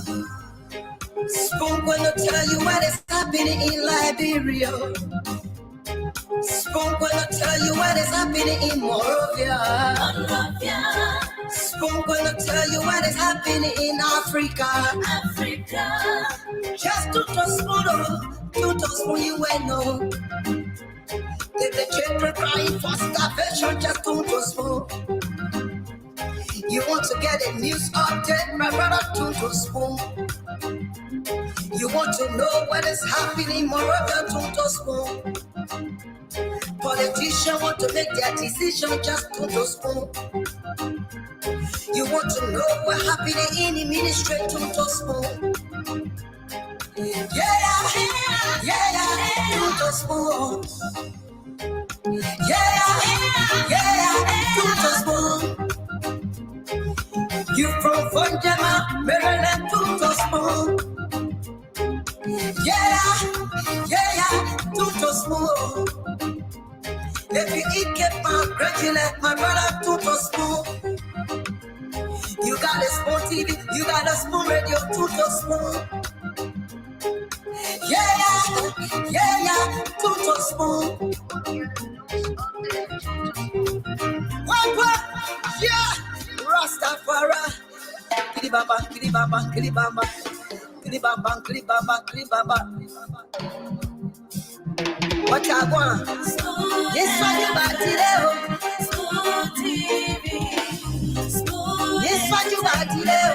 Spoon gonna tell you what is happening in Liberia. Spoon gonna tell you what is happening in Morovia. Spoon gonna tell you what is happening in Africa. Just to spoon you will know. If the children crying for starvation, just to spoon. You want to get a news update, my brother, to spoon. You want to know what is happening, moreover, to spoon. Politicians want to make their decision, just to spoon. You want to know what happening in the ministry, to spoon. Yeah, to spoon. Yeah, to spoon. You from Funjama, Maryland, to spoon. Yeah, to spoon. If you eat kepa, congratulate my brother, to spoon. You got a spoon TV, you got a spoon radio, to spoon. Yeah, to spoon. What? Yeah, Rastafari. Kilibaba. What I want? Yes, what you got today? Spoon TV. Yes, what you got today?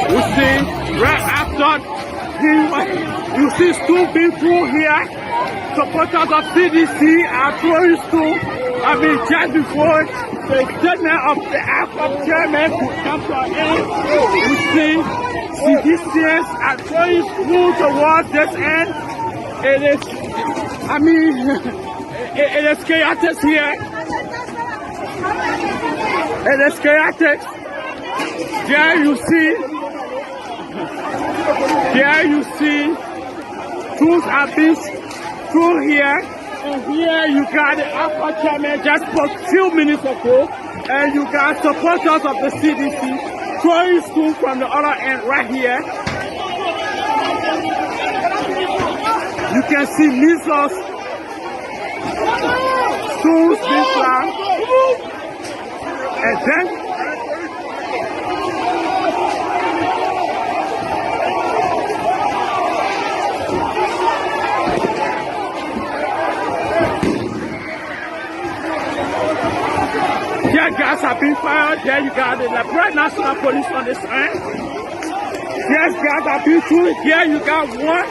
You see, right after you see two people here. Supporters of CDC are throwing stones. Just before the statement of the AFCOP chairman could come to an end, we see CDCs are throwing stones towards this end. It is chaotic here. It is chaotic. There you see, tools are being thrown here. And here you got the AFCOP chairman just a few minutes ago, and you got supporters of the CDC throwing stones from the other end right here. You can see missiles, stones being thrown, and then tear gas have been fired. There you got the Liberia National Police on this end. Tear gas have been through. Here you got one.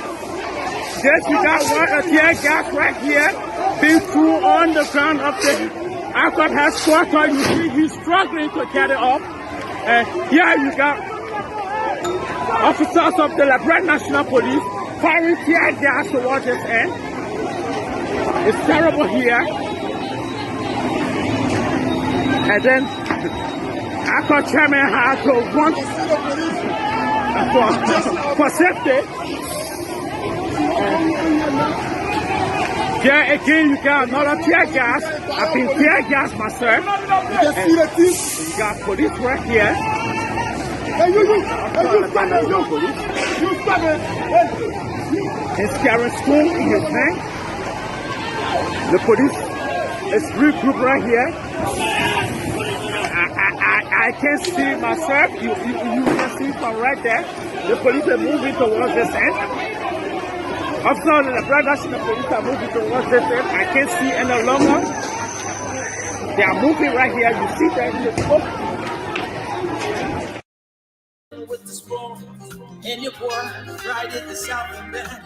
Yes, you got one. A tear gas right here being through on the ground of the AFCOP headquarters. You see he's struggling to get it up. And here you got officers of the Liberia National Police firing tear gas towards this end. It's terrible here. And then AFCOP chairman had to run for safety. There again you got another tear gas. I've been tear gas myself. You got police right here. He's carrying stone in his hand. The police is regrouped right here. I can see myself. You can see from right there. The police are moving towards this end. Officers of the Liberia National Police are moving towards this end. I can't see any longer. They are moving right here. You see that in the smoke. With the spoon and your boy right in the south and back.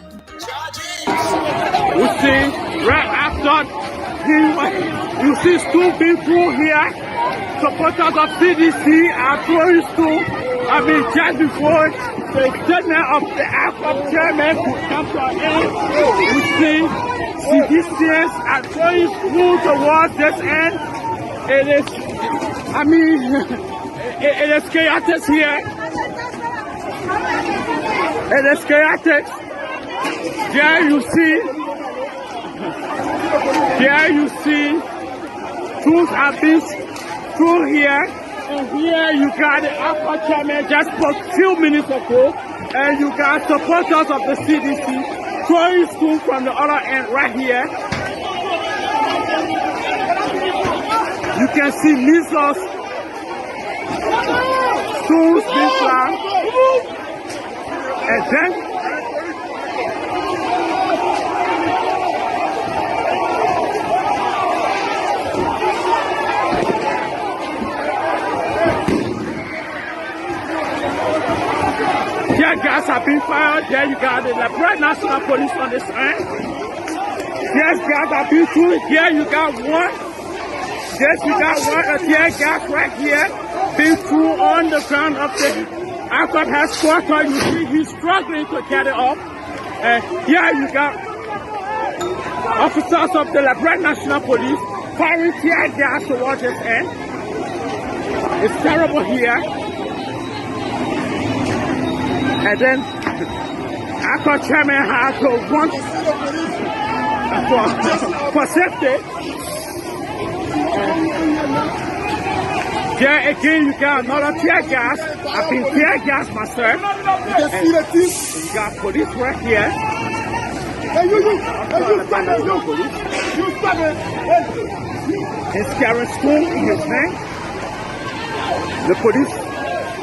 You see, right after you see two people here. Supporters of CDC are throwing stones. Just before the statement of the AFCOP chairman could come to an end, we see CDCs are throwing stones towards this end. It is chaotic here. It is chaotic. There you see Tools are being thrown here. And here you got the APA chairman just a few minutes ago. And you got supporters of the CDC throwing stools from the other end right here. You can see missiles, stools being thrown. And then tear gas have been fired. There you got the Liberia National Police on this end. Tear gas have been through. Here you got one. Yes, you got one. A tear gas right here being through on the ground of the Alcott headquarters. You see he's struggling to get it off. And here you got officers of the Liberia National Police firing tear gas towards this end. It's terrible here. And then Alcott chairman had to run for safety. There again, you got another tear gas. I've been tear gas myself. You got police right here. He's carrying stone in his hand. The police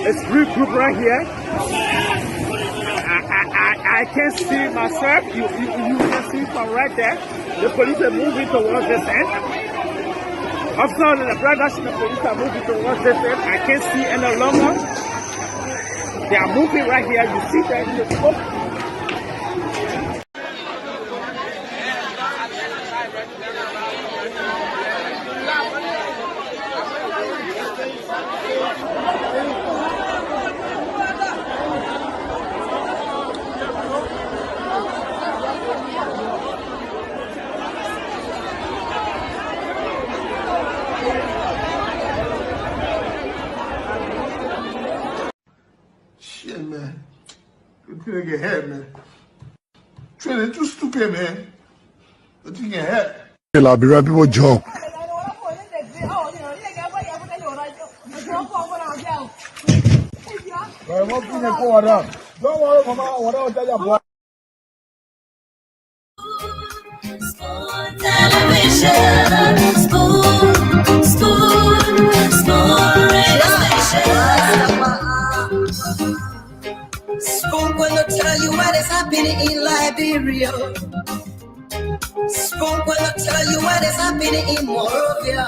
is regrouped right here. I can see myself. You can see from right there. The police are moving towards this end. Officers of the Liberia National Police are moving towards this end. I can't see any longer. They are moving right here. You see that in the smoke. Shit, man. You couldn't get hit, man. Training too stupid, man. But you get hit. Liberia people joke. Spoon gonna tell you what is happening in Liberia. Spoon gonna tell you what is happening in Monrovia.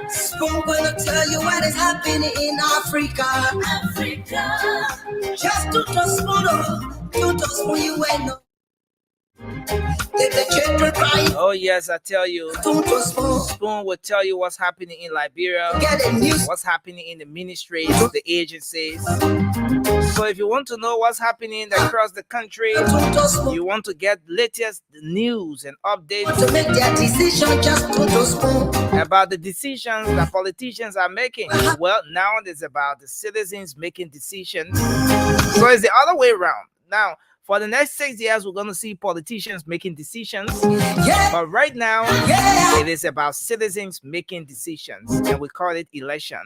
Spoon gonna tell you what is happening in Africa. Just to spoon you know. Oh yes, I tell you, Spoon will tell you what's happening in Liberia, what's happening in the ministries, the agencies. So if you want to know what's happening across the country, you want to get latest news and updates to make their decision, just about the decisions that politicians are making. Well, now it's about the citizens making decisions. So it's the other way around. Now, for the next 6 years, we're going to see politicians making decisions. But right now, it is about citizens making decisions. And we call it election.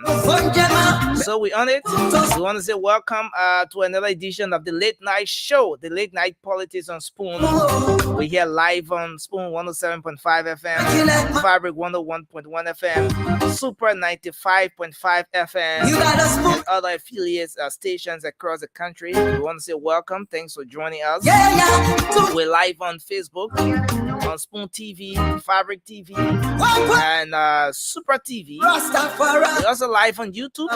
So we on it. We want to say welcome to another edition of the Late Night Show, the Late Night Politics on Spoon. We're here live on Spoon 107.5 FM, Fabric 101.1 FM, Super 95.5 FM, and other affiliates stations across the country. We want to say welcome. Thanks for joining us. We're live on Facebook, on Spoon TV, Fabric TV, and Super TV. We're also live on YouTube,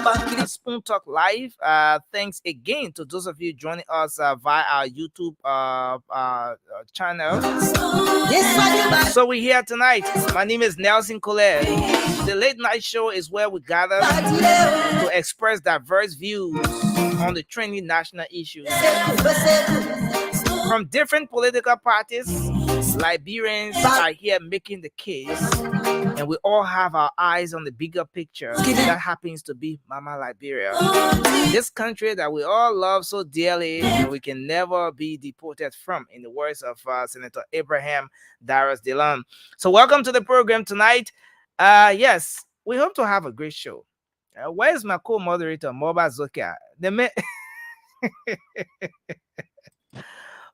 Spoon Talk Live. Thanks again to those of you joining us via our YouTube channel. So we're here tonight. My name is Nelson Colette. The Late Night Show is where we gather to express diverse views on the trending national issues from different political parties, Liberia Liberians are here making the case, and we all have our eyes on the bigger picture. That happens to be Mama Liberia. This country that we all love so dearly and we can never be deported from, in the words of Senator Abraham Darius Dillon. So welcome to the program tonight. Yes, we hope to have a great show. Where's my co-moderator, Moba Zokia?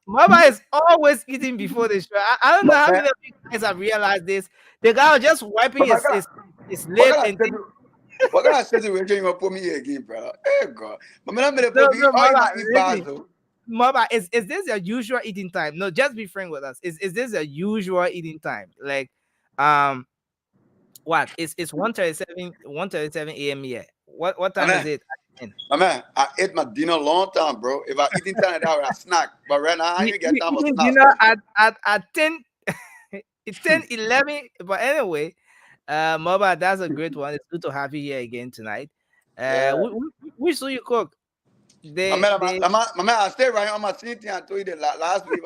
Mama is always eating before the show. I don't know how many of you guys have realized this. The guy was just wiping his lip and what kind of situation you want to put me here again, bro? Hey, God. Mama, is this your usual eating time? No, just be frank with us. Is this a usual eating time? Like, what? It's 1:37 a.m. here. What time is it? Man, I ate my dinner a long time, bro. If I eating time, I snack. But right now, I ain't get time for snack. Dinner at 10, 11. But anyway, Moba, that's a great one. It's good to have you here again tonight. Which do you cook? My man, I stay right on my same thing I told you the last week.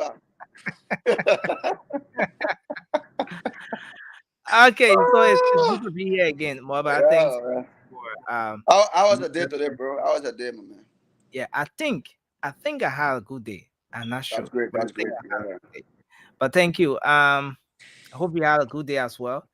Okay, so it's good to be here again, Moba. Thanks. How was the day today, bro? How was the day, my man? Yeah, I think I had a good day. I'm not sure. That's great. That's great. But thank you. I hope you had a good day as well.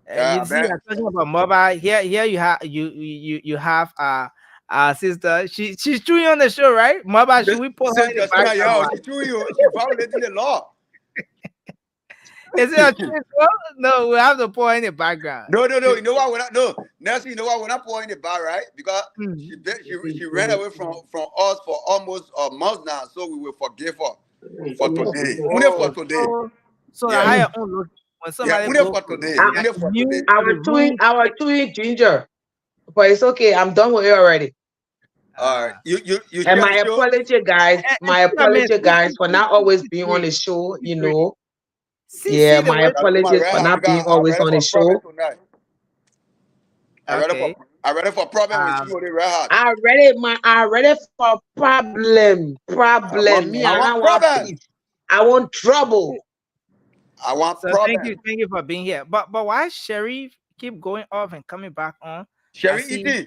You see, man. I'm talking about mobile. Here you have our sister. She's chewing on the show, right? Mobile, should we put her in the background? She's chewing you. She's violating the law. Is it a truth? No, we have to pour in the background. No. You know why we're not? No, Nancy, you know why we're not pouring the bar, right? Because she ran away from us for almost a month now, so we will forgive her for today. Only for today. So I have own look when somebody only for today. I was doing ginger, but it's okay. I'm done with it already. All right, you and my apology, guys. My apology, guys, for not always being on the show. You know. My apologies for not being always on the show. I ready for problem with you, right? I ready for problem. Me, I don't want peace. I want trouble. I want problem. Thank you for being here. But why Sherry keep going off and coming back on? Sherry eating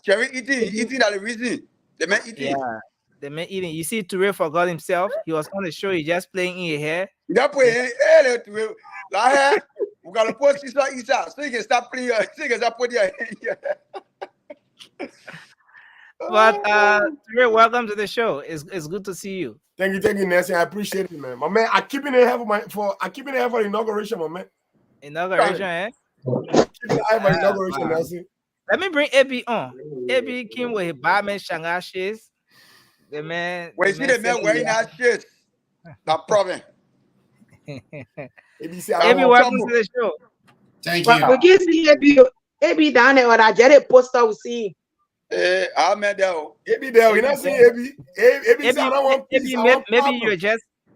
that the reason. The man eating. Yeah. The man eating. You see, Touré forgot himself. He was on the show. He just playing in your hair. That way, like, we gotta put this out so you can stop playing. So you can stop putting your hand. But Touré, welcome to the show. It's good to see you. Thank you, Nancy. I appreciate it, man. My man, I keep it in here for the inauguration, my man. Inauguration, eh? Keep it in for inauguration, Nancy. Let me bring AB on. AB came with his barman Shanghai shades. The man. When you see the man wearing that shit, no problem. AB, welcome to the show. Thank you. We can see AB down there on that jet poster we see. I met that. AB there, we not see AB.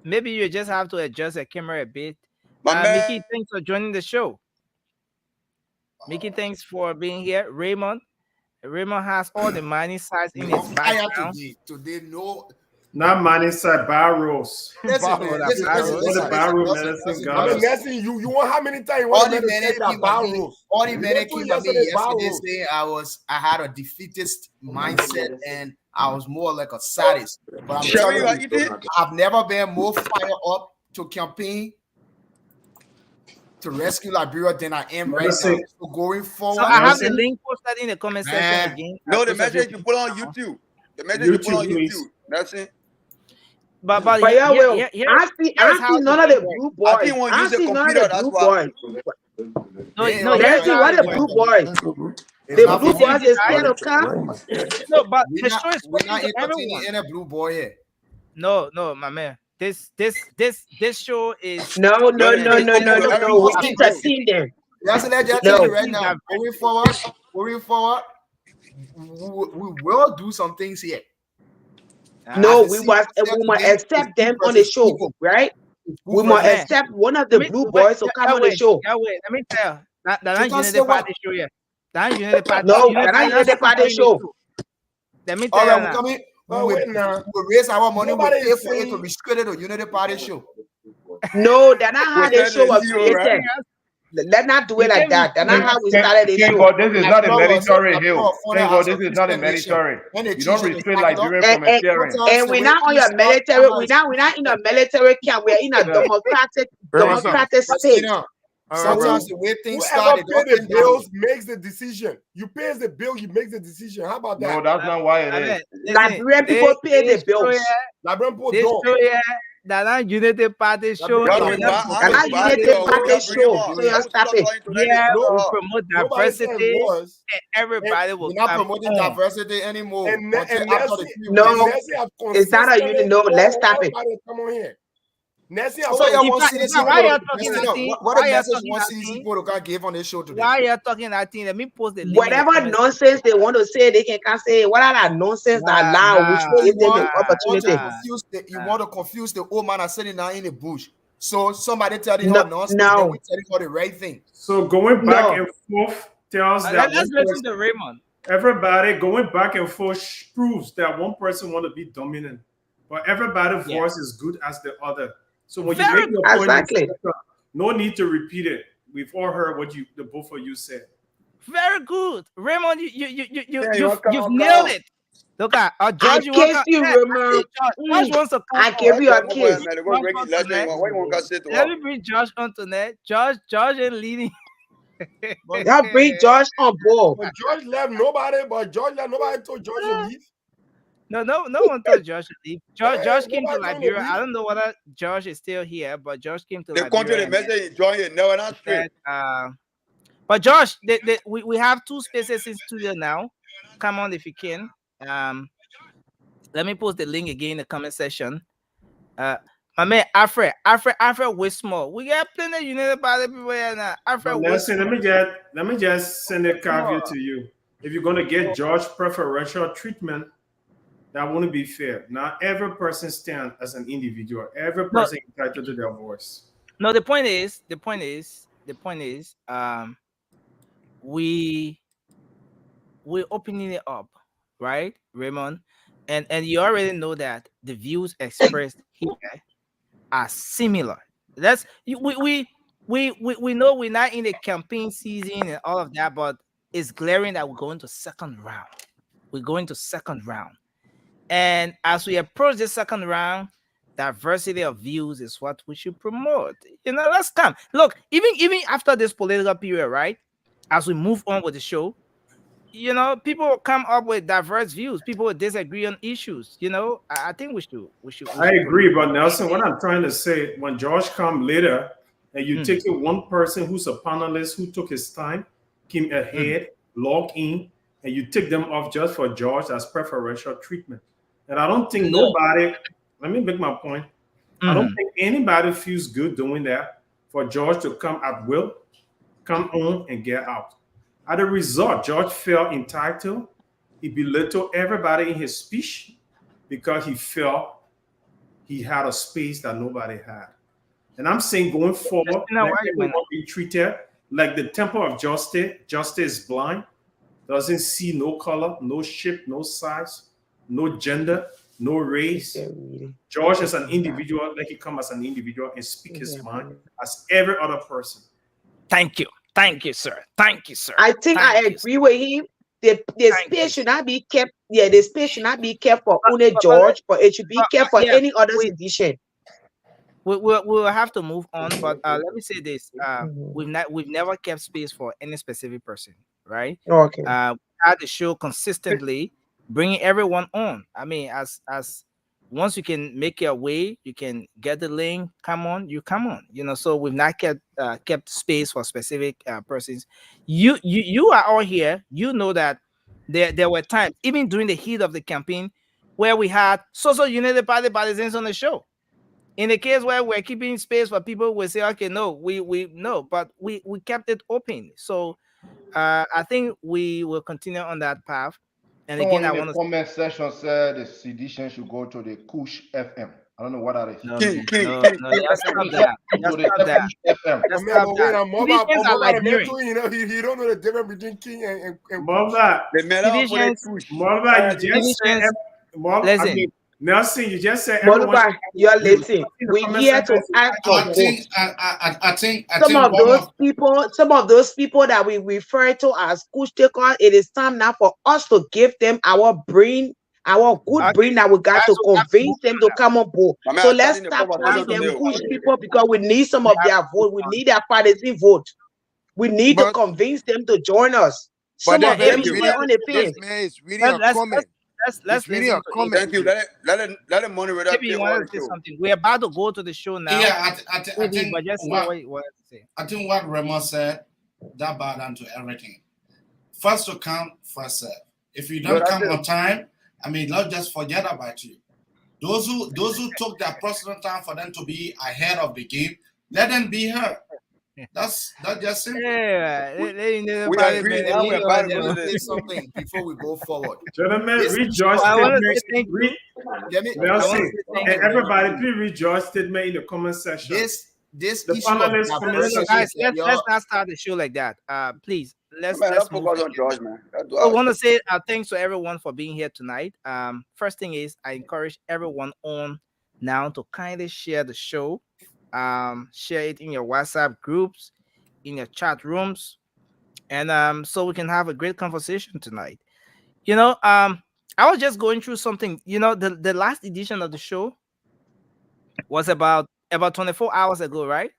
Maybe you just have to adjust the camera a bit. Mickey, thanks for joining the show. Mickey, thanks for being here. Raymond has all the mining sites in his background. Today, no. Not mining site, barrels. The barrel medicine. I mean, Nancy, you want how many times you want to say that barrels? All the men came at me yesterday saying I had a defeatist mindset and I was more like a sadist. But I'm telling you, I've never been more fired up to campaign to rescue Liberia than I am right now. So going forward, so I have the link posted in the comment section again. No, the message you put on YouTube. The message you put on YouTube. That's it. But yeah, I see none of the blue boys. I think one use a computer. That's why. No, that's what the blue boys. The blue boys is kind of calm. No, but we're not entertaining any blue boy here. No, my man. This show is no. We entertain them. That's right now. Going forward, we will do some things here. No, we must accept them on the show, right? We must accept one of the blue boys to come on the show. Wait, let me tell you. That's not the party show here. That's not the party. No, that's not the party show. Let me tell you. We're coming. We raise our money. We pay for it to be created a Unity Party show. No, that's not how the Protect show the was CEO, right? created. Let's not do it like that. That's not how we started the King show. God, this is not a military hill. King God, this is not a Christian nation. military. When they You teach don't you to restrain back it up, Liberians from appearing. And we're not on your military. We're not in a military camp. We're in a democratic state. Sometimes the way things Whoever started, pays the bills makes the decision. You pay the bill, you make the decision. How about that? No, that's not why it is. Liberian people pay the bills. Liberian people This don't. show here, that Unity Party show. That's not Unity Party show. So you stop it. Yeah, No, we promote nobody said diversity, it was. and everybody will we're not come promoting on. diversity anymore. And Until after the No, Nessie have it's not a unit. No, let's stop it. everybody come on here. Nessie have So y'all want If I- CDC if I- why people y'all to- talking listen that up. thing? What Why the y'all message talking one that CDC thing? people to give on this show today? Why you're talking that thing? Let me post the link. Whatever nonsense they want to say, they can say. What are that nonsense that loud? We should give them the opportunity. You want to confuse the old man that's sitting down in the bush. So somebody tell you how nonsense, then we tell you how the right thing. So going back and forth tells that Let's listen to Raymond. everybody going back and forth proves that one person want to be dominant, but everybody's voice is good as the other. So when you make your point, no need to repeat it. We've all heard what the both of you said. Very good, Raymond. You've nailed it. Look at George. I you, Raymond. I gave you a kiss. Let me bring Josh onto that. George ain't leading. Y'all bring George on board. But George left nobody. But George left nobody told George to leave. No one told Josh to leave. Josh came to Liberia. I don't know whether Josh is still here, but Josh came to Liberia. They come to the message, join it. No, not straight. But Josh, we have 2 spaces in studio now. Come on if you can. Let me post the link again in the comment section. My man Alfred Wismore. We got plenty of United Party people here now. Alfred Wismore. Let me just send a caveat to you. If you're gonna get George preferential treatment, that wouldn't be fair. Not every person stands as an individual. Every person is entitled to their voice. No, the point is, we're opening it up, right, Raymond? And you already know that the views expressed here are similar. That's we know we're not in the campaign season and all of that, but it's glaring that we're going to second round. And as we approach the second round, diversity of views is what we should promote. Let's come. Look, even after this political period, right? As we move on with the show, people will come up with diverse views. People will disagree on issues. I think we should. I agree, but Nelson, what I'm trying to say, when George come later, and you take one person who's a panelist who took his time, came ahead, log in, and you take them off just for George as preferential treatment. And I don't think nobody, let me make my point. I don't think anybody feels good doing that for George to come at will, come on and get out. As a result, George felt entitled. He belittled everybody in his speech because he felt he had a space that nobody had. And I'm saying going forward, everyone will be treated like the temple of justice. Justice is blind, doesn't see no color, no shape, no size, no gender, no race. George is an individual, like he come as an individual and speak his mind as every other person. Thank you, sir. I think I agree with him. The space should not be kept. Yeah, the space should not be kept for only George, but it should be kept for any other edition. We'll have to move on, but let me say this: we've never kept space for any specific person, right? Okay. We had the show consistently, bringing everyone on. I mean, as once you can make your way, you can get the link. Come on. So we've not kept space for specific persons. You are all here. You know that there were times, even during the heat of the campaign, where we had social United Party partisans on the show. In the case where we're keeping space for people, we say, okay, no, but we kept it open. So I think we will continue on that path. And Someone again, in the comment section said the sedition should go to the Kush FM. I don't know what that is. No, stop that. He don't know the difference between King and Listen, Nelson, you just said Moluba, you're listening. We're here to ask for votes. I think some of those people that we refer to as kush takers, it is time now for us to give them our brain, our good brain that we got to convince them to come on board. So let's stop calling them kush people, because we need some of their vote. We need their partisan vote. We need to convince them to join us. Some of them stay on the fence. This man is really a comment. Let's really a comment. Thank you. Let it moderator maybe you want to say something. We're about to go to the show now. Yeah, I think but just what say. I think what Raymond said, that bow down to everything. First to come, first serve. If you don't come on time, I mean, not just forget about you. Those who took their personal time for them to be ahead of the game, let them be here. That's just simple. Yeah, we agree. We're about to say something before we go forward. Gentlemen, read George's statement. And everybody, please read George's statement in the comment section. This the panelists, guys, let's not start the show like that. Please, let's focus on George, man. I want to say thanks to everyone for being here tonight. First thing is, I encourage everyone on now to kindly share the show. Share it in your WhatsApp groups, in your chat rooms, and so we can have a great conversation tonight. I was just going through something. The last edition of the show was about 24 hours ago, right?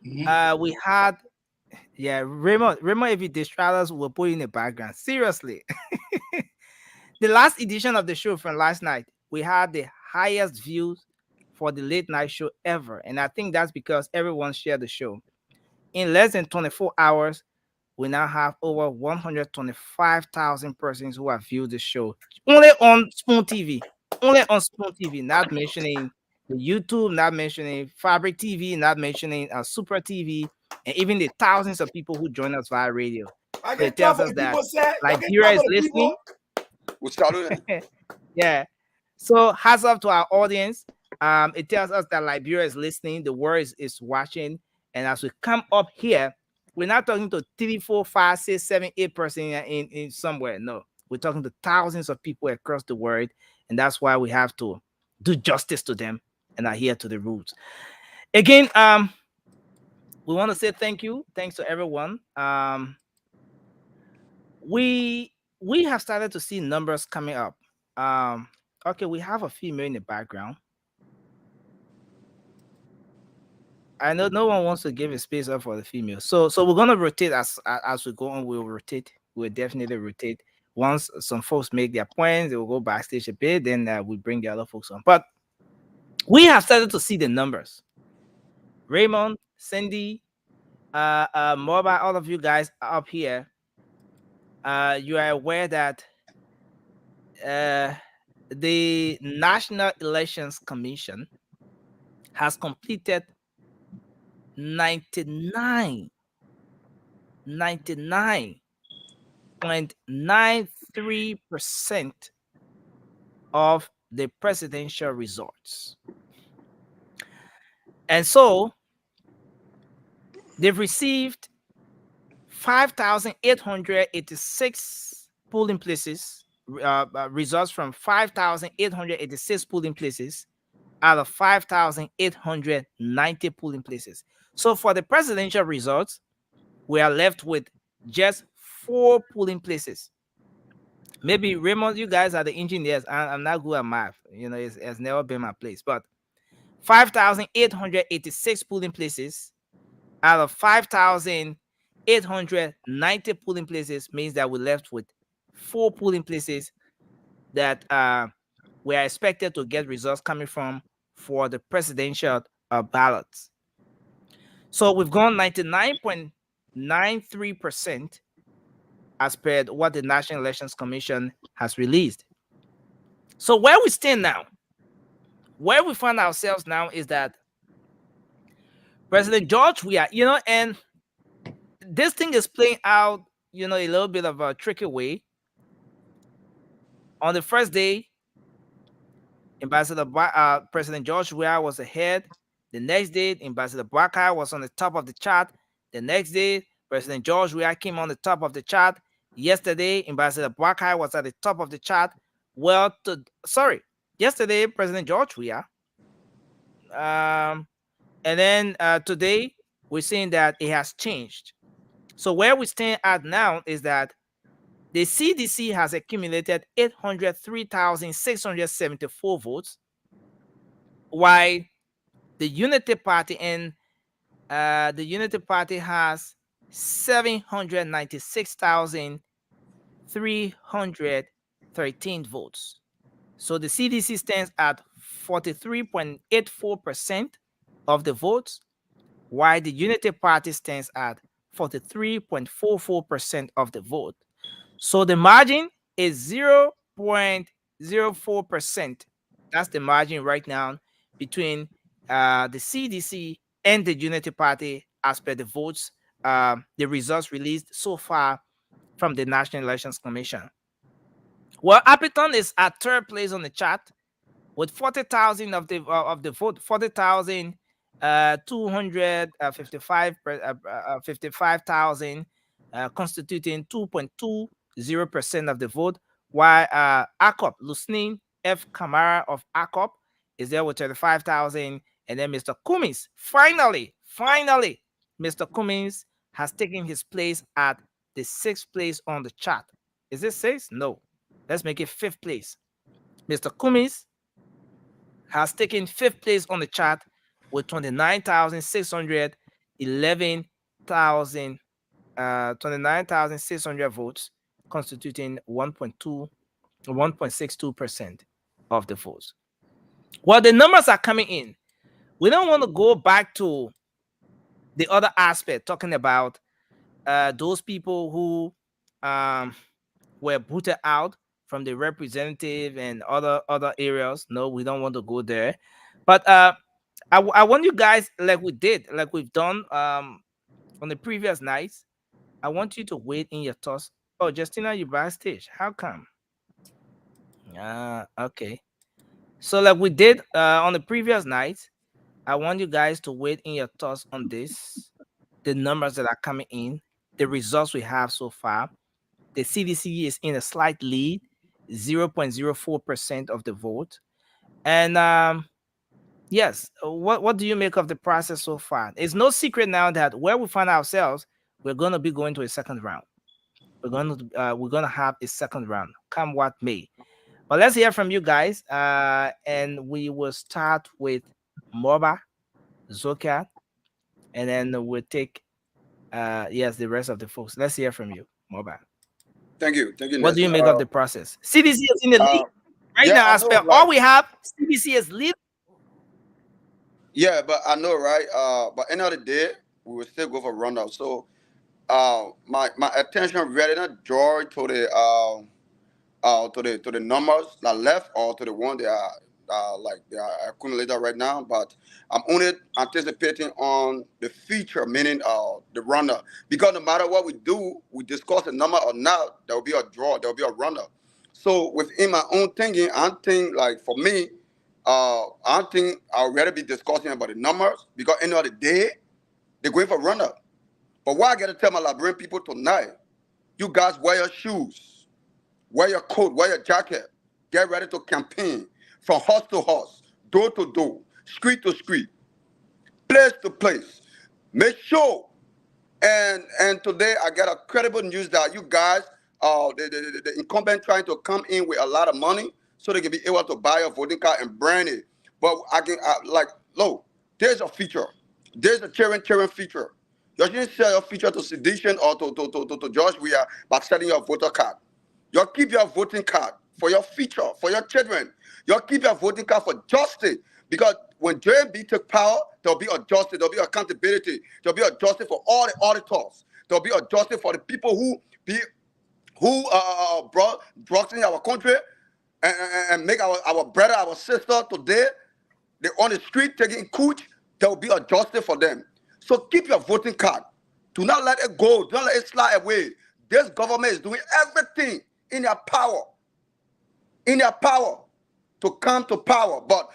Mm-hmm. We had Raymond, if you distract us, we'll put in the background. Seriously. The last edition of the show from last night, we had the highest views for the late night show ever. And I think that's because everyone shared the show. In less than 24 hours, we now have over 125,000 persons who have viewed the show. Only on Spoon TV. Not mentioning the YouTube, not mentioning Fabric TV, not mentioning Super TV, and even the thousands of people who join us via radio. So it tells us that Liberia is listening. Yeah. So hats off to our audience. It tells us that Liberia is listening, the world is watching, and as we come up here, we're not talking to 3, 4, 5, 6, 7, 8% in somewhere. No, we're talking to thousands of people across the world, and that's why we have to do justice to them and adhere to the rules. Again, we want to say thanks to everyone. We have started to see numbers coming up. Okay, we have a female in the background. I know no one wants to give a space up for the female. So we're gonna rotate as we go on. We'll rotate. We'll definitely rotate. Once some folks make their points, they will go backstage a bit. Then we bring the other folks on. But we have started to see the numbers. Raymond, Cindy, Moba, all of you guys up here. You are aware that the National Elections Commission has completed 99.93% of the presidential results. And so they've received 5,886 polling places, results from 5,886 polling places out of 5,890 polling places. So for the presidential results, we are left with just 4 polling places. Maybe Raymond, you guys are the engineers. I'm not good at math. It has never been my place. But 5,886 polling places out of 5,890 polling places means that we're left with 4 polling places that we are expected to get results coming from for the presidential ballots. So we've gone 99.93% as per what the National Elections Commission has released. So where we stand now, where we find ourselves now is that President George Weah, and this thing is playing out, a little bit of a tricky way. On the first day, President George Weah was ahead. The next day, Ambassador Barker was on the top of the chart. The next day, President George Weah came on the top of the chart. Yesterday, Ambassador Barker was at the top of the chart. yesterday, President George Weah. And then today, we're seeing that it has changed. So where we stand at now is that the CDC has accumulated 803,674 votes, while the Unity Party has 796,313 votes. So the CDC stands at 43.84% of the votes, while the Unity Party stands at 43.44% of the vote. So the margin is 0.04%. That's the margin right now between the CDC and the Unity Party as per the votes, the results released so far from the National Elections Commission. Well, Appleton is at third place on the chart with 40,000 of the vote, 55,000, constituting 2.20% of the vote, while ACOP, Lusnin F. Kamara of ACOP, is there with 35,000, and then Mr. Cummings, finally, Mr. Cummings has taken his place at the 6th place on the chart. Is it 6th? No. Let's make it 5th place. Mr. Cummings has taken 5th place on the chart with 29,600 votes, constituting 1.62% of the votes. Well, the numbers are coming in. We don't want to go back to the other aspect, talking about those people who were booted out from the representative and other areas. No, we don't want to go there. But I want you guys, like we've done on the previous nights, I want you to wait in your thoughts. Oh, Justina, you backstage. How come? Okay. So like we did on the previous nights, I want you guys to wait in your thoughts on this, the numbers that are coming in, the results we have so far. The CDC is in a slight lead, 0.04% of the vote. And yes, what do you make of the process so far? It's no secret now that where we find ourselves, we're going to be going to a second round. We're going to have a second round, come what may. But let's hear from you guys, and we will start with Moba, Zokat, and then we'll take the rest of the folks. Let's hear from you, Moba. Thank you. What do you make of the process? CDC is in the lead right now. As per all we have, CDC is lead. Yeah, but I know, right? But end of the day, we will still go for runoff. So, my attention really not drawn to the numbers that left or to the one they are accumulated right now. But I'm only anticipating on the future, meaning the runner. Because no matter what we do, we discuss the number or not, there will be a draw, there will be a runner. So within my own thinking, I think like for me, I think I'll rather be discussing about the numbers because end of the day, they're going for runner. But what I got to tell my Liberian people tonight, you guys wear your shoes, wear your coat, wear your jacket, get ready to campaign from house to house, door to door, street to street, place to place. Make sure. And today I got a credible news that you guys, the incumbent trying to come in with a lot of money so they can be able to buy a voting card and brand it. But there's a feature. There's a cheering feature. You shouldn't sell your feature to sedition or to George Weah by selling your voter card. You keep your voting card for your future, for your children. You keep your voting card for justice. Because when JB took power, there'll be a justice, there'll be accountability, there'll be a justice for all the auditors, there'll be a justice for the people who brought drugs in our country and make our brother, our sister today, they're on the street taking cooch, there'll be a justice for them. So keep your voting card. Do not let it go. Do not let it slide away. This government is doing everything in their power to come to power. But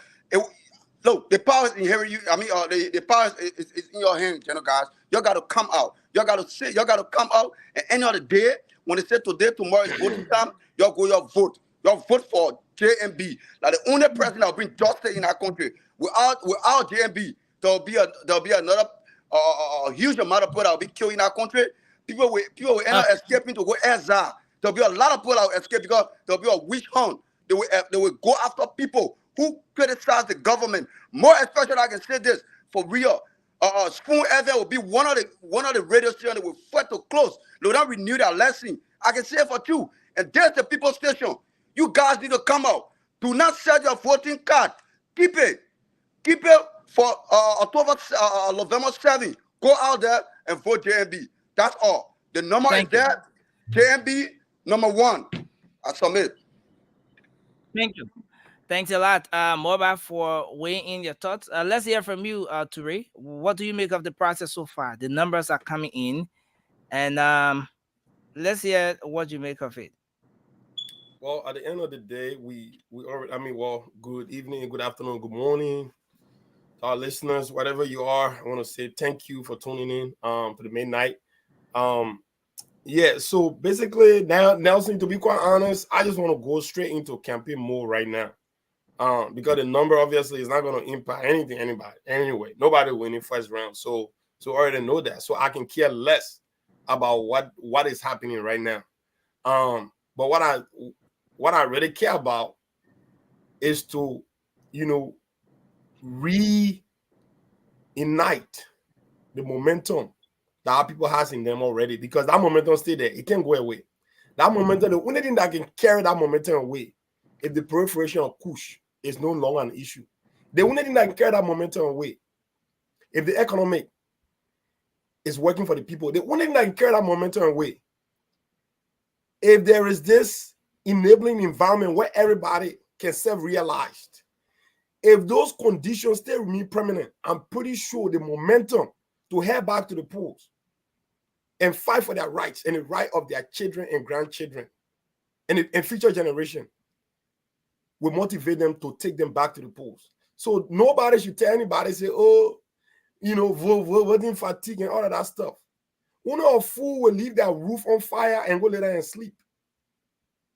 look, the power is inherent. The power is in your hands, guys. You got to come out. You got to sit. You got to come out. And end of the day, when they say today, tomorrow is voting time, you go your vote. You vote for JMB. Like the only person that will bring justice in our country. Without JMB, there'll be another huge amount of people that will be killed in our country. People will end up escaping to go exile. There'll be a lot of people that will escape because there'll be a witch hunt. They will go after people who criticize the government. More especially, I can say this for real. Spoon FM will be one of the radio stations that will fight to close. They will not renew their lesson. I can say it for you. And there's the People Station. You guys need to come out. Do not sell your voting card. Keep it. Keep it for November 7th. Go out there and vote JMB. That's all. The number is there. JMB number 1. I submit. Thank you. Thanks a lot, Mobile, for weighing in your thoughts. Let's hear from you, Toure. What do you make of the process so far? The numbers are coming in, and let's hear what you make of it. Well, at the end of the day, we already, good evening, good afternoon, good morning to our listeners, whatever you are. I want to say thank you for tuning in to the midnight. So basically now, Nelson, to be quite honest, I just want to go straight into campaign mode right now. Because the number obviously is not going to impact anybody. Anyway, nobody winning first round. So I already know that. So I can care less about what is happening right now. But what I really care about is to, reunite the momentum that our people has in them already, because that momentum stay there. It can't go away. That momentum, the only thing that can carry that momentum away is the proliferation of Kush is no longer an issue. The only thing that can carry that momentum away, if the economic is working for the people, the only thing that can carry that momentum away, if there is this enabling environment where everybody can self-realized, if those conditions stay remain permanent, I'm pretty sure the momentum to head back to the polls and fight for their rights and the right of their children and grandchildren and future generation will motivate them to take them back to the polls. So nobody should tell anybody, say, voting fatigue and all of that stuff. One of fool will leave their roof on fire and go lay there and sleep.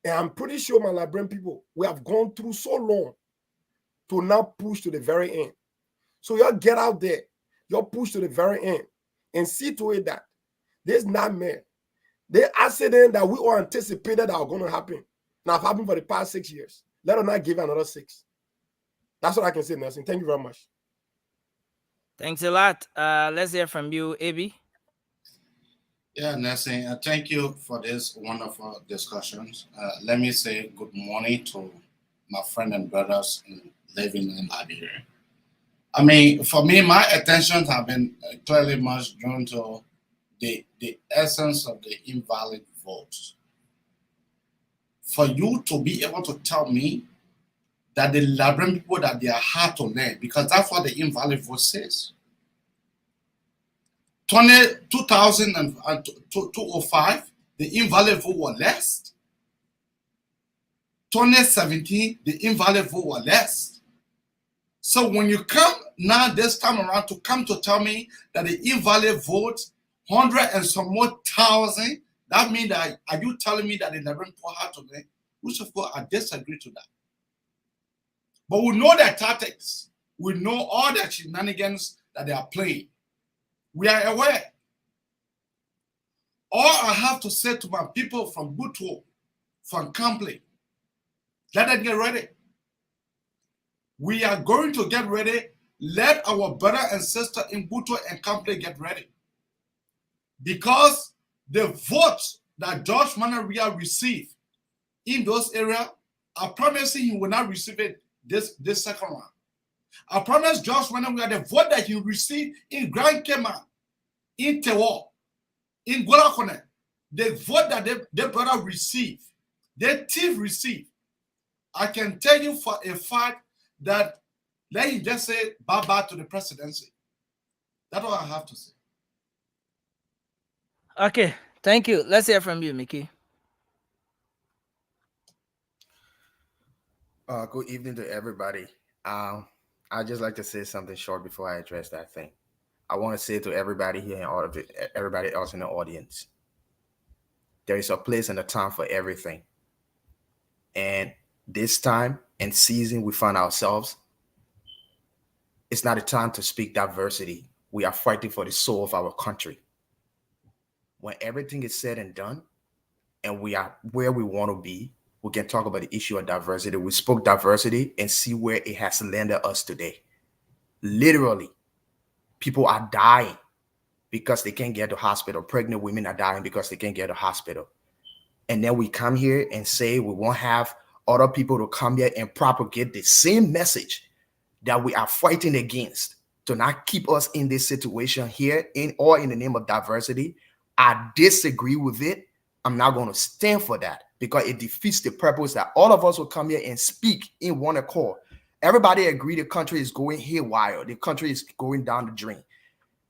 And I'm pretty sure, my Liberian people, we have gone through so long to now push to the very end. So y'all get out there, y'all push to the very end and see to it that this nightmare, the accident that we all anticipated that are going to happen, now have happened for the past 6 years. Let us not give another 6. That's what I can say, Nelson. Thank you very much. Thanks a lot. Let's hear from you, Abi. Yeah, Nelson, thank you for this wonderful discussions. Let me say good morning to my friend and brothers living in Liberia. For me, my attention have been clearly much drawn to the essence of the invalid votes. For you to be able to tell me that the Liberian people, that they are hard to learn, because that's what the invalid vote says. 2005, the invalid vote was less. 2017, the invalid vote was less. So when you come now this time around to come to tell me that the invalid vote, 100 and some more thousand, that means that, are you telling me that the Liberian people have to learn? Which of course I disagree to that. But we know their tactics. We know all the shenanigans that they are playing. We are aware. All I have to say to my people from Butuo, from Kample, let them get ready. We are going to get ready. Let our brother and sister in Butuo and Kample get ready. Because the votes that George Manaria received in those areas, I promise he will not receive it this second round. I promise George Manaria the vote that he received in Grand Kema, in Tewo, in Golakone, the vote that their brother received, their team received, I can tell you for a fact that let him just say bye-bye to the presidency. That's all I have to say. Okay, thank you. Let's hear from you, Mickey. Good evening to everybody. I'd just like to say something short before I address that thing. I want to say to everybody here and all of it, everybody else in the audience, there is a place and a time for everything. And this time and season we find ourselves, it's not a time to speak diversity. We are fighting for the soul of our country. When everything is said and done, and we are where we want to be, we can talk about the issue of diversity. We spoke diversity and see where it has landed us today. Literally, people are dying because they can't get to hospital. Pregnant women are dying because they can't get to hospital. And then we come here and say we won't have other people to come here and propagate the same message that we are fighting against to not keep us in this situation here in the name of diversity. I disagree with it. I'm not going to stand for that because it defeats the purpose that all of us will come here and speak in one accord. Everybody agree the country is going haywire. The country is going down the drain.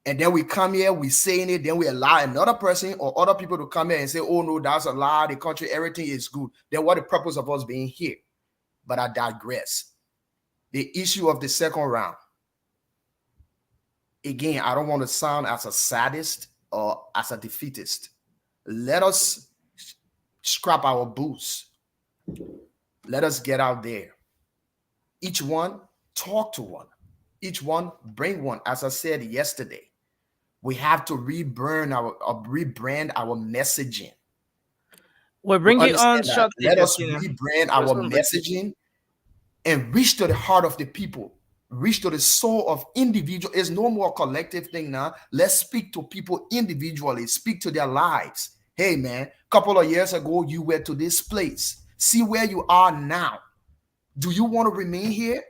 And then we come here, we saying it, then we allow another person or other people to come here and say, oh no, that's a lie, the country, everything is good. Then what the purpose of us being here? But I digress. The issue of the second round. Again, I don't want to sound as a sadist or as a defeatist. Let us scrap our boots. Let us get out there. Each one talk to one. Each one bring one. As I said yesterday, we have to rebrand our messaging. We're bringing on shortly. Let us rebrand our messaging and reach to the heart of the people, reach to the soul of individual. It's no more collective thing now. Let's speak to people individually, speak to their lives. Hey man, a couple of years ago, you were to this place. See where you are now. Do you want to remain here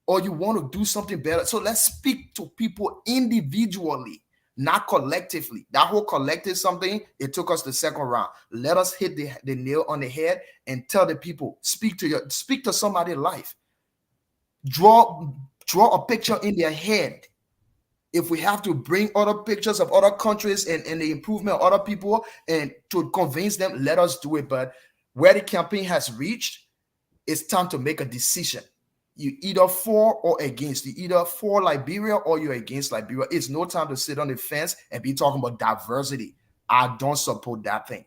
or you want to do something better? So let's speak to people individually, not collectively. That whole collective something, it took us the second round. Let us hit the nail on the head and tell the people, speak to somebody's life. Draw a picture in their head. If we have to bring other pictures of other countries and the improvement of other people and to convince them, let us do it. But where the campaign has reached, it's time to make a decision. You either for or against. You either for Liberia or you're against Liberia. It's no time to sit on the fence and be talking about diversity. I don't support that thing.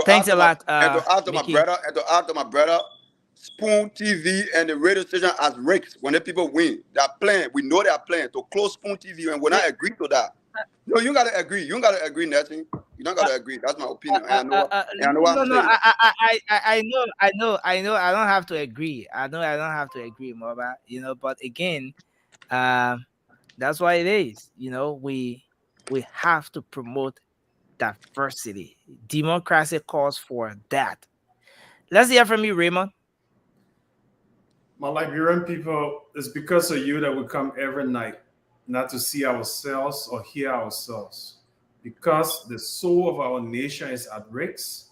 Thanks a lot. And to add to my brother, Spoon TV and the radio station as rakes when the people win. They're playing. We know they're playing to close Spoon TV, and when I agree to that, no, you gotta agree. You gotta agree, nothing. You don't gotta agree. That's my opinion. I know I know. I don't have to agree. I don't have to agree, Moba. But again, that's why it is. We have to promote diversity. Democracy calls for that. Let's hear from you, Raymond. My Liberian people, it's because of you that we come every night, not to see ourselves or hear ourselves, because the soul of our nation is at risk,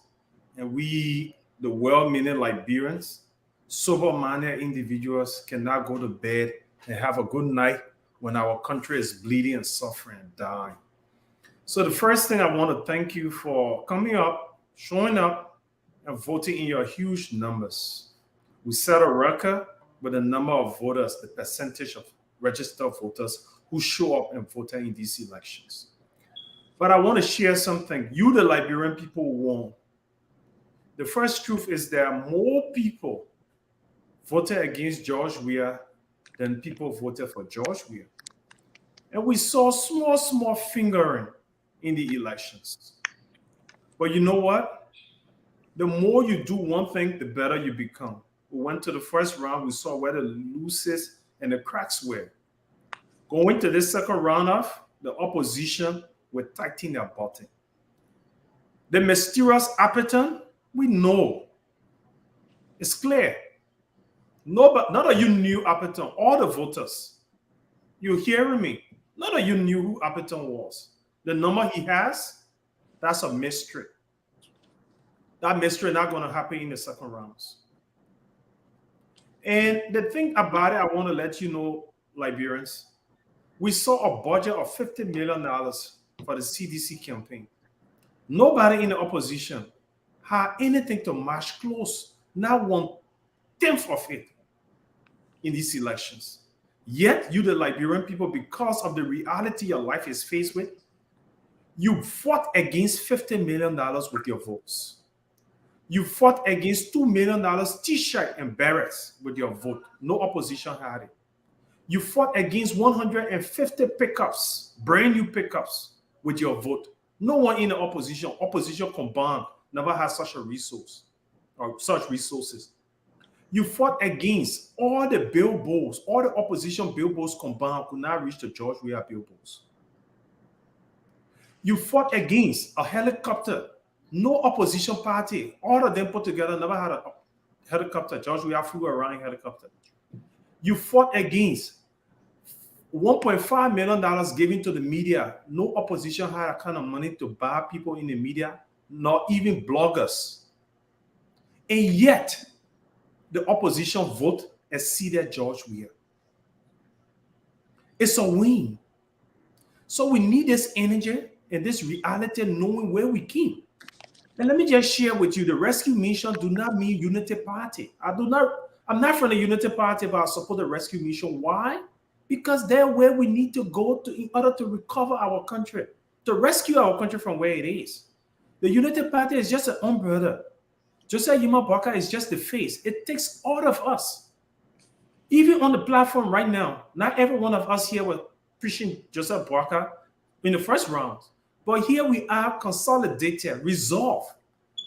and we, the well-meaning Liberians, sober-minded individuals, cannot go to bed and have a good night when our country is bleeding and suffering and dying. So the first thing I want to thank you for coming up, showing up, and voting in your huge numbers. We set a record with the number of voters, the percentage of registered voters who show up and vote in these elections. But I want to share something. You, the Liberian people, won. The first truth is there are more people voted against George Weah than people voted for George Weah. And we saw small fingering in the elections. But you know what? The more you do one thing, the better you become. We went to the first round, we saw where the looses and the cracks were. Going to this second runoff, the opposition will tighten their button. The mysterious appleton, we know. It's clear. None of you knew Appleton, all the voters. You hearing me? None of you knew who Appleton was. The number he has, that's a mystery. That mystery not going to happen in the second rounds. And the thing about it, I want to let you know, Liberians, we saw a budget of $50 million for the CDC campaign. Nobody in the opposition had anything to match close, not 1/10 of it in these elections. Yet, you, the Liberian people, because of the reality your life is faced with, You fought against $50 million with your votes. You fought against $2 million t-shirt and berets with your vote. No opposition had it. You fought against 150 pickups, brand new pickups with your vote. No one in the opposition combined never had such a resource or such resources. You fought against all the billboards, all the opposition billboards combined could not reach the George Weah billboards. You fought against a helicopter. No opposition party, all of them put together, never had a helicopter. George Weah flew around in helicopter. You fought against $1.5 million given to the media. No opposition had that kind of money to buy people in the media, not even bloggers. And yet, the opposition vote exceeded George Weah. It's a win. So we need this energy and this reality, knowing where we came. And let me just share with you, the rescue mission do not mean unity party. I'm not from the unity party, but I support the rescue mission. Why? Because they're where we need to go to in order to recover our country, to rescue our country from where it is. The unity party is just an umbrella. Joseph Yuma Baka is just the face. It takes all of us. Even on the platform right now, not every one of us here were preaching Joseph Baka in the first round. But here we are consolidated, resolved.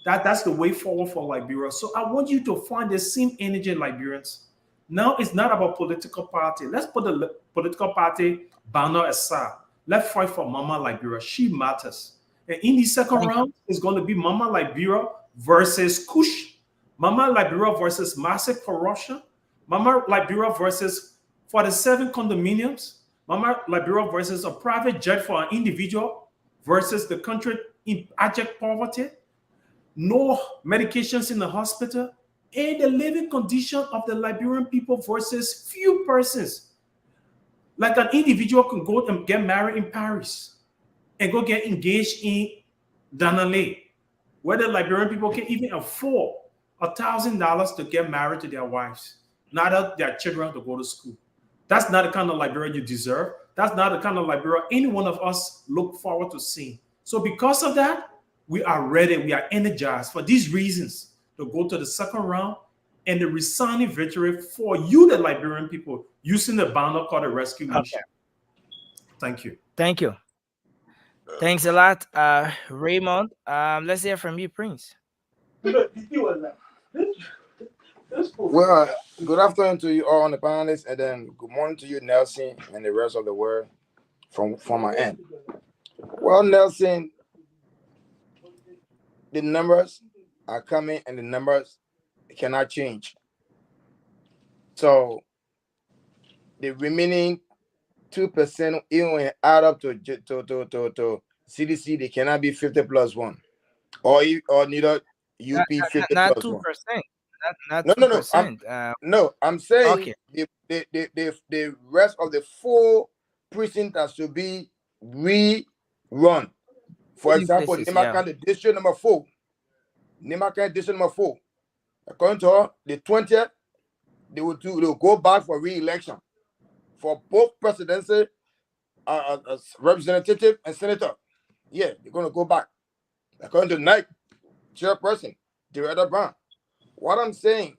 That's the way forward for Liberia. So I want you to find the same energy in Liberians. Now it's not about political party. Let's put the political party banner aside. Let's fight for Mama Liberia. She matters. And in the second round, it's going to be Mama Liberia versus Kush. Mama Liberia versus massive corruption. Mama Liberia versus 47 condominiums. Mama Liberia versus a private jet for an individual versus the country in abject poverty, no medications in the hospital, and the living condition of the Liberian people versus few persons. Like an individual can go and get married in Paris and go get engaged in Danale, where the Liberian people can even afford $1,000 to get married to their wives, not their children to go to school. That's not the kind of Liberia you deserve. That's not the kind of Liberia any one of us look forward to seeing. So because of that, we are ready, we are energized for these reasons to go to the second round and the resounding victory for you, the Liberian people, using the banner called the Rescue Mission. Thank you. Thank you. Thanks a lot, Raymond. Let's hear from you, Prince. Well, good afternoon to you all on the panelists, and then good morning to you, Nelson, and the rest of the world from my end. Well, Nelson, the numbers are coming, and the numbers cannot change. So the remaining 2%, even when you add up to CDC, they cannot be 50 plus 1, or neither UP 50 not plus 2%. 1. Not No. 2%. I'm saying okay. the rest of the 4 precincts that should be rerun. For example, Nemakan district number 4. Nemakan district number 4. According to her, the 20th, they will go back for re-election for both presidency, representative, and senator. Yeah, they're going to go back. According to Nike chairperson, Director Brown. What I'm saying,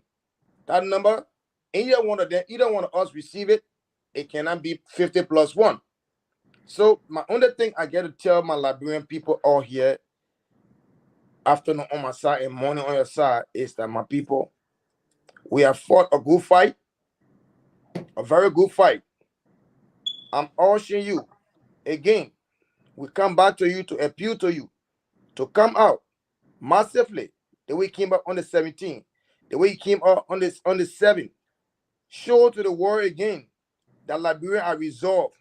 that number, either one of us receive it, it cannot be 50 plus 1. So my only thing I get to tell my Liberian people all here, afternoon on my side and morning on your side, is that my people, we have fought a good fight, a very good fight. I'm urging you, again, we come back to you to appeal to you to come out massively the way we came up on the 17th. The way he came up on the 7th, show to the world again that Liberia are resolved.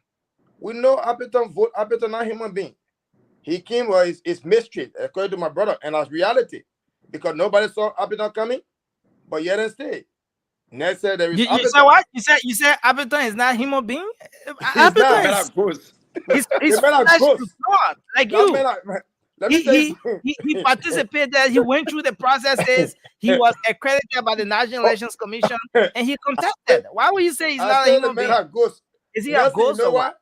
We know Appleton vote. Appleton not a human being. He came with his mystery, according to my brother, and that's reality. Because nobody saw Appleton coming, but yet and stay. Next said there is you said what? You said Appleton is not a human being? Appleton is ghost. He's flesh to blood, like you. He participated, he went through the processes, he was accredited by the National Elections Commission, and he contested. Why would you say he's not a human being? Is he a ghost or what?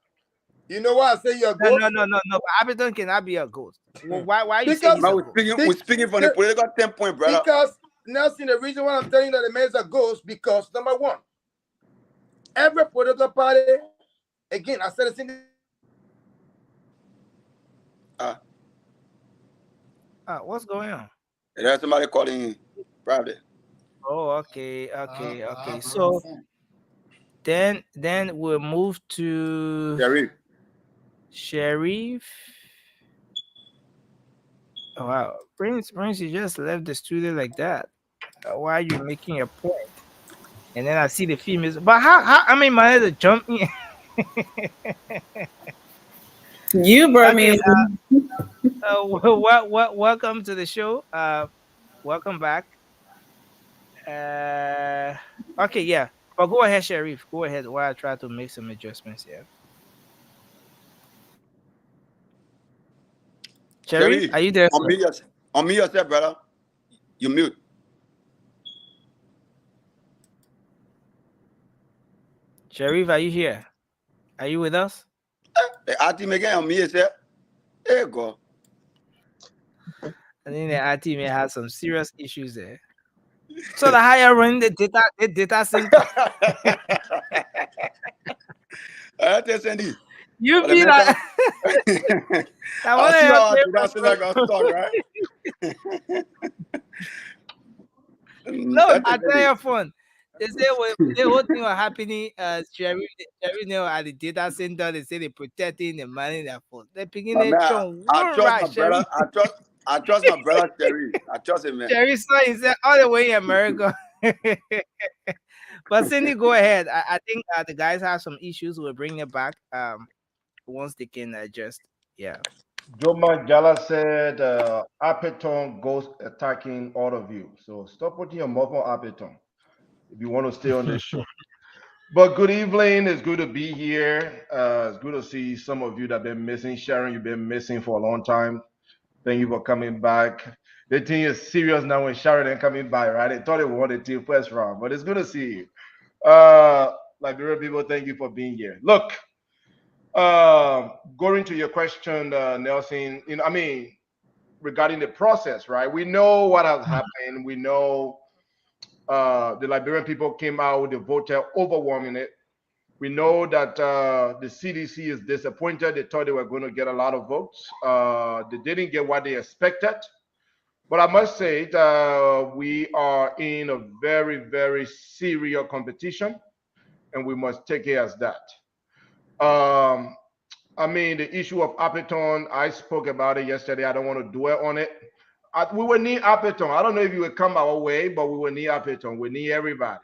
You know why I say you're a ghost? No. But Appleton cannot be a ghost. Why you because say he's a ghost? We're speaking from the political standpoint, brother. Because Nelson, the reason why I'm telling you that the man is a ghost, because number one, every political party, again, I said the same. What's going on? There's somebody calling private. Oh, okay. So then we'll move to Sharif. Oh, wow, Prince, you just left the studio like that. Why are you making a point? And then I see the females. But how I mean, my to jump in. You brought me. Welcome to the show. Welcome back. Okay, yeah. But go ahead, Sharif. Go ahead while I try to make some adjustments here. Sharif, are you there? On me yourself, brother. You mute. Sharif, are you here? Are you with us? I think again on me yourself. There you go. I think the IT may have some serious issues there. So the higher run the data center. You be like I want to no, I tell your phone. They say when the whole thing was happening, Jerry now at the data center, they say they're protecting the money that phone. They're picking it. I trust my brother Terry. I trust him, man. Terry's son is all the way in America. But Cindy, go ahead. I think the guys have some issues. We'll bring it back once they can adjust. Yeah. Joe Mandela said, Appeton goes attacking all of you. So stop putting your mouth on Appeton if you want to stay on this show. But good evening. It's good to be here. It's good to see some of you that have been missing. Sharon, you've been missing for a long time. Thank you for coming back. The team is serious now when Sharon ain't coming by, right? They thought they won the team first round, but it's good to see you. Liberian people, thank you for being here. Look, going to your question, Nelson, regarding the process, right? We know what has happened. We know the Liberian people came out with the voter overwhelming it. We know that the CDC is disappointed. They thought they were going to get a lot of votes. They didn't get what they expected. But I must say we are in a very, very serious competition, and we must take it as that. The issue of Appeton, I spoke about it yesterday. I don't want to dwell on it. We will need Appeton. I don't know if you will come our way, but we will need Appeton. We need everybody.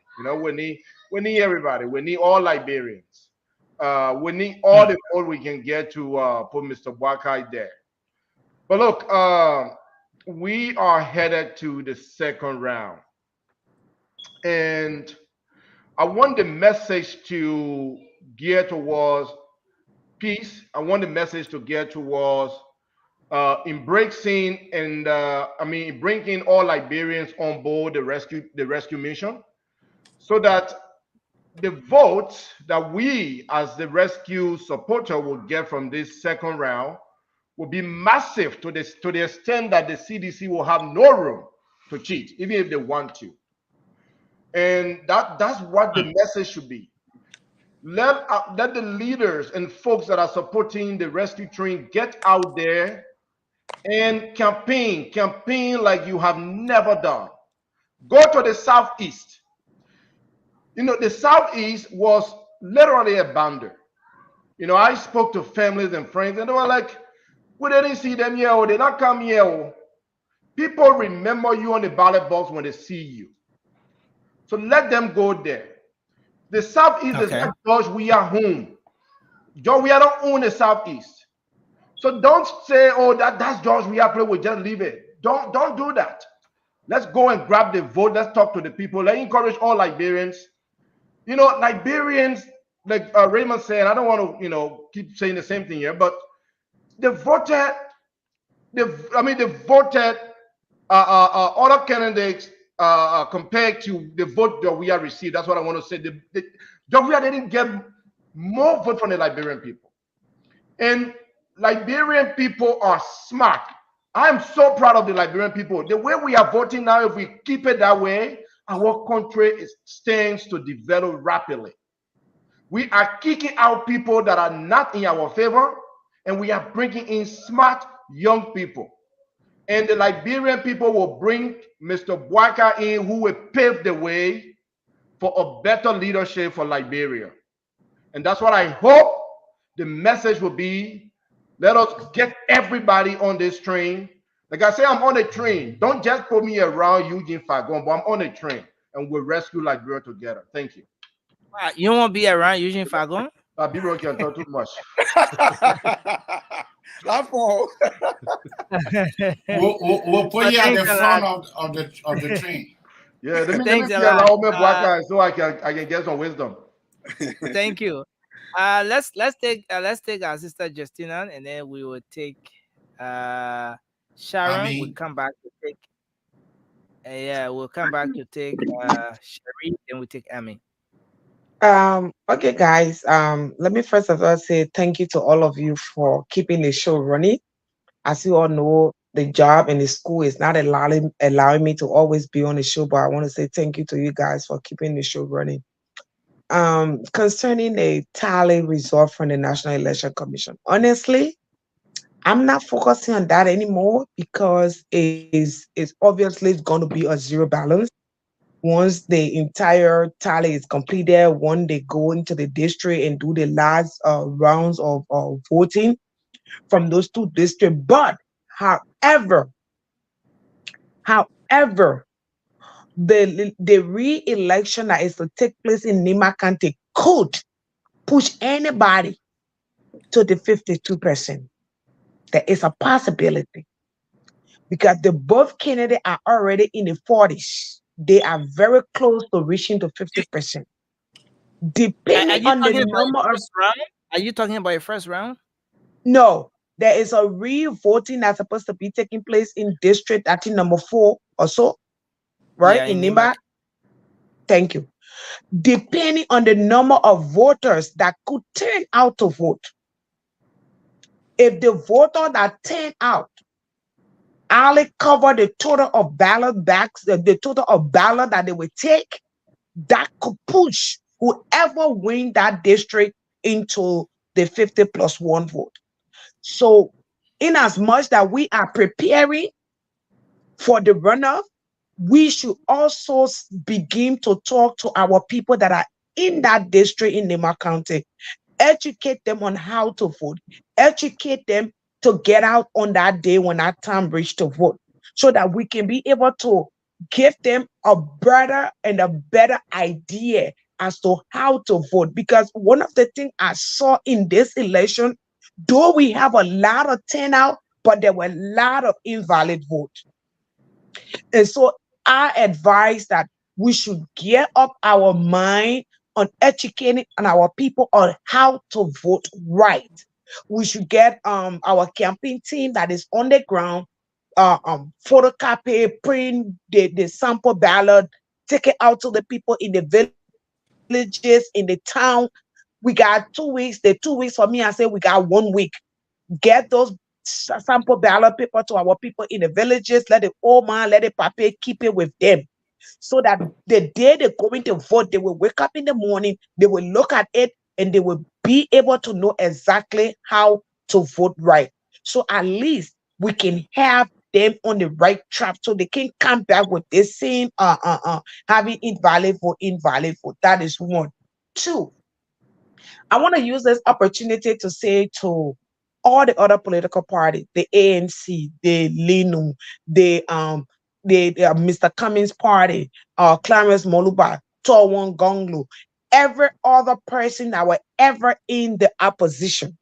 We need everybody. We need all Liberians. We need all the vote we can get to put Mr. Boakai there. But look, we are headed to the second round. And I want the message to gear towards peace. I want the message to gear towards embracing and bringing all Liberians on board the rescue mission, so that the votes that we as the rescue supporter will get from this second round will be massive to the extent that the CDC will have no room to cheat, even if they want to. And that's what the message should be. Let the leaders and folks that are supporting the rescue train get out there and campaign like you have never done. Go to the Southeast. The Southeast was literally abandoned. I spoke to families and friends, and they were like, we didn't see them here, or they not come here. People remember you on the ballot box when they see you. So let them go there. The Southeast is like, George, we are home. George, we don't own the Southeast. So don't say, oh, that's George, we are playing, we just leave it. Don't do that. Let's go and grab the vote. Let's talk to the people. Let's encourage all Liberians. Liberians, like Raymond said, I don't want to, keep saying the same thing here, but they voted other candidates compared to the vote that we have received. That's what I want to say. Jovia didn't get more vote from the Liberian people. And Liberian people are smart. I'm so proud of the Liberian people. The way we are voting now, if we keep it that way, our country stands to develop rapidly. We are kicking out people that are not in our favor, and we are bringing in smart young people. And the Liberian people will bring Mr. Bwaka in, who will pave the way for a better leadership for Liberia. And that's what I hope the message will be. Let us get everybody on this train. Like I say, I'm on a train. Don't just put me around Eugene Fagon, but I'm on a train, and we'll rescue Liberia together. Thank you. Wow, you won't be around Eugene Fagon? People can talk too much. That's all. We'll put you at the front of the train. Yeah, let me Thanks a allow lot. me Bwaka so I can get some wisdom. Thank you. Let's take our sister Justina, and then we will take Sharon. We'll come back to take we'll come back to take Sherry, then we take Amy. Okay, guys. Let me first of all say thank you to all of you for keeping the show running. As you all know, the job and the school is not allowing me to always be on the show, but I want to say thank you to you guys for keeping the show running. Concerning the tally result from the National Election Commission, honestly, I'm not focusing on that anymore because it's obviously going to be a zero balance once the entire tally is completed. When they go into the district and do the last rounds of voting from those two districts. But however, the re-election that is to take place in Nima County could push anybody to the 52%. There is a possibility because the both candidates are already in the 40s. They are very close to reaching the 50%. Depending on the number of round? Are you talking about your first round? No, there is a re-voting that's supposed to be taking place in district, I think number 4 or so, right? Yeah, in Nimba. Thank you. Depending on the number of voters that could turn out to vote. If the voter that turn out only cover the total of ballot backs, the total of ballot that they will take, that could push whoever win that district into the 50+1 vote. So, in as much that we are preparing for the runoff, we should also begin to talk to our people that are in that district in Nima County, educate them on how to vote, educate them to get out on that day when that time reached to vote, so that we can be able to give them a better idea as to how to vote. Because one of the things I saw in this election, though we have a lot of turnout, but there were a lot of invalid votes. And so I advise that we should gear up our mind on educating our people on how to vote right. We should get our campaign team that is on the ground, photocopy, print the sample ballot, take it out to the people in the villages, in the town. We got 2 weeks. The 2 weeks for me, I say we got 1 week. Get those sample ballot paper to our people in the villages. Let the old man, let the papa keep it with them, so that the day they're going to vote, they will wake up in the morning, they will look at it, and they will be able to know exactly how to vote right. So at least we can have them on the right track, so they can come back with the same having invalid vote. That is 1. 2, I want to use this opportunity to say to all the other political parties, the ANC, the LINU, the Mr. Cummings party, Clarence Moluba, Tawon Gonglu, every other person that were ever in the opposition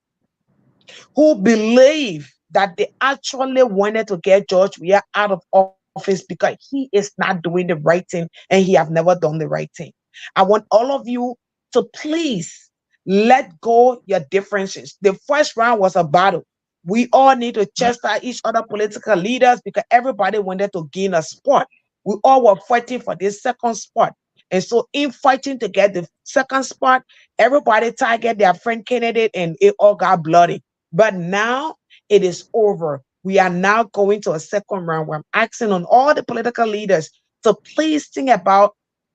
who believe that they actually wanted to get George Weah out of office because he is not doing the right thing and he have never done the right thing. I want all of you to please let go your differences. The first round was a battle. We all need to chastise each other political leaders because everybody wanted to gain a spot. We all were fighting for this second spot. And so in fighting to get the second spot, everybody targeted their friend candidate and it all got bloody. But now it is over. We are now going to a second round where I'm asking on all the political leaders to please think about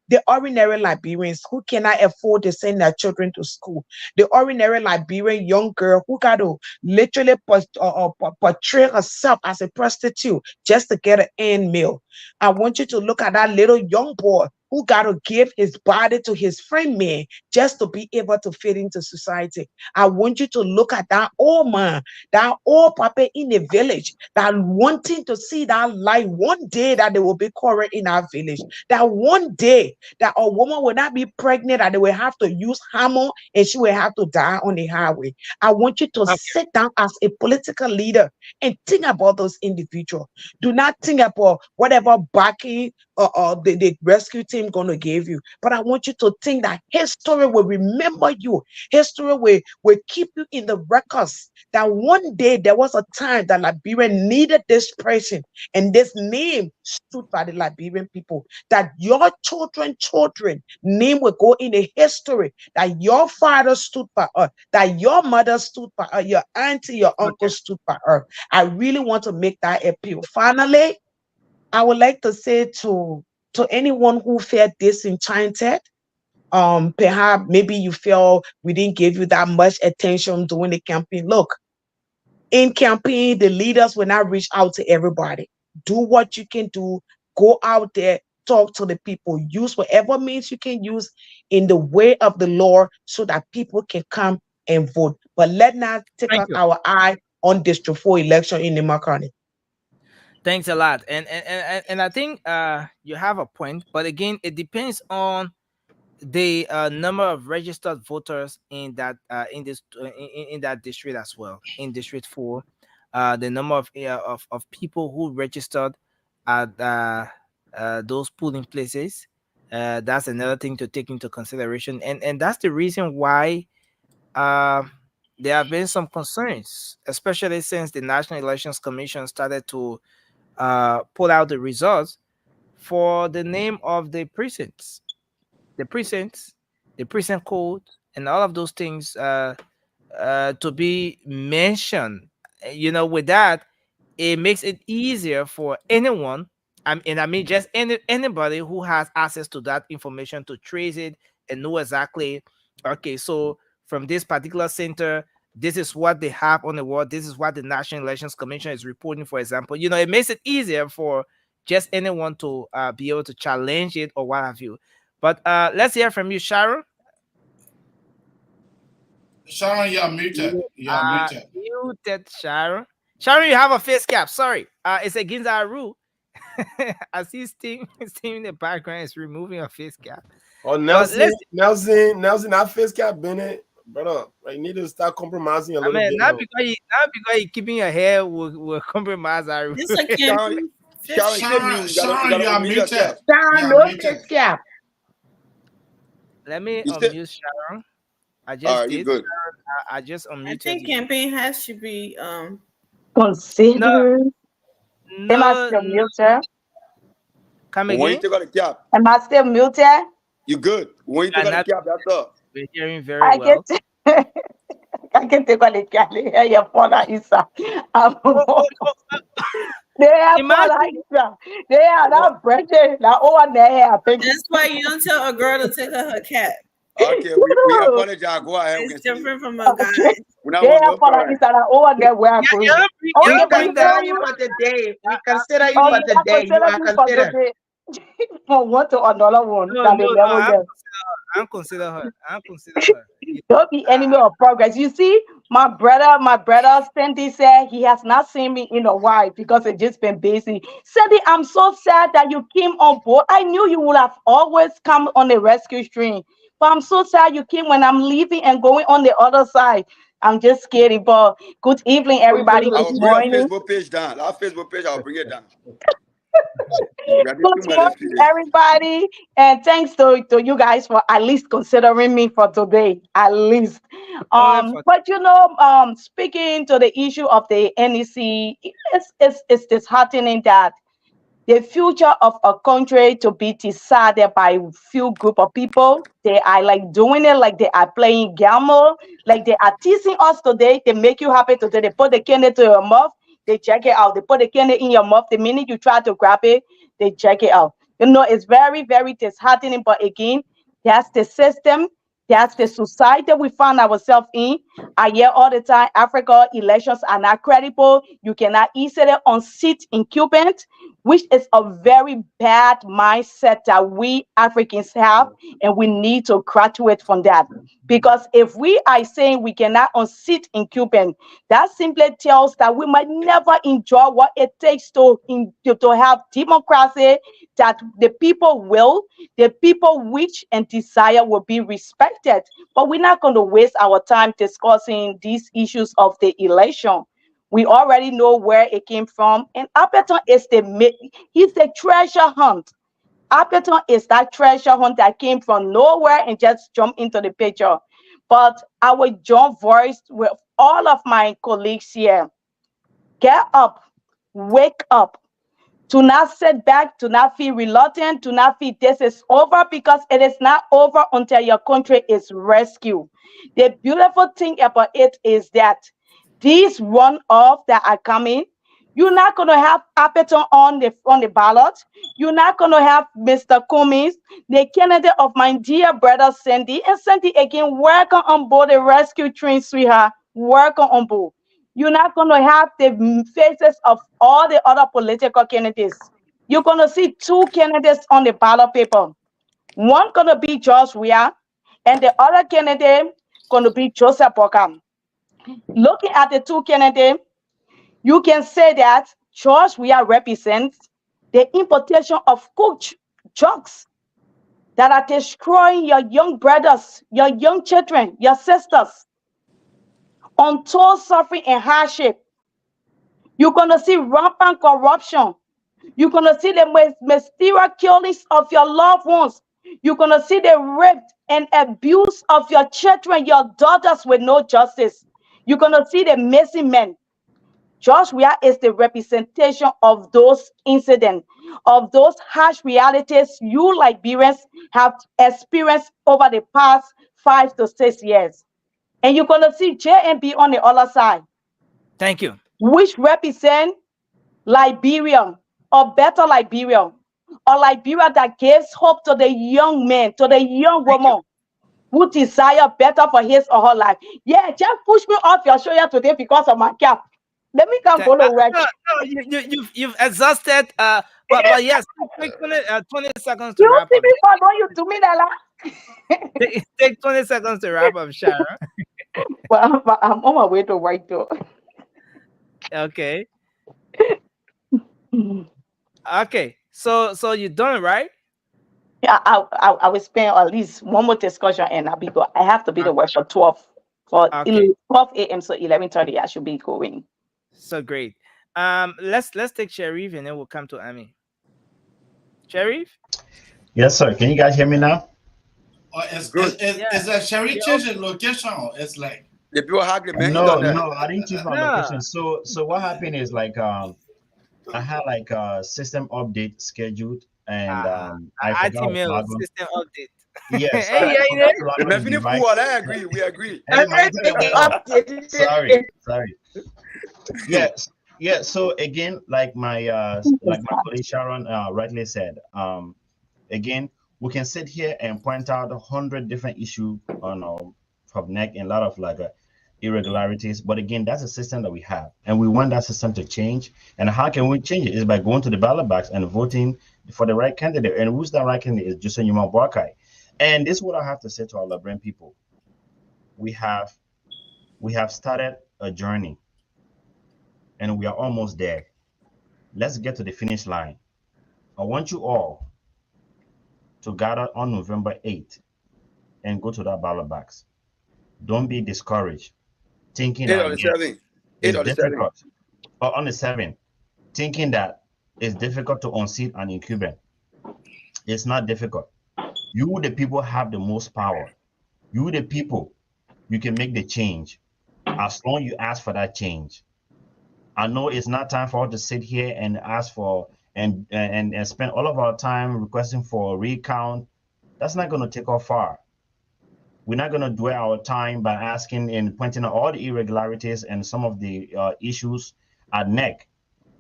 the ordinary Liberians who cannot afford to send their children to school, the ordinary Liberian young girl who got to literally portray herself as a prostitute just to get an end meal. I want you to look at that little young boy who got to give his body to his friend man just to be able to fit into society. I want you to look at that old man, that old papa in the village that wanting to see that light one day that they will be current in our village. That one day that a woman will not be pregnant and they will have to use hammer and she will have to die on the highway. I want you to sit down as a political leader and think about those individuals. Do not think about whatever backing or the rescue team gonna give you. But I want you to think that history will remember you. History will keep you in the records. That one day there was a time that Liberia needed this person, and this name stood by the Liberian people. That your children name will go in the history. That your father stood by her, that your mother stood by her, your auntie, your uncle stood by her. I really want to make that appeal. Finally, I would like to say to anyone who felt disenchanted, perhaps maybe you feel we didn't give you that much attention during the campaign. Look, in campaign, the leaders will not reach out to everybody. Do what you can do. Go out there, talk to the people. Use whatever means you can use in the way of the Lord so that people can come and vote. But let not take our eye on District 4 election in the Makani. Thanks a lot, and I think you have a point, but again, it depends on the number of registered voters in that in that district as well. In District 4, the number of people who registered at those polling places. That's another thing to take into consideration, and that's the reason why there have been some concerns, especially since the National Elections Commission started to pull out the results for the name of the precincts, the precinct code, and all of those things to be mentioned. With that, it makes it easier for anyone. I mean, just anybody who has access to that information to trace it and know exactly. Okay, so from this particular center, this is what they have on the wall. This is what the National Elections Commission is reporting, for example. It makes it easier for just anyone to be able to challenge it or what have you. But let's hear from you, Sharon. Sharon, you are muted. You are muted. Muted, Sharon. Sharon, you have a face cap. Sorry. It's against our rule. I see Steve in the background is removing a face cap. Oh, Nelson, that face cap, Bennett. Brother, I need to start compromising a little bit. Not because you're keeping your hair will compromise our rule. Sharon, you are muted. Sharon, no face cap. Let me unmute Sharon. I just did. Good. I just unmuted. I think campaign has to be considered. No, am I still muted? Come again. When you take out the cap, am I still muted? You good. When you take out the cap, that's up. We're hearing very well. I can take on the cap. Your father is they are They are not British. Now over there. That's why you don't tell a girl to take her cap. Okay, we apologize. Go ahead. It's different from a guy. They apologize over there where I go. We consider you for the day. We consider you for the day. You are considered. For one to another one. I'm consider her. Don't be enemy of progress. You see, my brother Sandy said he has not seen me in a while because it's just been busy. Sandy, I'm so sad that you came on board. I knew you would have always come on the rescue stream. But I'm so sad you came when I'm leaving and going on the other side. I'm just kidding. But good evening, everybody. I'll bring our Facebook page down. Our Facebook page, I'll bring it down. Good morning, everybody, and thanks to you guys for at least considering me for today, at least. But speaking to the issue of the NEC, it's disheartening that the future of a country to be decided by a few group of people. They are like doing it like they are playing gamble, like they are teasing us today. They make you happy today. They put the candy to your mouth, they check it out. They put the candy in your mouth. The minute you try to grab it, they check it out. You know, it's very, very disheartening. But again, that's the system. That's the society we find ourselves in. I hear all the time, Africa elections are not credible. You cannot easily unseat incumbent, which is a very bad mindset that we Africans have, and we need to graduate from that. Because if we are saying we cannot unseat incumbent, that simply tells that we might never enjoy what it takes to have democracy, that the people will, the people wish and desire will be respected. But we're not going to waste our time discussing these issues of the election. We already know where it came from. And Appleton is he's the treasure hunt. Appleton is that treasure hunt that came from nowhere and just jumped into the picture. But I will join voice with all of my colleagues here. Get up, wake up. Do not sit back, do not feel reluctant, do not feel this is over, because it is not over until your country is rescued. The beautiful thing about it is that these runoff that are coming, you're not going to have Appleton on the ballot. You're not going to have Mr. Cummings, the candidate of my dear brother Sandy. And Sandy, again, welcome on board the rescue train, sweetheart. Welcome on board. You're not going to have the faces of all the other political candidates. You're going to see two candidates on the ballot paper. One going to be George Weah, and the other candidate going to be Joseph Boka. Looking at the two candidates, you can say that George Weah represents the importation of coach drugs that are destroying your young brothers, your young children, your sisters, untold suffering and hardship. You're going to see rampant corruption. You're going to see the mysterious killings of your loved ones. You're going to see the rape and abuse of your children, your daughters, with no justice. You're going to see the missing men. George Weah is the representation of those incidents, of those harsh realities you Liberians have experienced over the past 5 to 6 years. And you're going to see JNB on the other side. Thank you. Which represent Liberia, or better Liberia, or Liberia that gives hope to the young man, to the young woman who desire better for his or her life. Yeah, just push me off your shoulder today because of my cap. Let me come follow work. No, you've exhausted. But yes, take 20 seconds to you wrap see up. Me for you to me that take 20 seconds to wrap up, Sharon. Well, I'm on my way to work though. Okay. Okay. So you done, right? Yeah, I will spend at least one more discussion and I'll be go. I have to be to work for 12 a.m. So 11:30 I should be going. So great. Let's take Sharif and then we'll come to Amy. Sharif? Yes, sir. Can you guys hear me now? Is that Sharif changing location, or it's like the people hardly No, I didn't change my location. So what happened is like I had like a system update scheduled and I forgot to log on. System update. Yes. I agree. We agree. Sorry. Yes. Yeah. So again, like my colleague Sharon rightly said, again, we can sit here and point out 100 different issues on from NEC and a lot of like irregularities. But again, that's a system that we have, and we want that system to change. And how can we change it? Is by going to the ballot box and voting for the right candidate. And who's that right candidate? Is Joseph Boakai. And this is what I have to say to our Liberian people. We have started a journey, and we are almost there. Let's get to the finish line. I want you all to gather on November 8th and go to that ballot box. Don't be discouraged, thinking that it's difficult. Or on the 7th, thinking that it's difficult to unseat an incumbent. It's not difficult. You, the people, have the most power. You, the people, you can make the change as long as you ask for that change. I know it's not time for us to sit here and ask for and spend all of our time requesting for a recount, that's not going to take us far. We're not going to dwell our time by asking and pointing out all the irregularities and some of the issues at neck.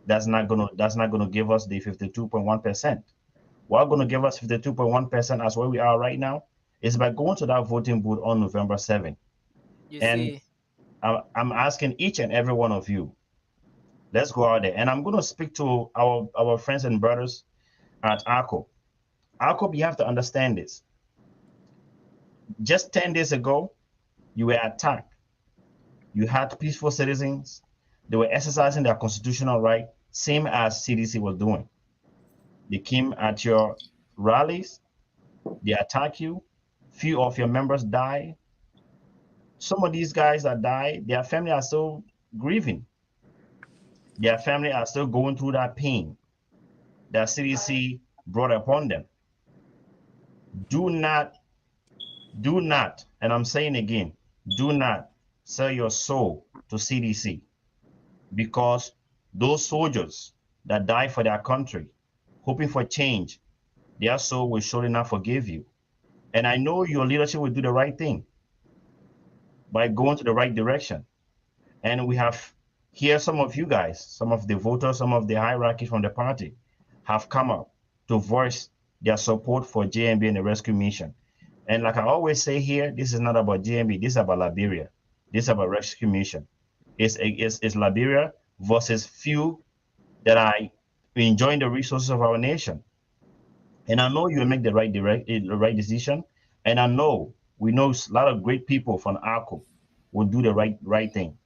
That's not going to give us the 52.1%. What's going to give us 52.1% as where we are right now is by going to that voting booth on November 7th. I'm asking each and every one of you, let's go out there. And I'm going to speak to our friends and brothers at ARCO. ARCO, you have to understand this. Just 10 days ago, you were attacked. You had peaceful citizens. They were exercising their constitutional right, same as CDC was doing. They came at your rallies. They attack you. Few of your members died. Some of these guys that died, their family are still grieving. Their family are still going through that pain that CDC brought upon them. Do not, and I'm saying again, do not sell your soul to CDC, because those soldiers that die for their country, hoping for change, their soul will surely not forgive you. And I know your leadership will do the right thing by going to the right direction. And we have here some of you guys, some of the voters, some of the hierarchy from the party have come up to voice their support for JMB and the rescue mission. And like I always say here, this is not about JMB, this is about Liberia. This is about rescue mission. It's Liberia versus few that are enjoying the resources of our nation. And I know you'll make the right decision. And I know we know a lot of great people from ARCO will do the right thing.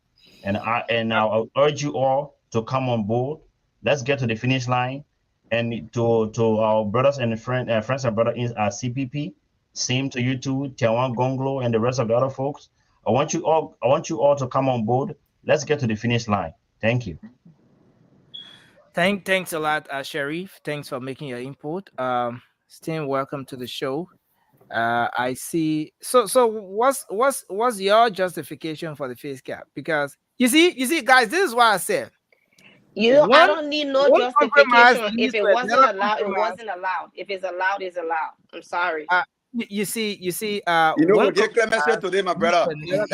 And I'll urge you all to come on board. Let's get to the finish line. And to our brothers and friends and brothers at CPP, same to you too, Tiawan Gonglo and the rest of the other folks. I want you all to come on board. Let's get to the finish line. Thank you. Thanks a lot, Sharif. Thanks for making your input. Steen, welcome to the show. I see. So what's your justification for the face cap? Because you see, guys, this is why I said. I don't need no justification. If it wasn't allowed, it wasn't allowed. If it's allowed, it's allowed. I'm sorry. You see. You know, we'll get clemency today, my brother. No.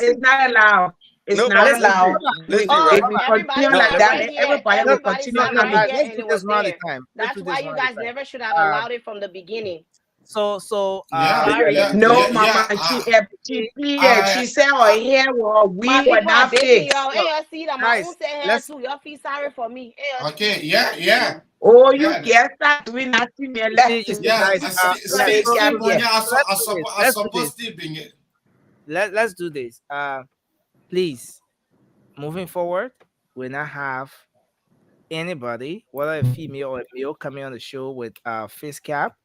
It's not allowed. It's not allowed. If we continue like that, everybody will continue coming. That's why you guys never should have allowed it from the beginning. No, Mama, she said her hair was we were not fixed. Y'all feel sorry for me. Okay, yeah. Oh, you get that doing nothing. Let's do this. Please, moving forward, we'll not have anybody, whether a female or a male, coming on the show with face cap.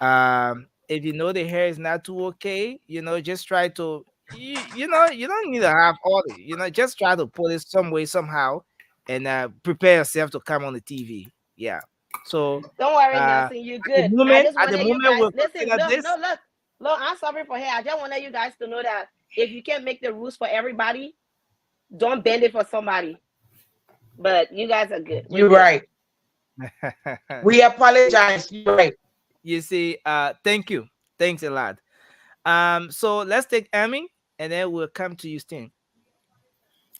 If you know the hair is not too okay, just try to, you don't need to have all the, just try to put it some way, somehow, and prepare yourself to come on the TV. Yeah. So don't worry, Nelson, you're good. At the moment, look, I'm sorry for hair. I just want you guys to know that if you can't make the rules for everybody, don't bend it for somebody. But you guys are good. You're right. We apologize. You're right. You see, thank you. Thanks a lot. So let's take Amy, and then we'll come to you, Steen.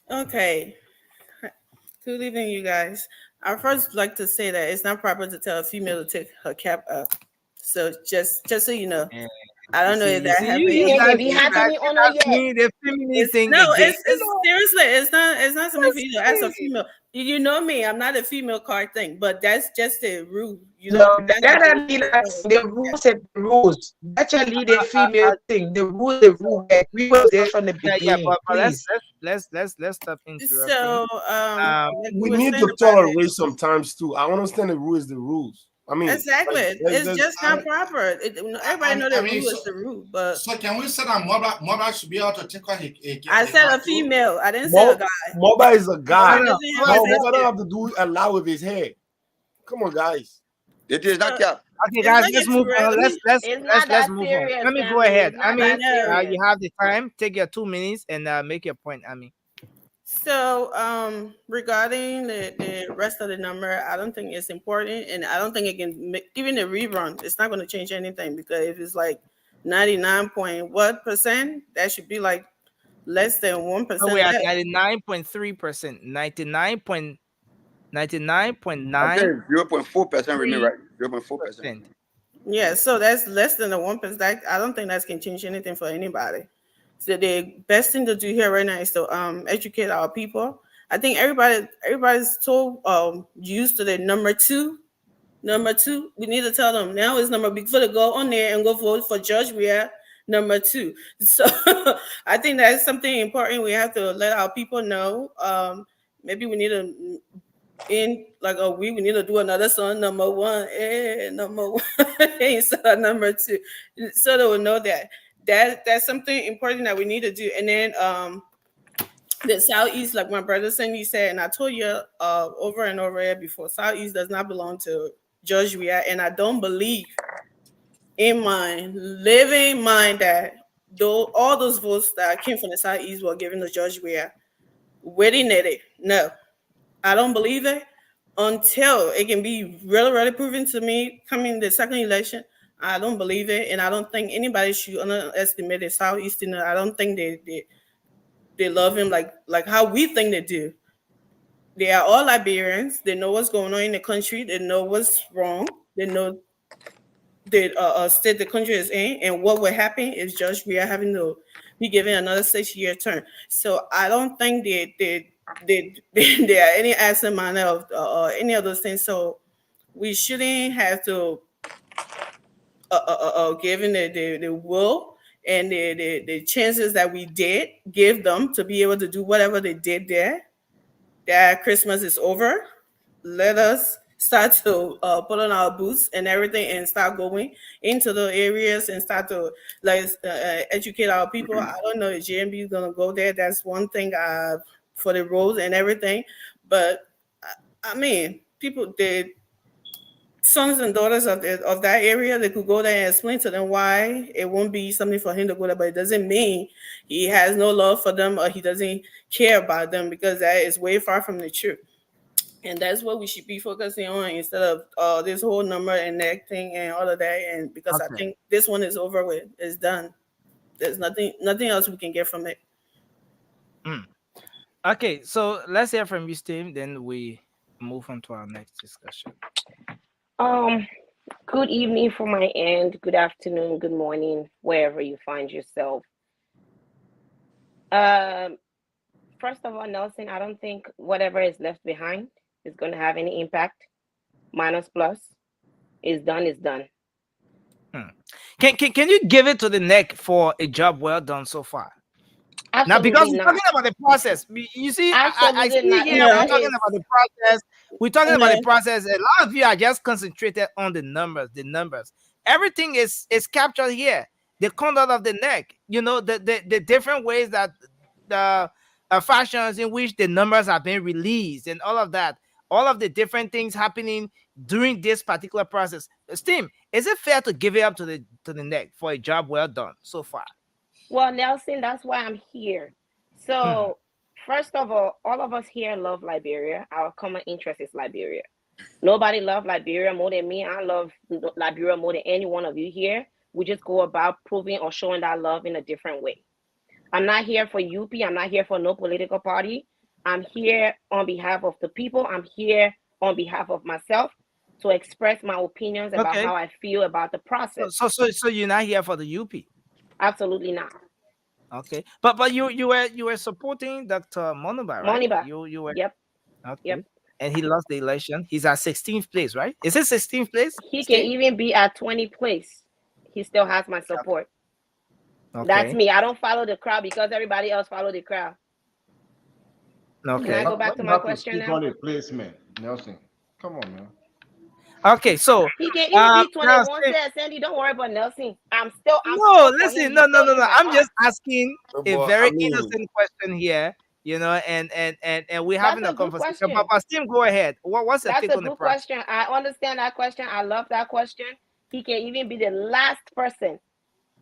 Okay. Good evening, you guys. I first like to say that it's not proper to tell a female to take her cap up. So just so you know. I don't know if that happened. Seriously, it's not something for you to ask a female. You know me, I'm not a female card thing, but that's just a rule. The rules and the rules. Actually, the female thing. The rule. We were there from the beginning. Let's stop interrupting. So we need to tolerate sometimes too. I understand the rule is the rules. I mean, exactly. It's just not proper. Everybody know the rule is the rule, but so can we say that mother should be able to take her? I said a female. I didn't say a guy. Mother is a guy. Mother don't have to do a lot with his hair. Come on, guys. It is not cap. Okay, guys, let's move on. Let's move on. Let me go ahead. I mean, you have the time. Take your 2 minutes and make your point. I mean, So regarding the rest of the number, I don't think it's important, and I don't think it can even the rerun. It's not going to change anything, because if it's like 99 point what percent, that should be like less than 1%. So we are 99.3%, 99.9. I think 0.4% remain right. 0.4%. Yeah, so that's less than the 1%. I don't think that can change anything for anybody. So the best thing to do here right now is to educate our people. I think everybody's so used to the number two. Number two, we need to tell them now is number before they go on there and go vote for Judge. We are number two. So I think that's something important. We have to let our people know. Maybe we need to in like a week we need to do another song, number one, number one instead of number two, so they will know that's something important that we need to do. And then the Southeast, like my brother Cindy said, and I told you over and over here before, Southeast does not belong to Judge Ria, and I don't believe in my living mind that though all those votes that came from the Southeast were given to Judge Ria. Waiting at it, no. I don't believe it until it can be really, really proven to me coming the second election. I don't believe it, and I don't think anybody should underestimate the Southeastern. I don't think they love him like how we think they do. They are all Liberians. They know what's going on in the country. They know what's wrong. They know the state the country is in, and what will happen is Judge Ria having to be given another 6-year term. So I don't think there are any absent minded of any of those things. So we shouldn't have to given the will and the chances that we did give them to be able to do whatever they did there. That Christmas is over. Let us start to put on our boots and everything and start going into the areas and start to educate our people. I don't know if JMB is gonna go there. That's one thing for the roads and everything. But I mean, people, the sons and daughters of that area, they could go there and explain to them why it won't be something for him to go there. But it doesn't mean he has no love for them or he doesn't care about them, because that is way far from the truth. And that's what we should be focusing on instead of this whole number and neck thing and all of that. And because I think this one is over with, it's done. There's nothing else we can get from it. Okay, so let's hear from you, Steve. Then we move on to our next discussion. Good evening from my end. Good afternoon. Good morning, wherever you find yourself. First of all, Nelson, I don't think whatever is left behind is going to have any impact. Minus plus is done. Can you give it to the neck for a job well done so far? Absolutely now, because we're not. talking about the process. You see, I see not. here we're talking about the process. We're talking about the process. A lot of you are just concentrated on the numbers. Everything is captured here. The conduct of the neck. You know, the different ways that the fashions in which the numbers are being released and all of that. All of the different things happening during this particular process. Steam, is it fair to give it up to the neck for a job well done so far? Well, Nelson, that's why I'm here. So, first of all of us here love Liberia. Our common interest is Liberia. Nobody loves Liberia more than me. I love Liberia more than any one of you here. We just go about proving or showing that love in a different way. I'm not here for UP. I'm not here for no political party. I'm here on behalf of the people. I'm here on behalf of myself to express my opinions about how I feel about the process. So you're not here for the UP? Absolutely not. Okay, but you were supporting Dr. Moniba, right? Moniba. You were. Yep. Okay. Yep. And he lost the election. He's at 16th place, right? Is it 16th place? He can even be at 20th place. He still has my support. Okay. That's me. I don't follow the crowd because everybody else follow the crowd. Okay. Can I go back to my question now? On the placement, Nelson. Come on, man. Okay, so he can even be 21 says Sandy. Don't worry about Nelson. I'm still. No. I'm just asking a very innocent question here. You know, and we're having a conversation. Papa Steve, go ahead. What's the take on the process? Question. I understand that question. I love that question. He can even be the last person.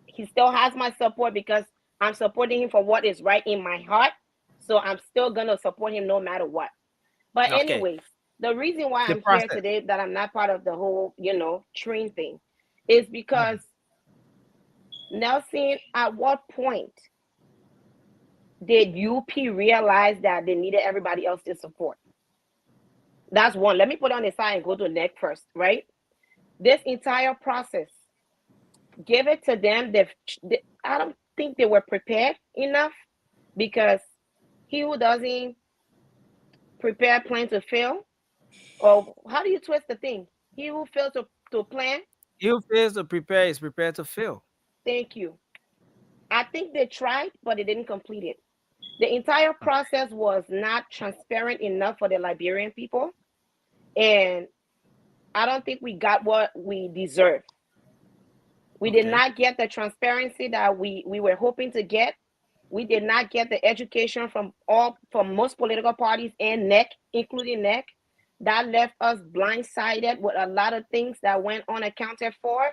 He still has my support because I'm supporting him for what is right in my heart. So I'm still gonna support him no matter what. But Okay. anyways, the reason why The I'm process. here today, that I'm not part of the whole, train thing, is because Nelson, at what point did UP realize that they needed everybody else's support? That's one. Let me put on the side and go to the next first, right? This entire process, give it to them. I don't think they were prepared enough, because he who doesn't prepare plan to fail. Or how do you twist the thing? He who fails to plan. He who fails to prepare is prepared to fail. Thank you. I think they tried, but they didn't complete it. The entire process was not transparent enough for the Liberian people. And I don't think we got what we deserve. We did not get the transparency that we were hoping to get. We did not get the education from most political parties and NEC, including NEC. That left us blindsided with a lot of things that went unaccounted for.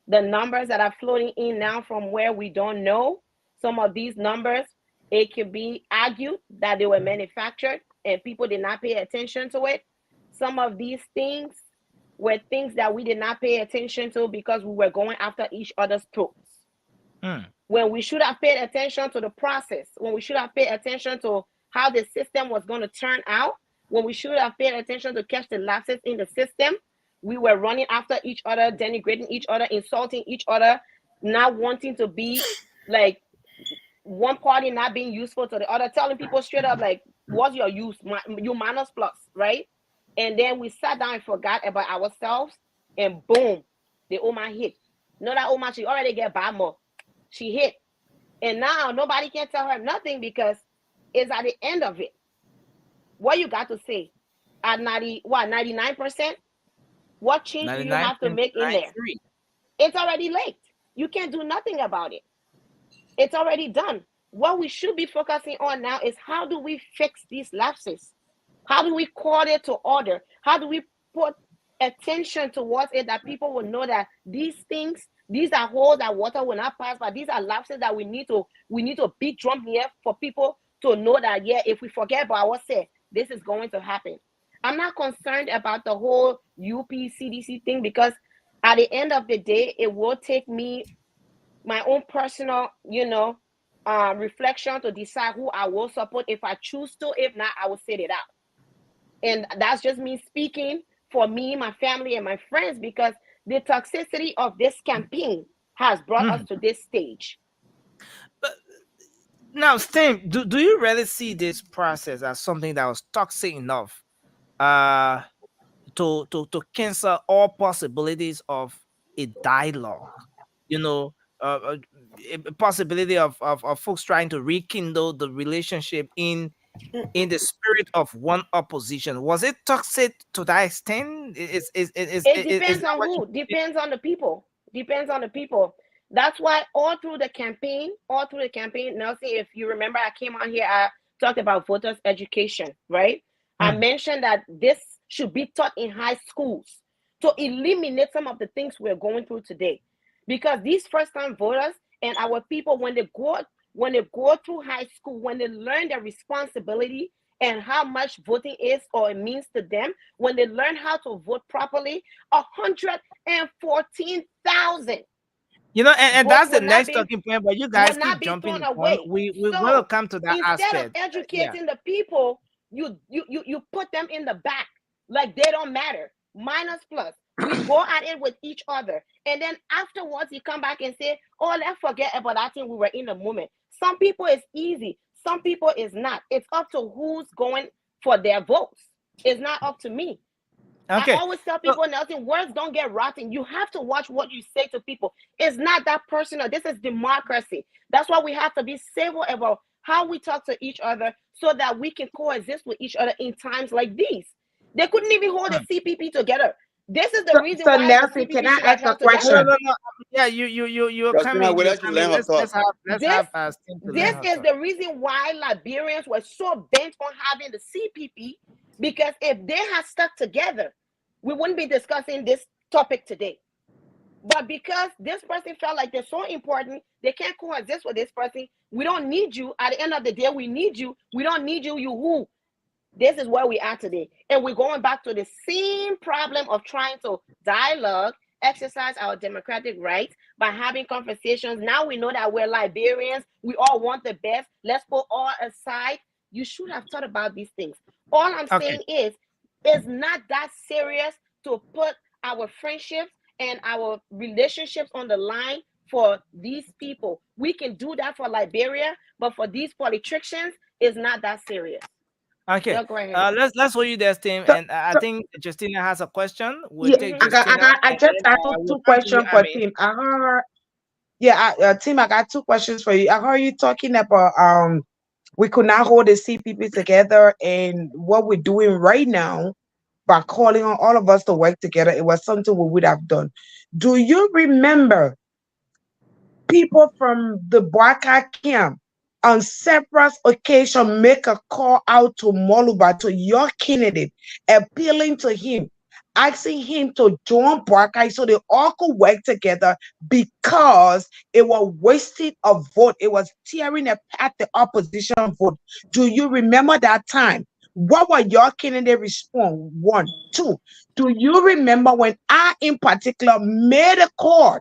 The numbers that are floating in now from where we don't know, some of these numbers, it can be argued that they were manufactured and people did not pay attention to it. Some of these things were things that we did not pay attention to because we were going after each other's throats. When we should have paid attention to the process, when we should have paid attention to how the system was going to turn out, when we should have paid attention to catch the lapses in the system, we were running after each other, denigrating each other, insulting each other, not wanting to be like one party not being useful to the other, telling people straight up, like, what's your use? You minus plus, right? And then we sat down and forgot about ourselves, and boom, the Oma hit. No, that Oma, she already get bad more. She hit. And now nobody can tell her nothing because it's at the end of it. What you got to say? At 99%? What change do you have to make in there? It's already late. You can't do nothing about it. It's already done. What we should be focusing on now is how do we fix these lapses? How do we call it to order? How do we put attention towards it that people will know that these things, these are holes that water will not pass, but these are lapses that we need to beat drum here for people to know that, yeah, if we forget about ourselves, this is going to happen. I'm not concerned about the whole UP CDC thing because at the end of the day, it will take me my own personal, reflection to decide who I will support if I choose to. If not, I will sit it out. And that's just me speaking for me, my family, and my friends, because the toxicity of this campaign has brought us to this stage. But now, Stim, do you really see this process as something that was toxic enough to cancel all possibilities of a dialogue? A possibility of folks trying to rekindle the relationship in the spirit of one opposition. Was it toxic to that extent? It depends on who. Depends on the people. Depends on the people. That's why all through the campaign, Nelson, if you remember, I came on here, I talked about voters' education, right? I mentioned that this should be taught in high schools to eliminate some of the things we're going through today. Because these first-time voters and our people, when they go through high school, when they learn their responsibility and how much voting is or it means to them, when they learn how to vote properly, 114,000. And that's the next talking point, but you guys keep jumping the point. We want to come to that aspect. Instead of educating the people, you put them in the back like they don't matter. Minus plus. We go at it with each other. And then afterwards, you come back and say, oh, let's forget about that thing we were in the moment. Some people it's easy. Some people is not. It's up to who's going for their votes. It's not up to me. Okay. I always tell people, Nelson, words don't get rotten. You have to watch what you say to people. It's not that personal. This is democracy. That's why we have to be civil about how we talk to each other so that we can coexist with each other in times like these. They couldn't even hold the CPP together. This is the reason why. Nelson, can I ask a question? No. Yeah, you're coming. This is the reason why Liberians were so bent on having the CPP, because if they had stuck together, we wouldn't be discussing this topic today. But because this person felt like they're so important, they can't coexist with this person, We don't need you. At the end of the day, we need you. We don't need you. You who? This is where we are today. And we're going back to the same problem of trying to dialogue, exercise our democratic rights by having conversations. Now we know that we're Liberians. We all want the best. Let's put all aside. You should have thought about these things. All I'm saying is, it's not that serious to put our friendships and our relationships on the line for these people. We can do that for Liberia, but for these politicians, it's not that serious. Okay, Yeah, go ahead. let's hold you there, Tim. And I think Justina has a question. We'll take Justina. I just got two questions for Tim. Tim, I got two questions for you. I heard you talking about we could not hold the CPP together, and what we're doing right now by calling on all of us to work together, it was something we would have done. Do you remember people from the Boakai camp on several occasions make a call out to Moluba, to your candidate, appealing to him, asking him to join Boakai so they all could work together, because it was wasting a vote. It was tearing apart the opposition vote. Do you remember that time? What were your candidate response? 1, 2. Do you remember when I, in particular, made a call?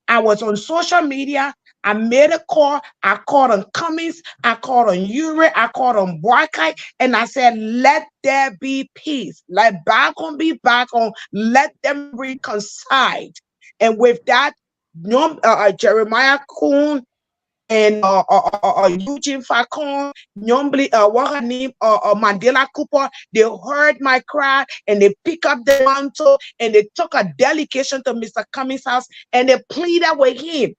I was on social media. I made a call. I called on Cummings. I called on Uri. I called on Boakai. And I said, let there be peace. Let back on be back on. Let them reconcile. And with that, Jeremiah Kuhn and Eugene Falcon, what her name, Mandela Cooper, they heard my cry and they pick up the mantle and they took a delegation to Mr. Cummings' house and they pleaded with him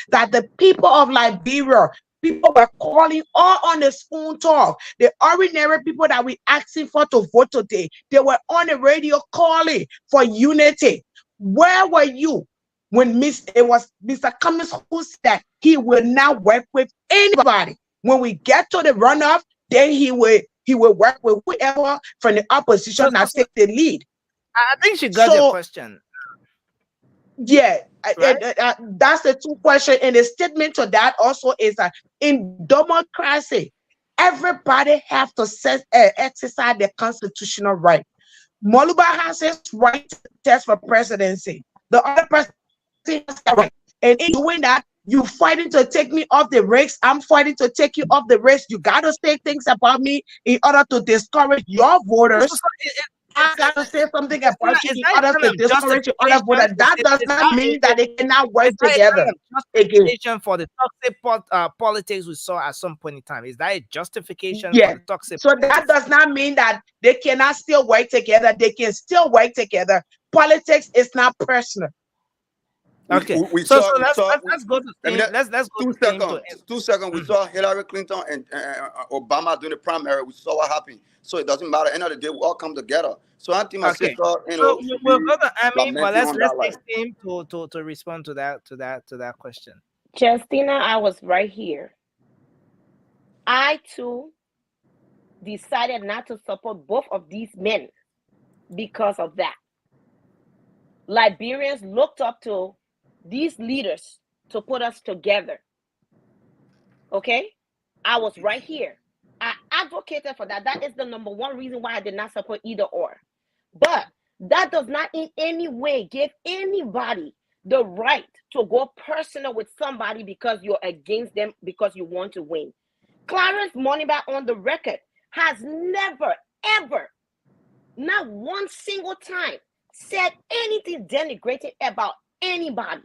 that the people of Liberia, people were calling all on the spoon talk. The ordinary people that we asking for to vote today, they were on the radio calling for unity. Where were you when it was Mr. Cummings who said he will not work with anybody? When we get to the runoff, then he will work with whoever from the opposition that take the lead. I think she got your question. Yeah, that's the two questions. And the statement to that also is that in democracy, everybody have to exercise their constitutional right. Moluba has his right to test for presidency. The other person has the right. And in doing that, you fighting to take me off the race. I'm fighting to take you off the race. You got to say things about me in order to discourage your voters. I got to say something about you in order to discourage your other voters. That does not mean that they cannot work together. Justification for the toxic politics we saw at some point in time. Is that a justification for the toxic? So that does not mean that they cannot still work together. They can still work together. Politics is not personal. Okay, let's go to let's go 2 seconds. 2 seconds. We saw Hillary Clinton and Obama doing the primary. We saw what happened. So it doesn't matter. End of the day, we all come together. So I think my sister, so we'll go to Amy, but let's take him to respond to that question. Justina, I was right here. I too decided not to support both of these men because of that. Liberians looked up to these leaders to put us together. Okay? I was right here. I advocated for that. That is the number one reason why I did not support either or. But that does not in any way give anybody the right to go personal with somebody because you're against them, because you want to win. Clarence Moniba on the record has never, ever, not one single time, said anything denigrating about anybody.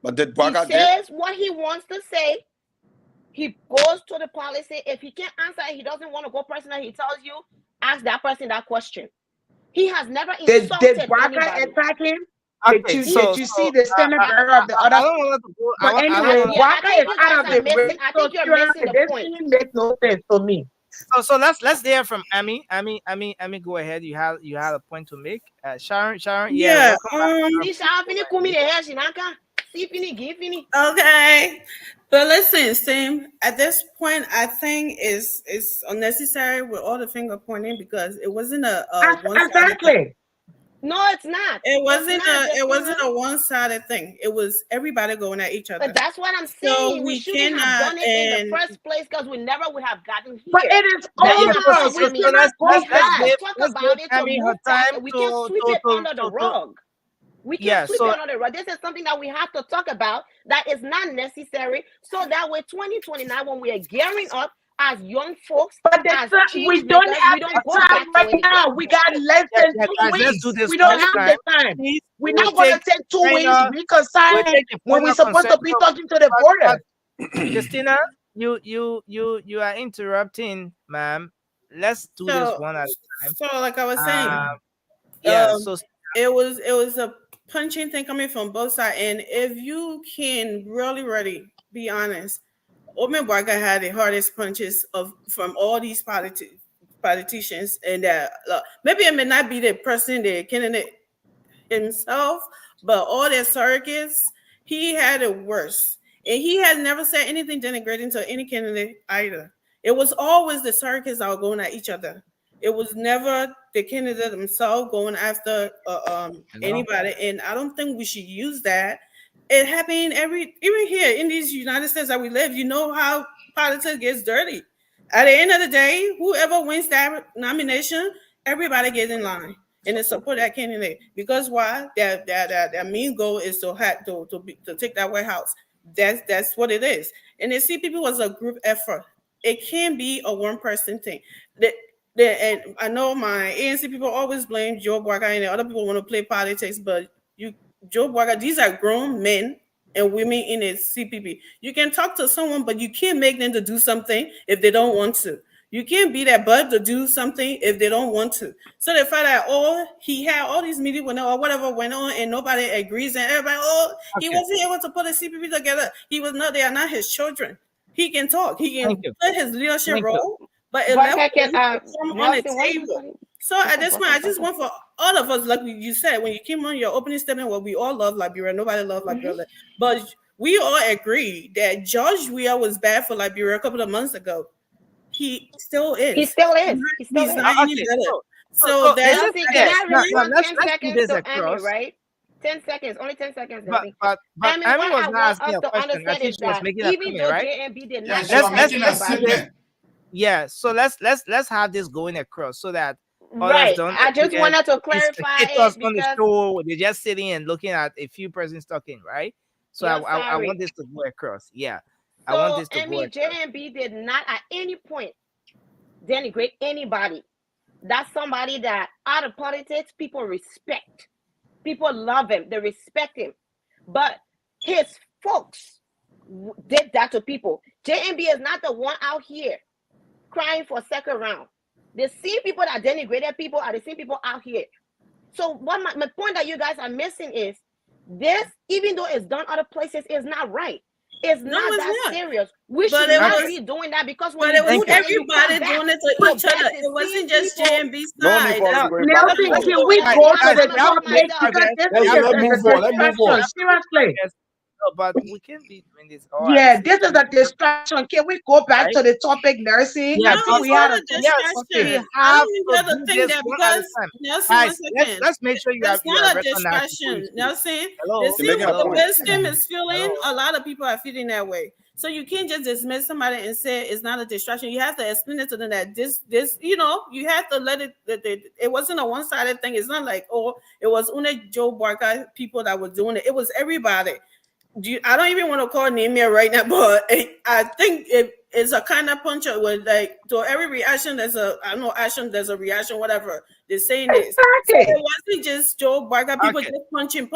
But did he says what he wants to say. He goes to the policy. If he can't answer it, he doesn't want to go personal. He tells you, ask that person that question. He has never insulted did anybody. Attack him? Okay, did you see the senator of the other? But anyway, Waka is out of the race. I think you're missing the point. This makes no sense to me. So let's hear from Amy. Amy, go ahead. You had a point to make. Sharon. Yeah. Okay. But listen, Sam, at this point, I think it's unnecessary with all the finger pointing because it wasn't a exactly. No, it's not. It wasn't a one-sided thing. It was everybody going at each other. But that's what I'm saying. So we shouldn't have done it in the first place because we never would have gotten here. But it is over. We cannot go back. Talk about it to move forward. We can't sweep it under the rug. We can't sweep it under the rug. This is something that we have to talk about that is not necessary. So that way, 2029, when we are gearing up as young folks, but we don't have the time right now. We got less than 2 weeks. We don't have the time. We're not going to take 2 weeks reconcile when we're supposed to be talking to the border. Christina, you are interrupting, ma'am. Let's do this one at a time. So, like I was saying, so it was a punching thing coming from both sides, and if you can really be honest, Omen Barker had the hardest punches from all these politicians, and maybe it may not be the person, the candidate himself, but all their surrogates, he had it worse, and he had never said anything denigrating to any candidate either. It was always the surrogates that were going at each other. It was never the candidate himself going after anybody, and I don't think we should use that. It happened even here in these United States that we live. You know how politics gets dirty. At the end of the day, whoever wins that nomination, everybody gets in line and to support that candidate. Because why? That main goal is to take that White House. That's what it is. And the CPP was a group effort. It can't be a one-person thing. And I know my ANC people always blame Joe Barker and other people want to play politics, but Joe Barker, these are grown men and women in the CPP. You can talk to someone, but you can't make them to do something if they don't want to. You can't be that bud to do something if they don't want to. So the fact that he had all these meetings or whatever went on and nobody agrees, and everybody, he wasn't able to put a CPP together. They are not his children. He can talk. He can play his leadership role, but it left on the table. So at this point, I just want for all of us, like you said, when you came on your opening statement, well, we all love Liberia. Nobody loves Liberia. But we all agree that George Weah was bad for Liberia a couple of months ago. He still is. He's not any better. So that's let's 10 seconds to Amy, right? 10 seconds, only 10 seconds. But Amy was not asking a question. I think she was making a comment, right? JMB did not. Yeah, so let's have this going across so that right. I just wanted to clarify it on the show. They're just sitting and looking at a few persons talking, right? So I want this to go across. Yeah, I want this to go across. JMB did not at any point denigrate anybody. That's somebody that out of politics people respect. People love him. They respect him. But his folks did that to people. JMB is not the one out here crying for second round. The same people that denigrated people are the same people out here. So what my point that you guys are missing is this, even though it's done other places, is not right. It's not serious. We should not be doing that because when everybody doing it to each other. It wasn't just JMB's side. Nelson, can we go to the topic? Let's move on. Seriously. But we can't be doing this. Yeah, this is a distraction. Can we go back to the topic, nursing? Yeah, we had a distraction. I don't even think that because Nelson, let's make sure you have. It's not a distraction. Nelson, the wisdom is feeling. A lot of people are feeling that way. So you can't just dismiss somebody and say it's not a distraction. You have to explain it to them that this, you have to let it. It wasn't a one-sided thing. It's not like it was only Joe Barker people that were doing it. It was everybody. I don't even want to call name here right now, but I think it's a kind of punch with like to every reaction there's a there's a reaction, whatever they're saying is. So it wasn't just Joe Barker, people just punching.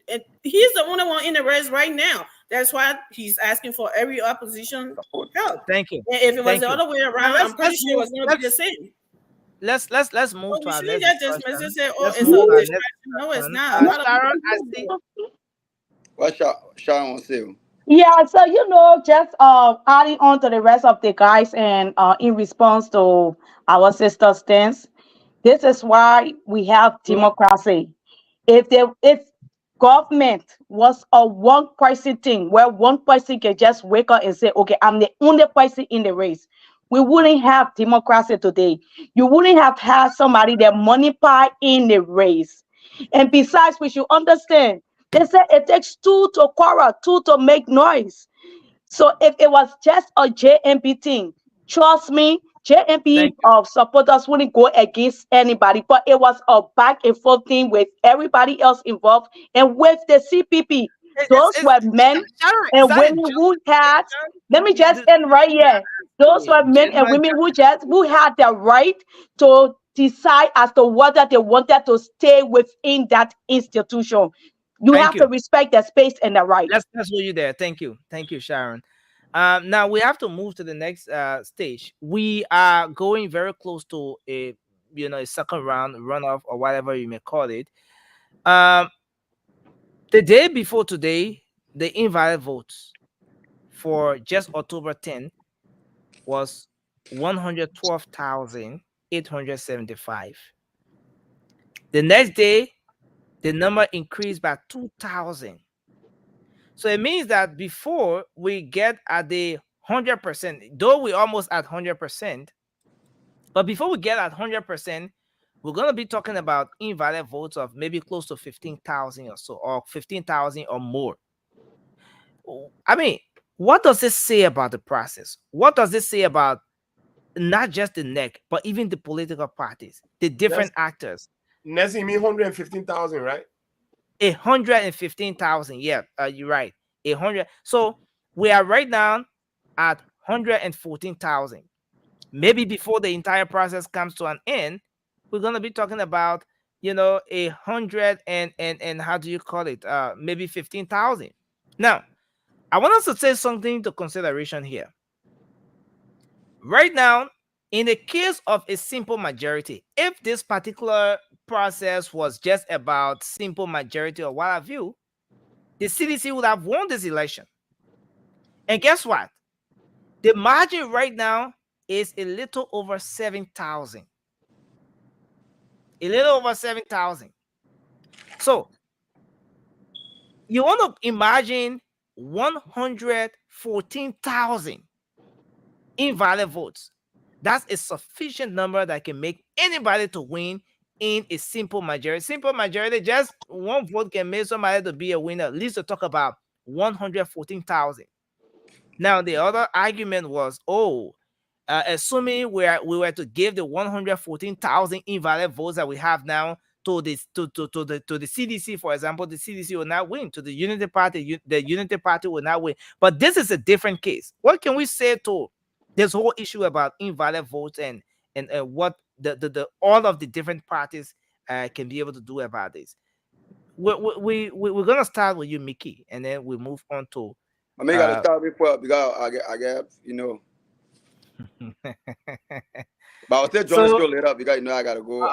And he's the only one in the race right now. That's why he's asking for every opposition help. Thank you. And if it was the other way around, I'm pretty sure it was going to be the same. Let's move to our next question. Say, it's a distraction. No, it's not. Sharon, I see. What Sharon wants to say? Yeah, so just adding on to the rest of the guys and in response to our sister stance, this is why we have democracy. If government was a one-person thing where one person can just wake up and say, okay, I'm the only person in the race, we wouldn't have democracy today. You wouldn't have had somebody that money pie in the race. And besides, we should understand, they say it takes two to quarrel, two to make noise. So if it was just a JMP thing, trust me, JMP supporters wouldn't go against anybody, but it was a back and forth thing with everybody else involved. And with the CPP, those were men and women who had, let me just end right here. Those were men and women who had the right to decide as to whether they wanted to stay within that institution. You have to respect the space and the right. Let's hold you there. Thank you, Sharon. Now we have to move to the next stage. We are going very close to a second round runoff or whatever you may call it. The day before today, the invalid votes for just October 10 was 112,875. The next day, the number increased by 2,000. So it means that before we get at the 100%, though we're almost at 100%, but before we get at 100%, we're going to be talking about invalid votes of maybe close to 15,000 or so, or 15,000 or more. I mean, what does this say about the process? What does this say about not just the NEC, but even the political parties, the different actors? Nessie, you mean 115,000, right? 115,000. Yeah, you're right. 100. So we are right now at 114,000. Maybe before the entire process comes to an end, we're gonna be talking about 100 and how do you call it? Maybe 15,000. Now, I want us to say something to consideration here. Right now, in the case of a simple majority, if this particular process was just about simple majority or what have you, the CDC would have won this election. And guess what? The margin right now is a little over 7,000. A little over 7,000. So you want to imagine 114,000 invalid votes. That's a sufficient number that can make anybody to win in a simple majority. Simple majority, just one vote can make somebody to be a winner. At least to talk about 114,000. Now, the other argument was, assuming we were to give the 114,000 invalid votes that we have now to the CDC, for example, the CDC will not win. To the Unity Party, the Unity Party will not win. But this is a different case. What can we say to this whole issue about invalid votes and what the all of the different parties can be able to do about this? We're gonna start with you, Mickey, and then we move on to. I may gotta start before because I get But I'll still join the show later because I gotta go.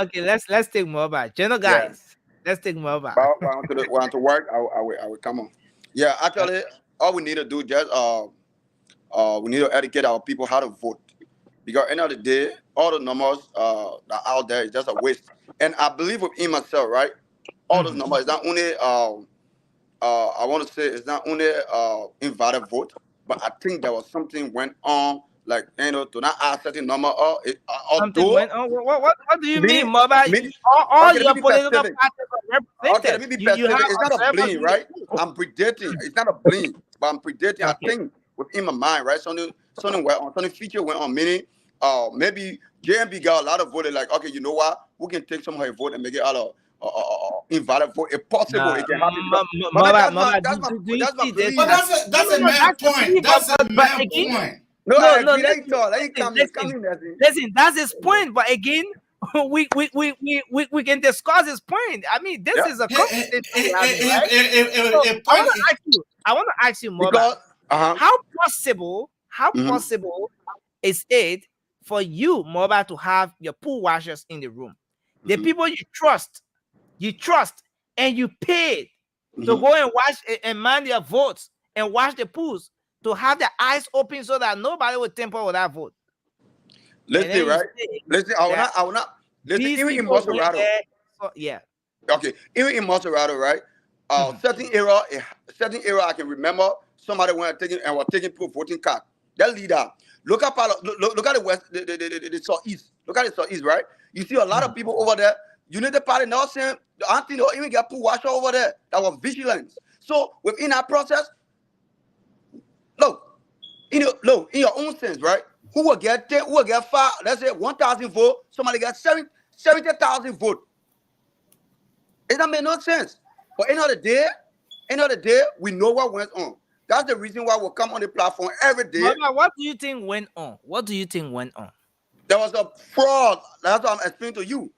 Okay. Let's take more about General guys. Yeah. Let's take more about. Want to work? I will come on. Yeah, actually, all we need to do just we need to educate our people how to vote, because at the end of the day, all the numbers that are out there is just a waste. And I believe within myself, right? All those numbers is not only I want to say it's not only invalid vote, but I think there was something went on, like to not add certain number or something went on. What do you mean, Mobile? All your political parties are represented. Okay, let me be specific. It's not a blame, right? I'm predicting. It's not a blame, but I'm predicting. I think within my mind, right? Something went on. Something feature went on. Meaning, maybe JMB got a lot of votes. Like, okay, you know what? We can take some of her vote and make it out of invalid vote. If possible, it can happen. That's a mad point. That's a mad point. No, listen, that's his point. But again, we can discuss his point. I mean, this is a conversation. I want to ask you, Mother, how possible is it for you, Mobile, to have your pool washers in the room? The people you trust, and you paid to go and wash and man their votes and wash the pools, to have their eyes open so that nobody will tamper with that vote. Listen, right? Listen, I will not. Listen, even in Maserado. Yeah. Okay, even in Maserado, right? Certain era I can remember somebody went and was taking voting card. That leader, Look at look at the west, the southeast. Look at the southeast, right? You see a lot of people over there. Unity Party now saying the auntie don't even get put washer over there. That was vigilance. So within that process, look, in your own sense, right? Who will get 5, let's say 1,000 votes, somebody gets 70,000 votes. It don't make no sense. But end of the day, we know what went on. That's the reason why we'll come on the platform every day. Mama, what do you think went on? What do you think went on? There was a fraud. That's what I'm explaining to you.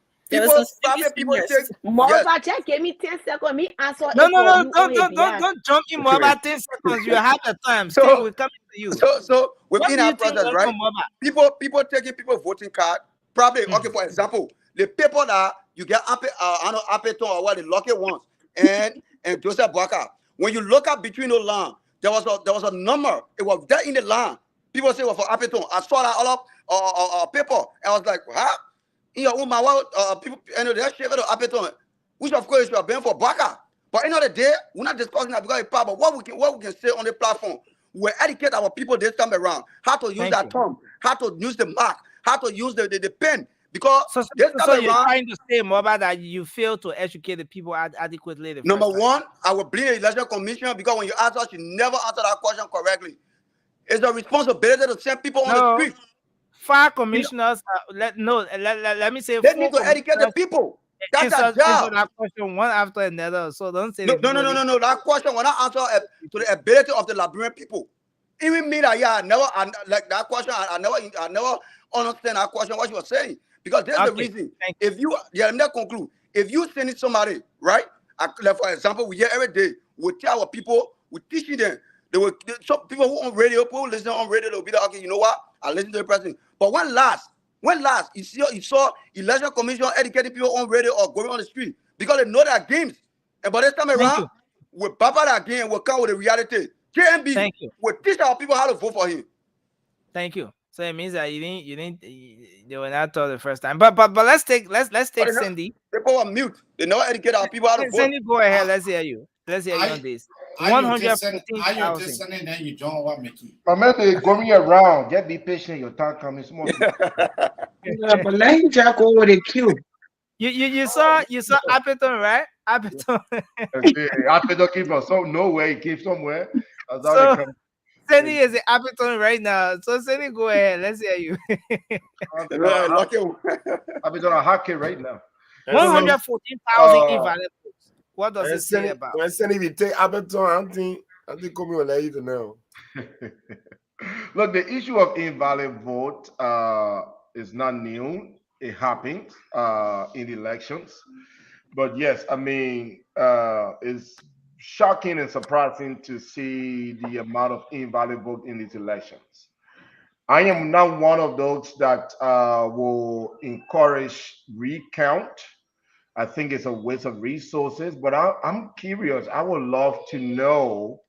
People take. Mother, just give me 10 seconds. Me answer. No, don't jump in more about 10 seconds. You have the time. So we're coming to you. So within our process, right? People taking people voting card. Probably okay. For example, the people that you get Apeton or what the lucky ones and Joseph Boaka. When you look up between those lines, there was a number. It was there in the line. People say it was for Apeton. I saw that all up paper. And I was like, huh? In your own people they're shaking the Apeton, which of course you are being for Boaka. But end of the day, we're not discussing that because it's part. But what we can say on the platform, we educate our people this time around how to use that term, how to use the mark, how to use the pen. Because you're trying to say more about that you fail to educate the people adequately. Number one, I will blame the election commission because when you ask us, you never answer that question correctly. It's a responsibility to send people on the street. 5 commissioners. Let me say. They need to educate the people. That's a job. That question one after another. So don't say no. That question when I answer to the ability of the Liberian people. Even me that I never like that question. I never understand that question. What you were saying. Because there's the reason. If you, let me conclude. If you send somebody, right? Like for example, we hear every day. We tell our people, we teaching them. Some people who on radio, people listen on radio, they'll be like, okay, you know what? I listen to the president. But when last you saw election commission educating people on radio or going on the street because they know their games. And by this time around, we papa that game will come with the reality. JMB will teach our people how to vote for him. Thank you. So it means that they were not taught the first time. But let's take Cindy. People are mute. They never educate our people how to vote. Cindy, go ahead. Let's hear you. Let's hear you on this. 114,000. Then you don't want me to. Remember, they're going around. Just be patient. Your time coming small. But let him just go with the queue. You saw Apeton, right? Apeton. Apeton keep on. So nowhere he keeps somewhere. Cindy is the Apeton right now. So Cindy, go ahead. Let's hear you. Apeton a hacker right now. 114,000 invalid votes. What does it say about? When Cindy we take Apeton, I think come on let you know. Look, the issue of invalid vote is not new. It happens in elections. But yes, I mean, it's shocking and surprising to see the amount of invalid vote in these elections. I am not one of those that will encourage recount. I think it's a waste of resources, but I'm curious. I would love to know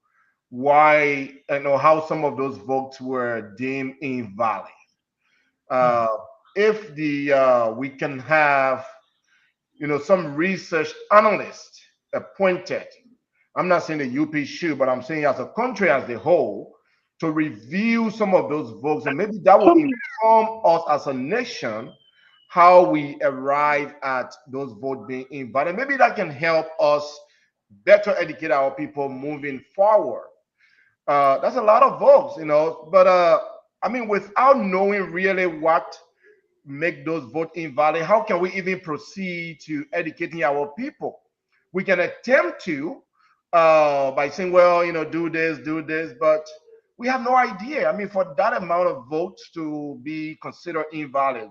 why and how some of those votes were deemed invalid. If we can have, some research analysts appointed. I'm not saying the UP should, but I'm saying as a country as a whole, to review some of those votes, and maybe that will inform us as a nation how we arrive at those votes being invalid. Maybe that can help us better educate our people moving forward. That's a lot of votes, but I mean, without knowing really what make those votes invalid, how can we even proceed to educating our people? We can attempt to by saying, well, do this, but we have no idea. I mean, for that amount of votes to be considered invalid,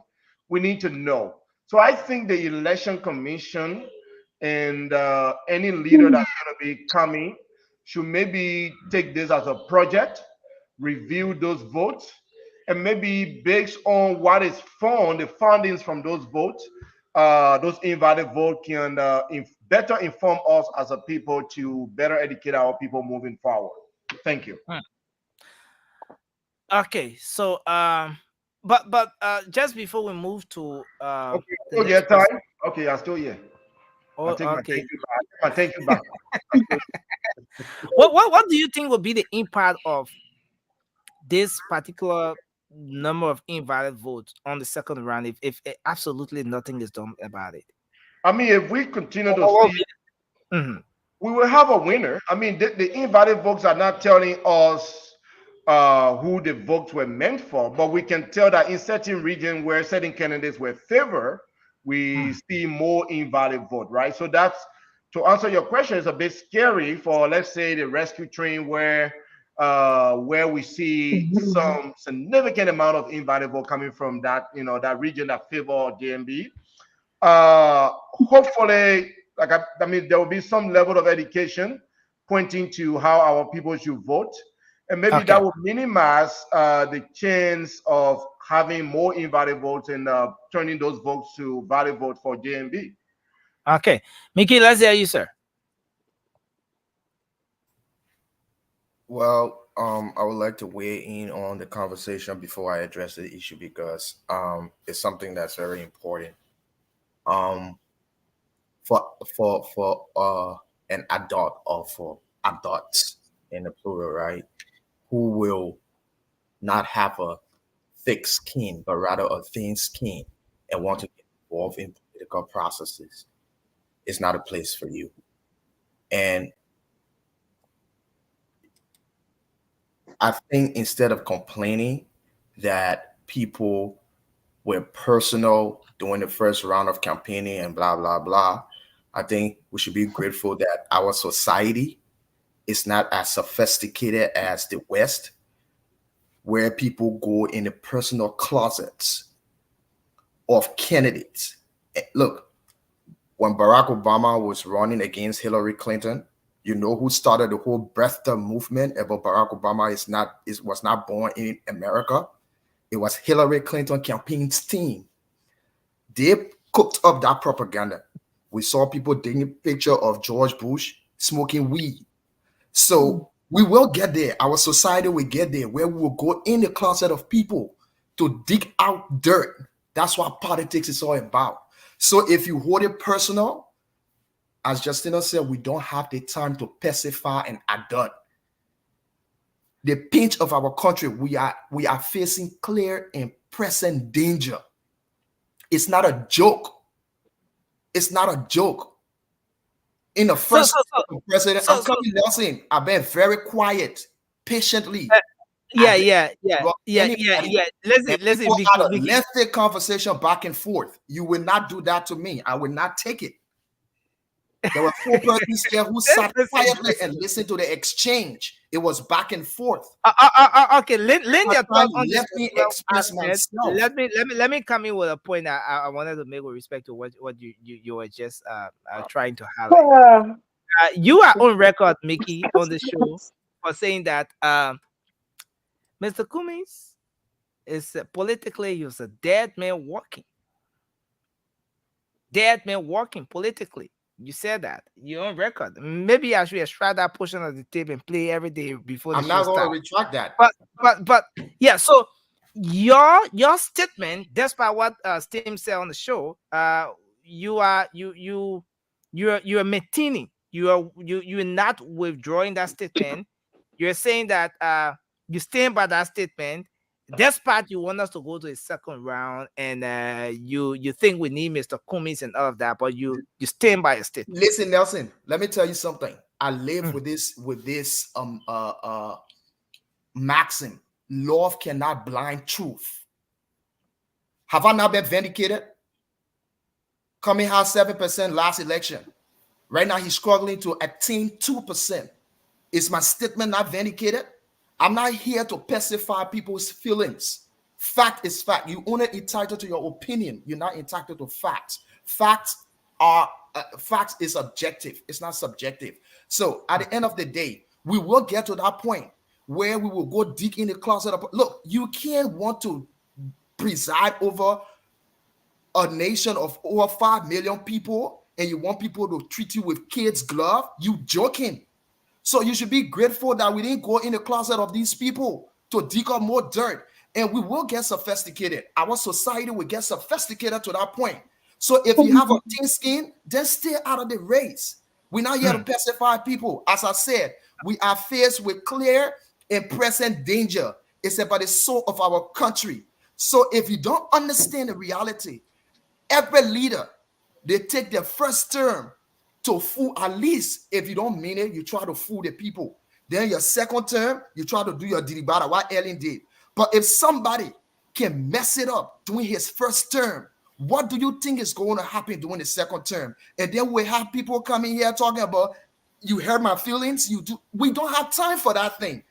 we need to know. So I think the election commission and any leader that's going to be coming should maybe take this as a project, review those votes, and maybe based on what is found, the findings from those votes, those invalid votes can better inform us as a people to better educate our people moving forward. Thank you. Okay, so but just before we move to time. Okay, I'm still here. Oh, okay. Thank you back. What do you think will be the impact of this particular number of invalid votes on the second round if absolutely nothing is done about it? I mean, if we continue to see, we will have a winner. I mean, the invalid votes are not telling us who the votes were meant for, but we can tell that in certain regions where certain candidates were favored, we see more invalid vote, right? So that's, to answer your question, it's a bit scary for, let's say, the rescue train where we see some significant amount of invalid vote coming from that, that region that favor JMB. Hopefully, I mean, there will be some level of education pointing to how our people should vote, and maybe that will minimize the chance of having more invalid votes and turning those votes to valid vote for JMB. Okay, Mickey, let's hear you, sir. Well, I would like to weigh in on the conversation before I address the issue because it's something that's very important. For an adult or for adults in the plural, right, who will not have a thick skin but rather a thin skin and want to get involved in political processes, it's not a place for you. And I think instead of complaining that people were personal during the first round of campaigning and blah, blah, blah, I think we should be grateful that our society is not as sophisticated as the West, where people go in the personal closets of candidates. Look, when Barack Obama was running against Hillary Clinton, you know who started the whole breather movement about Barack Obama was not born in America? It was Hillary Clinton campaign's team. They cooked up that propaganda. We saw people taking a picture of George Bush smoking weed. So we will get there. Our society will get there where we will go in the closet of people to dig out dirt. That's what politics is all about. So if you hold it personal, as Justina said, we don't have the time to pacify and adult. The pinch of our country, we are facing clear and present danger. It's not a joke. It's not a joke. In the first president, I'm coming Nelson. I've been very quiet, patiently. Yeah. Listen. Let's take conversation back and forth. You will not do that to me. I will not take it. There were 4 persons here who sat quietly and listened to the exchange. It was back and forth. Okay, let your thoughts on let me express myself. Let me come in with a point I wanted to make with respect to what you were just trying to highlight. You are on record, Mickey, on the show for saying that Mr. Cummings is politically, he was a dead man walking. Dead man walking politically. You said that. You're on record. Maybe I should extract that portion of the tape and play every day before the I'm show not going starts. to retract that. But yeah, so your statement, despite what Tim said on the show, you're maintaining. You're not withdrawing that statement. You're saying that you stand by that statement. Despite you want us to go to a second round, and you think we need Mr. Cummings and all of that, but you stand by a statement. Listen, Nelson, let me tell you something. I live with this maxim: love cannot blind truth. Have I not been vindicated? Cummings had 7% last election. Right now, he's struggling to attain 2%. Is my statement not vindicated? I'm not here to pacify people's feelings. Fact is fact. You only entitled to your opinion. You're not entitled to facts. Facts is objective. It's not subjective. So at the end of the day, we will get to that point where we will go dig in the closet. Look, you can't want to preside over a nation of over 5 million people and you want people to treat you with kids' glove. You joking. So you should be grateful that we didn't go in the closet of these people to dig up more dirt. And we will get sophisticated. Our society will get sophisticated to that point. So if you have a thin skin, then stay out of the race. We're not here to pacify people. As I said, we are faced with clear and present danger. It's about the soul of our country. So if you don't understand the reality, every leader, they take their first term to fool, at least if you don't mean it, you try to fool the people. Then your second term, you try to do your diribada, what Ellen did. But if somebody can mess it up during his first term, what do you think is going to happen during the second term? And then we have people coming here talking about, you hurt my feelings, you do. We don't have time for that thing.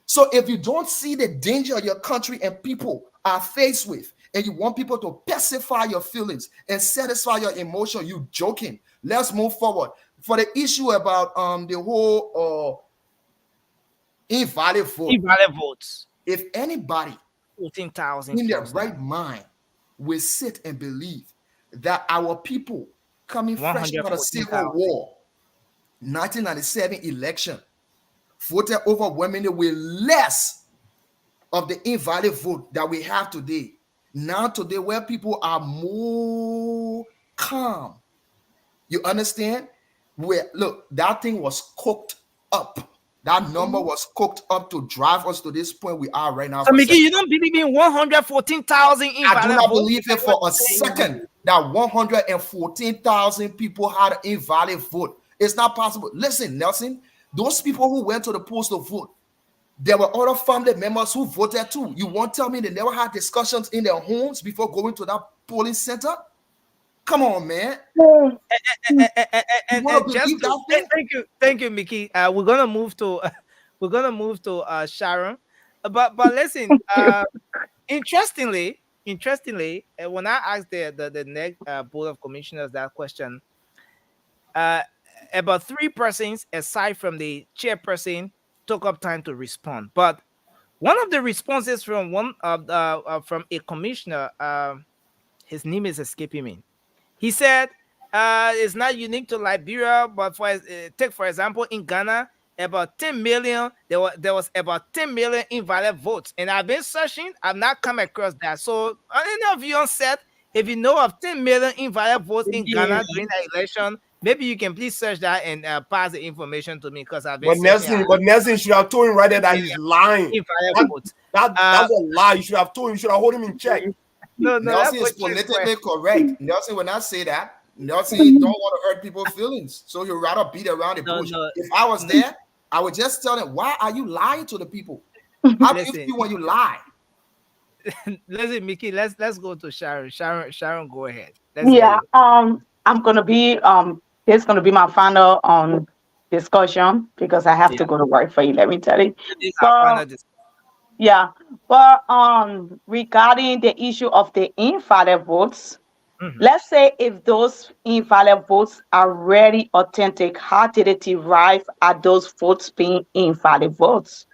So if you don't see the danger your country and people are faced with, and you want people to pacify your feelings and satisfy your emotion, you joking. Let's move forward. For the issue about the whole invalid vote. Invalid votes. If anybody 14,000 in their right mind will sit and believe that our people coming fresh out of Civil War, 1997 election, voted overwhelmingly with less of the invalid vote that we have today. Now today, where people are more calm, you understand? Where look, that thing was cooked up. That number was cooked up to drive us to this point we are right now. So, Mickey, you don't believe in 114,000 invalid votes? I do not believe it for a second that 114,000 people had an invalid vote. It's not possible. Listen, Nelson, those people who went to the polls to vote, there were other family members who voted too. You won't tell me they never had discussions in their homes before going to that polling center? Come on, man. Thank you, Mickey. We're gonna move to Sharon, but listen. Interestingly, when I asked the next board of commissioners that question, about 3 persons aside from the chairperson took up time to respond. But one of the responses from from a commissioner, his name is escaping me. He said it's not unique to Liberia, but take for example in Ghana, about 10 million. There was about 10 million invalid votes, and I've been searching. I've not come across that. So any of you on set, if you know of 10 million invalid votes in Ghana during the election, maybe you can please search that and pass the information to me, because I've been searching. But Nelson should have told him right there that he's lying. That's a lie. You should have told him. You should have hold him in check. No, Nelson is politically correct. Nelson will not say that. Nelson don't want to hurt people's feelings, so he'd rather beat around the bush. If I was there, I would just tell them, why are you lying to the people? How do you feel when you lie? Listen, Mickey, let's go to Sharon. Sharon, go ahead. I'm gonna be it's gonna be my final discussion because I have to go to work for 11:30. But regarding the issue of the invalid votes, let's say if those invalid votes are really authentic, how did it arrive at those votes being invalid votes?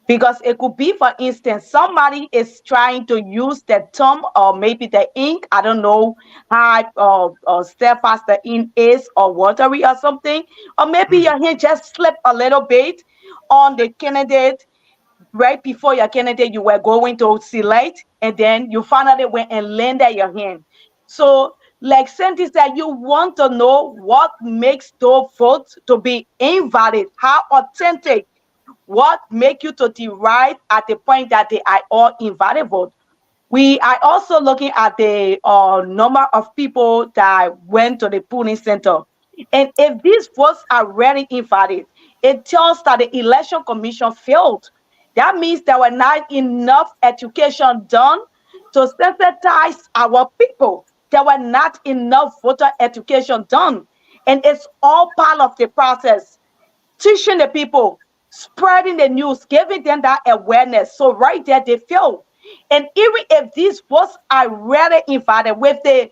Because it could be, for instance, somebody is trying to use the thumb or maybe the ink. I don't know how steadfast the ink is, or watery or something. Or maybe your hand just slipped a little bit on the candidate. Right before your candidate you were going to select, and then you finally went and landed your hand. So, like Sandy said, you want to know what makes those votes to be invalid, how authentic, what make you to derive at the point that they are all invalid votes. We are also looking at the number of people that went to the polling center. And if these votes are really invalid, it tells that the election commission failed. That means there were not enough education done to sensitize our people. There were not enough voter education done. And it's all part of the process. Teaching the people, spreading the news, giving them that awareness. So right there, they failed. And even if these votes are really invalid, with the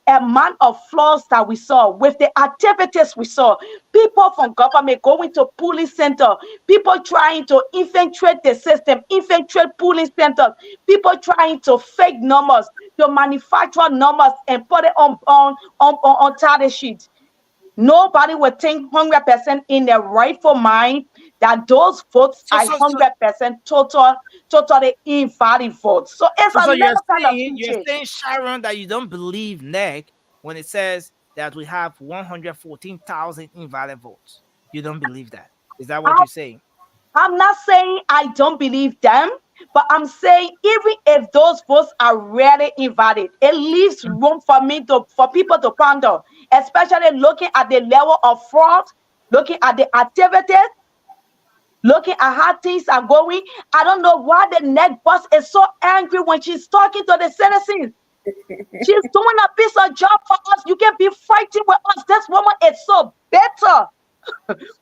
amount of flaws that we saw, with the activities we saw, people from government going to polling center, people trying to infiltrate the system, infiltrate polling centers, people trying to fake numbers, to manufacture numbers and put it on tally sheets. Nobody would think 100% in their rightful mind that those votes are 100% totally invalid votes. So it's you're saying, Sharon, that you don't believe NEC when it says that we have 114,000 invalid votes. You don't believe that. Is that what you're saying? I'm not saying I don't believe them. But I'm saying, even if those votes are really invalid, it leaves room for people to ponder, especially looking at the level of fraud, looking at the activities, looking at how things are going. I don't know why the next boss is so angry when she's talking to the citizens. She's doing a piece of job for us. You can be fighting with us. This woman is so better.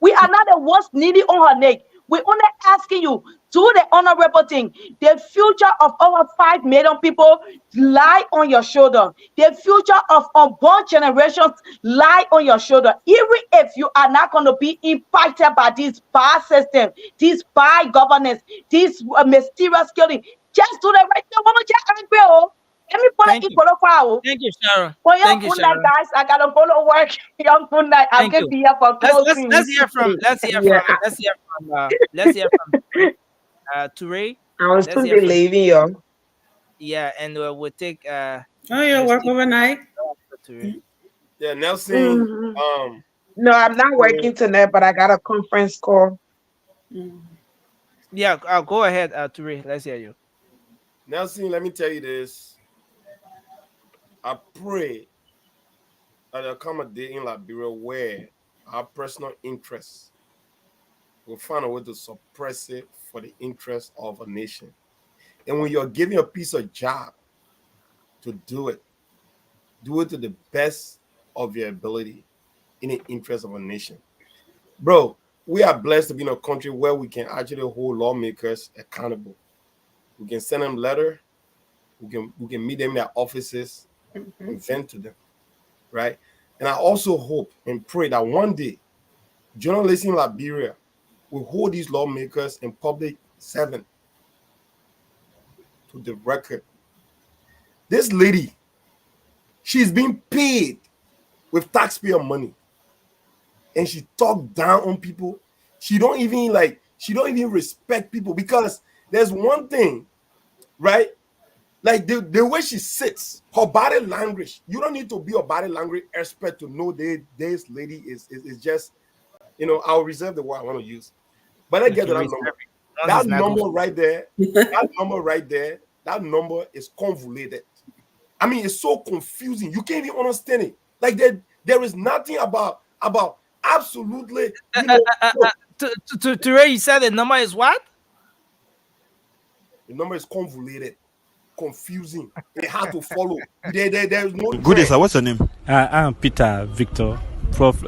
We are not the ones needy on her neck. We're only asking you, do the honorable thing. The future of over 5 million people lie on your shoulder. The future of unborn generations lie on your shoulder. Even if you are not going to be impacted by this bad system, this bad governance, this mysterious killing, just do the right thing. Woman, just angry. Let me put it equal file. Thank you, Sharon. Well, Thank you, good night, Sharon. guys. I gotta go to work. Good night. I'm gonna be here for closing. Let's hear from Toure. I was soon be leaving you. Yeah, and we'll take you work overnight? Yeah, Nelson. No, I'm not working tonight, but I got a conference call. Yeah, go ahead, Toure. Let's hear you. Nelson, let me tell you this. I pray that there'll come a day in Liberia where our personal interests will find a way to suppress it for the interest of a nation. And when you're given a piece of job to do it to the best of your ability in the interest of a nation. Bro, we are blessed to be in a country where we can actually hold lawmakers accountable. We can send them letter. We can meet them in their offices and vent to them, right? And I also hope and pray that one day journalists in Liberia will hold these lawmakers and public servant to the record. This lady, she's being paid with taxpayer money, and she talk down on people. She don't even respect people, because there's one thing, right? Like the way she sits, her body language. You don't need to be a body language expert to know this lady is just, I'll reserve the word I want to use. But I get that number. That number right there, that number is convoluted. I mean, it's so confusing. You can't even understand it. Like there is nothing about absolutely. Toure, you said the number is what? The number is convoluted, confusing. It's hard to follow. There's no. Good day, sir. What's your name? I'm Peter Victor, Prof.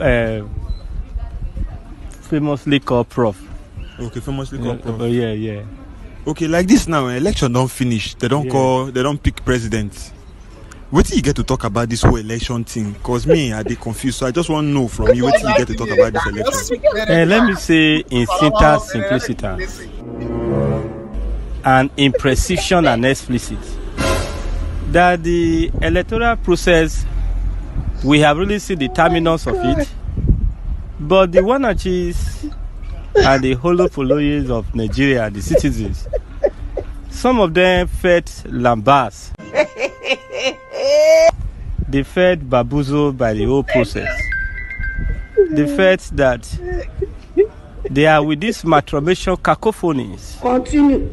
Famously called Prof. Okay, famously called Prof. Yeah. Okay, like this now, election don't finish. They don't pick presidents. What do you get to talk about this whole election thing? Because me, I get confused. So I just want to know from you, what do you get to talk about this election? Let me say in syntax simplicity and in precision and explicit that the electoral process, we have really seen the terminus of it, but the Wanachis and the hollow followers of Nigeria, the citizens, some of them felt lambast. They felt bamboozled by the whole process. They felt that they are with these matromation cacophonies. Continue.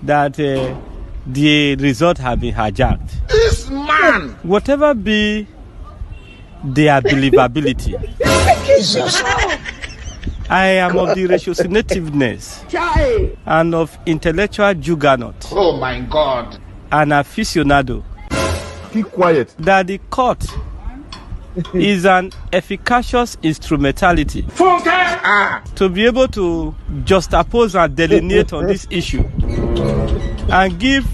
That the result have been hijacked. This man! Whatever be their believability, I am of the ratiocinative and of intellectual juggernaut. Oh my God! An aficionado. Keep quiet. That the court is an efficacious instrumentality to be able to juxtapose and delineate on this issue and give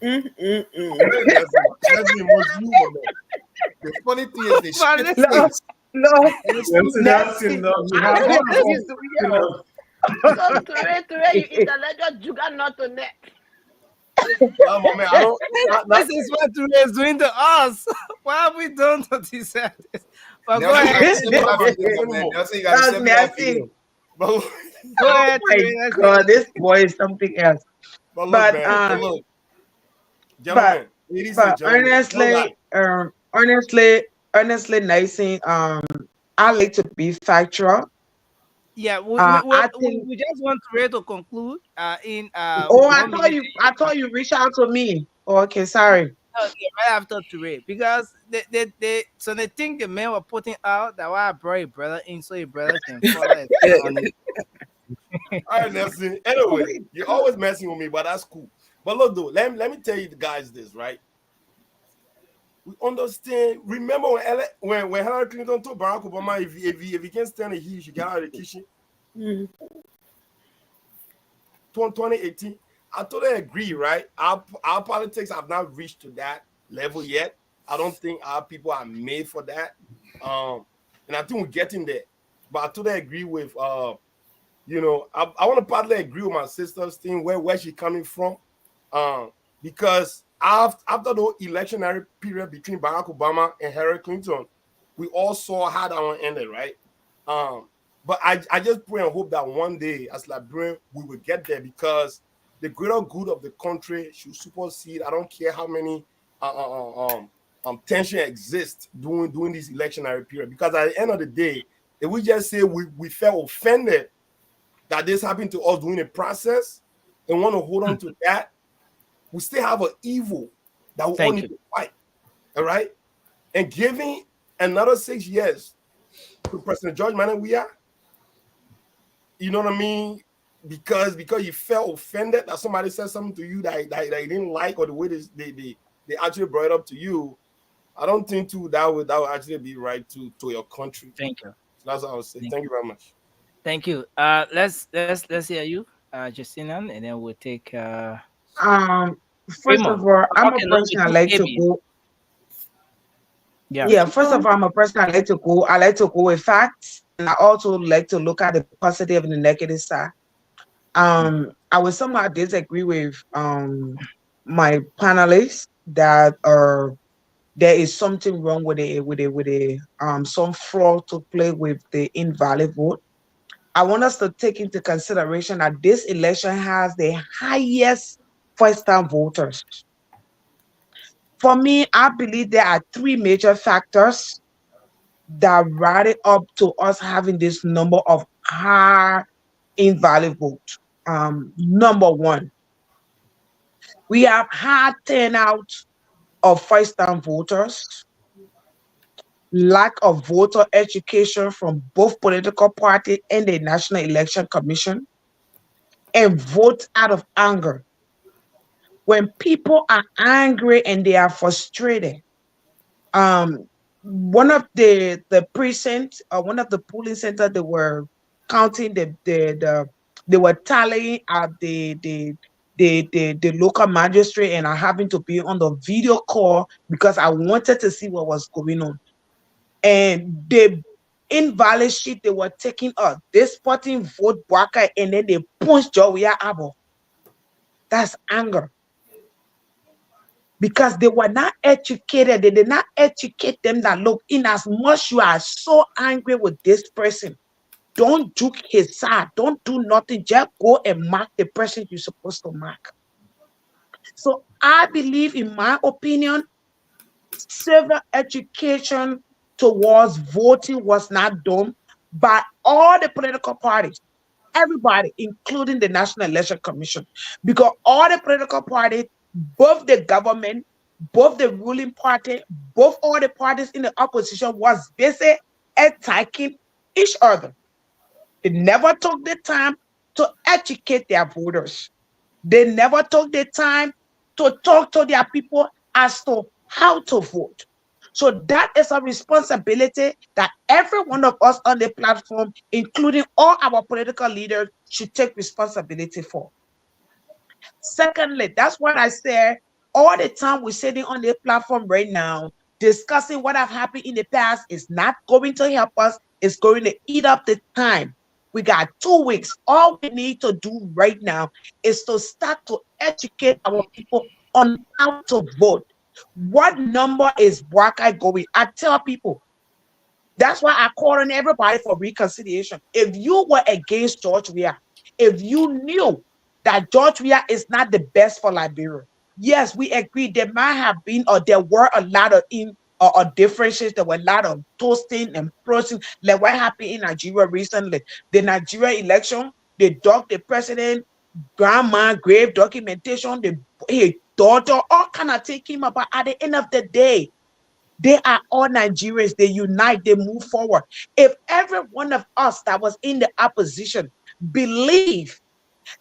The funny thing is the shit face. No. Toure, you intellectual juggernaut to net. This is what Toure is doing to us. Why have we done to this? But go ahead. That's nasty. Go ahead. Oh my God, this boy is something else. But honestly, Nathan, I like to be factual. Yeah, I think. we just want to conclude in Oh, 1 minute. I thought you reached out to me. Oh, okay, sorry. Okay, right after Touré, because so they think the men were putting out that why I brought a brother in so a brother can follow it on it. All right, Nelson. Anyway, you're always messing with me, but that's cool. But look, though, let me tell you guys this, right? We understand. Remember when Hillary Clinton told Barack Obama, if he can't stand the heat, you should get out of the kitchen. 2018. I totally agree, right? Our politics have not reached to that level yet. I don't think our people are made for that. And I think we're getting there. But I totally agree with you know, I want to partly agree with my sister's thing where she's coming from. Because after the electionary period between Barack Obama and Hillary Clinton, we all saw how that one ended, right? But I just pray and hope that one day, as Liberians, we will get there, because the greater good of the country should supersede. I don't care how many tension exists during this electionary period, because at the end of the day, if we just say we felt offended that this happened to us during the process and want to hold on to that, we still have an evil that we all need to fight. All right? And giving another 6 years to President George Manawia, you know what I mean? Because you felt offended that somebody said something to you that you didn't like, or the way they actually brought it up to you, I don't think that would actually be right to your country. Thank you. So that's what I would say. Thank you very much. Thank you. Let's hear you, Justina, and then we'll take First of all, I'm a person I like to go. Yeah, first of all, I'm a person I like to go with facts, and I also like to look at the positive and the negative side. I would somehow disagree with my panelists that there is something wrong with some flaw to play with the invalid vote. I want us to take into consideration that this election has the highest first-time voters. For me, I believe there are three major factors that brought it up to us having this number of high invalid votes. Number one, we have high turnout of first-time voters, lack of voter education from both political parties and the National Election Commission, and vote out of anger. When people are angry and they are frustrated, one of the precincts, one of the polling centers, they were counting they were tallying at the local magistrate, and I happened to be on the video call because I wanted to see what was going on. And the invalid sheet they were taking out, this party vote Bwaka, and then they punched Jowiya Abo. That's anger. Because they were not educated. They did not educate them that, look, in as much you are so angry with this person, don't juke his side. Don't do nothing. Just go and mark the person you're supposed to mark. So I believe, in my opinion, civil education towards voting was not done by all the political parties. Everybody, including the National Election Commission, because all the political parties, both the government, both the ruling party, both all the parties in the opposition was busy attacking each other. They never took the time to educate their voters. They never took the time to talk to their people as to how to vote. So that is a responsibility that every one of us on the platform, including all our political leaders, should take responsibility for. Secondly, that's what I said all the time. We're sitting on the platform right now discussing what have happened in the past is not going to help us. It's going to eat up the time. We got 2 weeks. All we need to do right now is to start to educate our people on how to vote. What number is Bwaka going? I tell people, that's why I call on everybody for reconciliation. If you were against George Weah, if you knew that George Weah is not the best for Liberia, yes, we agree there might have been, or there were a lot of differences. There were a lot of toasting and prosing, like what happened in Nigeria recently. The Nigeria election, they dug the president, grandma, grave documentation, his daughter, all kind of take him up. But at the end of the day, they are all Nigerians. They unite, they move forward. If every one of us that was in the opposition believe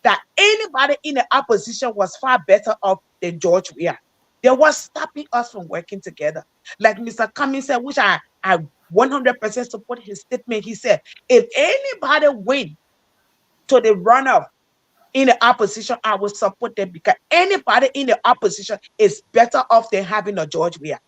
that anybody in the opposition was far better off than George Weah, they were stopping us from working together. Like Mr. Cummings said, which I 100% support his statement. He said, if anybody win to the runoff in the opposition, I will support them, because anybody in the opposition is better off than having a George Weah.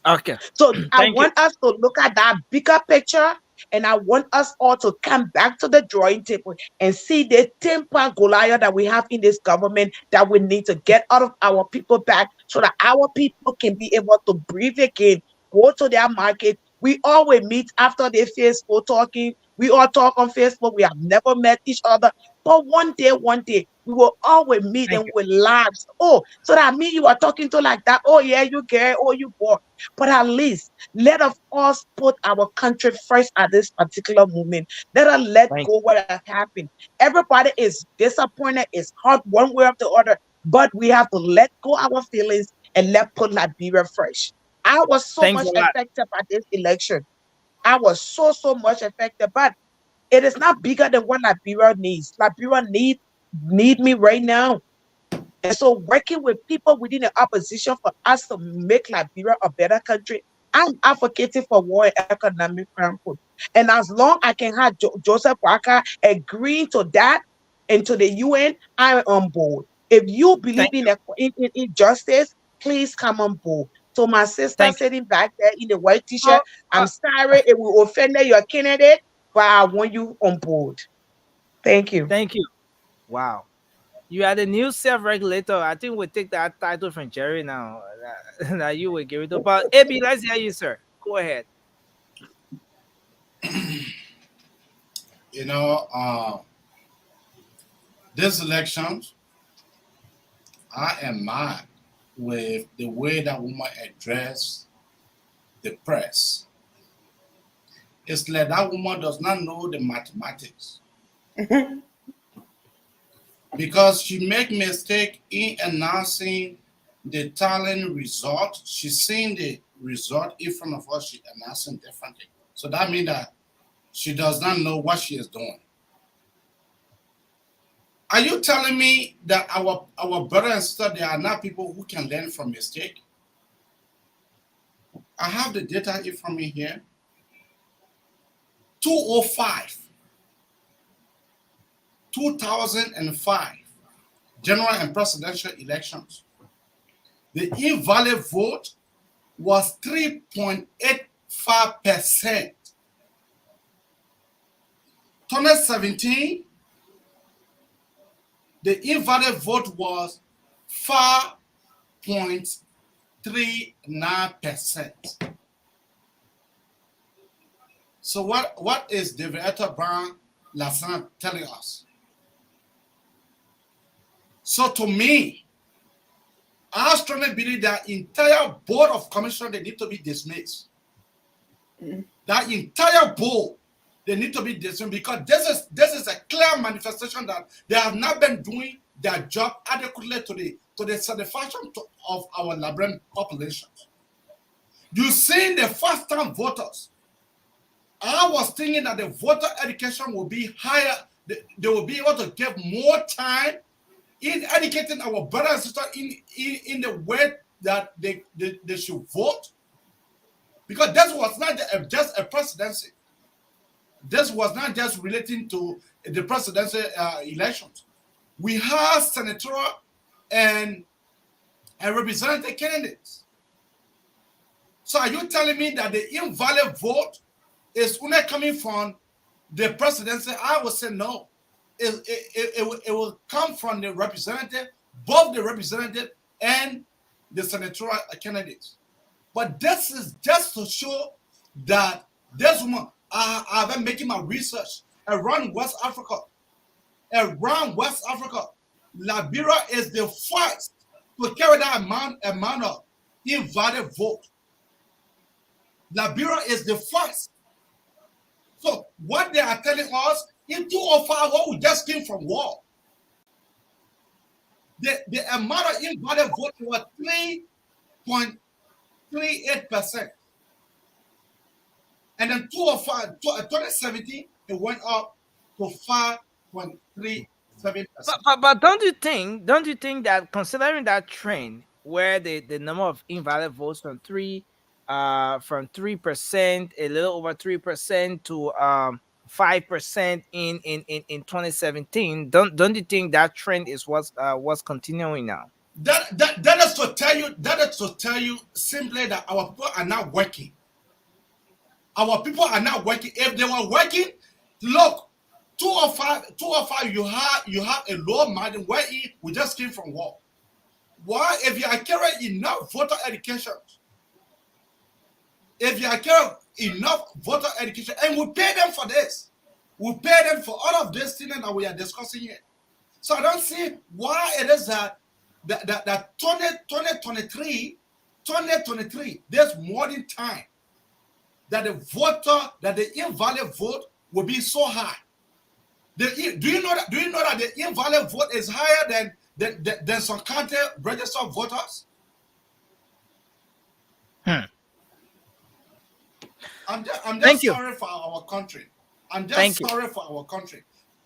Okay. So I want us to look at that bigger picture, and I want us all to come back to the drawing table and see the temper Goliath that we have in this government that we need to get out of our people back, so that our people can be able to breathe again, go to their market. We always meet after the Facebook talking. We all talk on Facebook. We have never met each other. But one day, we will always meet and we will laugh. Oh, so that means you are talking to like that. Oh, yeah, you care. Oh, you poor. But at least let us put our country first at this particular moment. Let us let go what has happened. Everybody is disappointed. It's hard one way or the other. But we have to let go our feelings and let put Liberia first. I was so much affected by this election. I was so much affected, but it is not bigger than what Liberia needs. Liberia need me right now. And so working with people within the opposition for us to make Liberia a better country, I'm advocating for war and economic framework. And as long I can have Joseph Walker agreeing to that and to the UN, I'm on board. If you believe in justice, please come on board. So my sister sitting back there in the white t-shirt, I'm sorry it will offend your candidate, but I want you on board. Thank you. Thank you. Wow. You are the new self-regulator. I think we'll take that title from Jerry now. Now you will give it to. But AB, let's hear you, sir. Go ahead. You know, this election, I am mad with the way that woman addressed the press. It's like that woman does not know the mathematics. Because she make mistake in announcing the talent result. She's seeing the result in front of us, she announcing differently. So that means that she does not know what she is doing. Are you telling me that our brother and sister, they are not people who can learn from mistake? I have the data in front of me here. 2005, general and presidential elections. The invalid vote was 3.85%. 2017, the invalid vote was 5.39%. So what is David Brown Lassan telling us? So to me, I strongly believe that entire board of commissioners, they need to be dismissed. That entire board, they need to be dismissed, because this is a clear manifestation that they have not been doing their job adequately to the satisfaction of our Liberian populations. You see the first-time voters. I was thinking that the voter education will be higher. They will be able to give more time in educating our brothers and sisters in the way that they should vote. Because this was not just a presidency. This was not just relating to the presidential elections. We have senatorial and representative candidates. So are you telling me that the invalid vote is only coming from the presidency? I would say no. It will come from the representative, both the representative and the senatorial candidates. But this is just to show that this woman, I've been making my research around West Africa. Around West Africa, Liberia is the first to carry that amount of invalid vote. Liberia is the first. So what they are telling us, in 205, what we just came from war, the amount of invalid votes was 3.38%. And then 2017, it went up to 5.37%. But don't you think that considering that trend where the number of invalid votes from 3%, a little over 3% to 5% in 2017, don't you think that trend is what's continuing now? That is to tell you simply that our people are not working. Our people are not working. If they were working, look, 205, you have a low margin where we just came from war. Why? If you are carrying enough voter education, and we pay them for this, we pay them for all of this thing that we are discussing here. So I don't see why it is that 2023, there's more than time that the invalid vote will be so high. Do you know that the invalid vote is higher than some county registered voters? I'm just sorry for our country.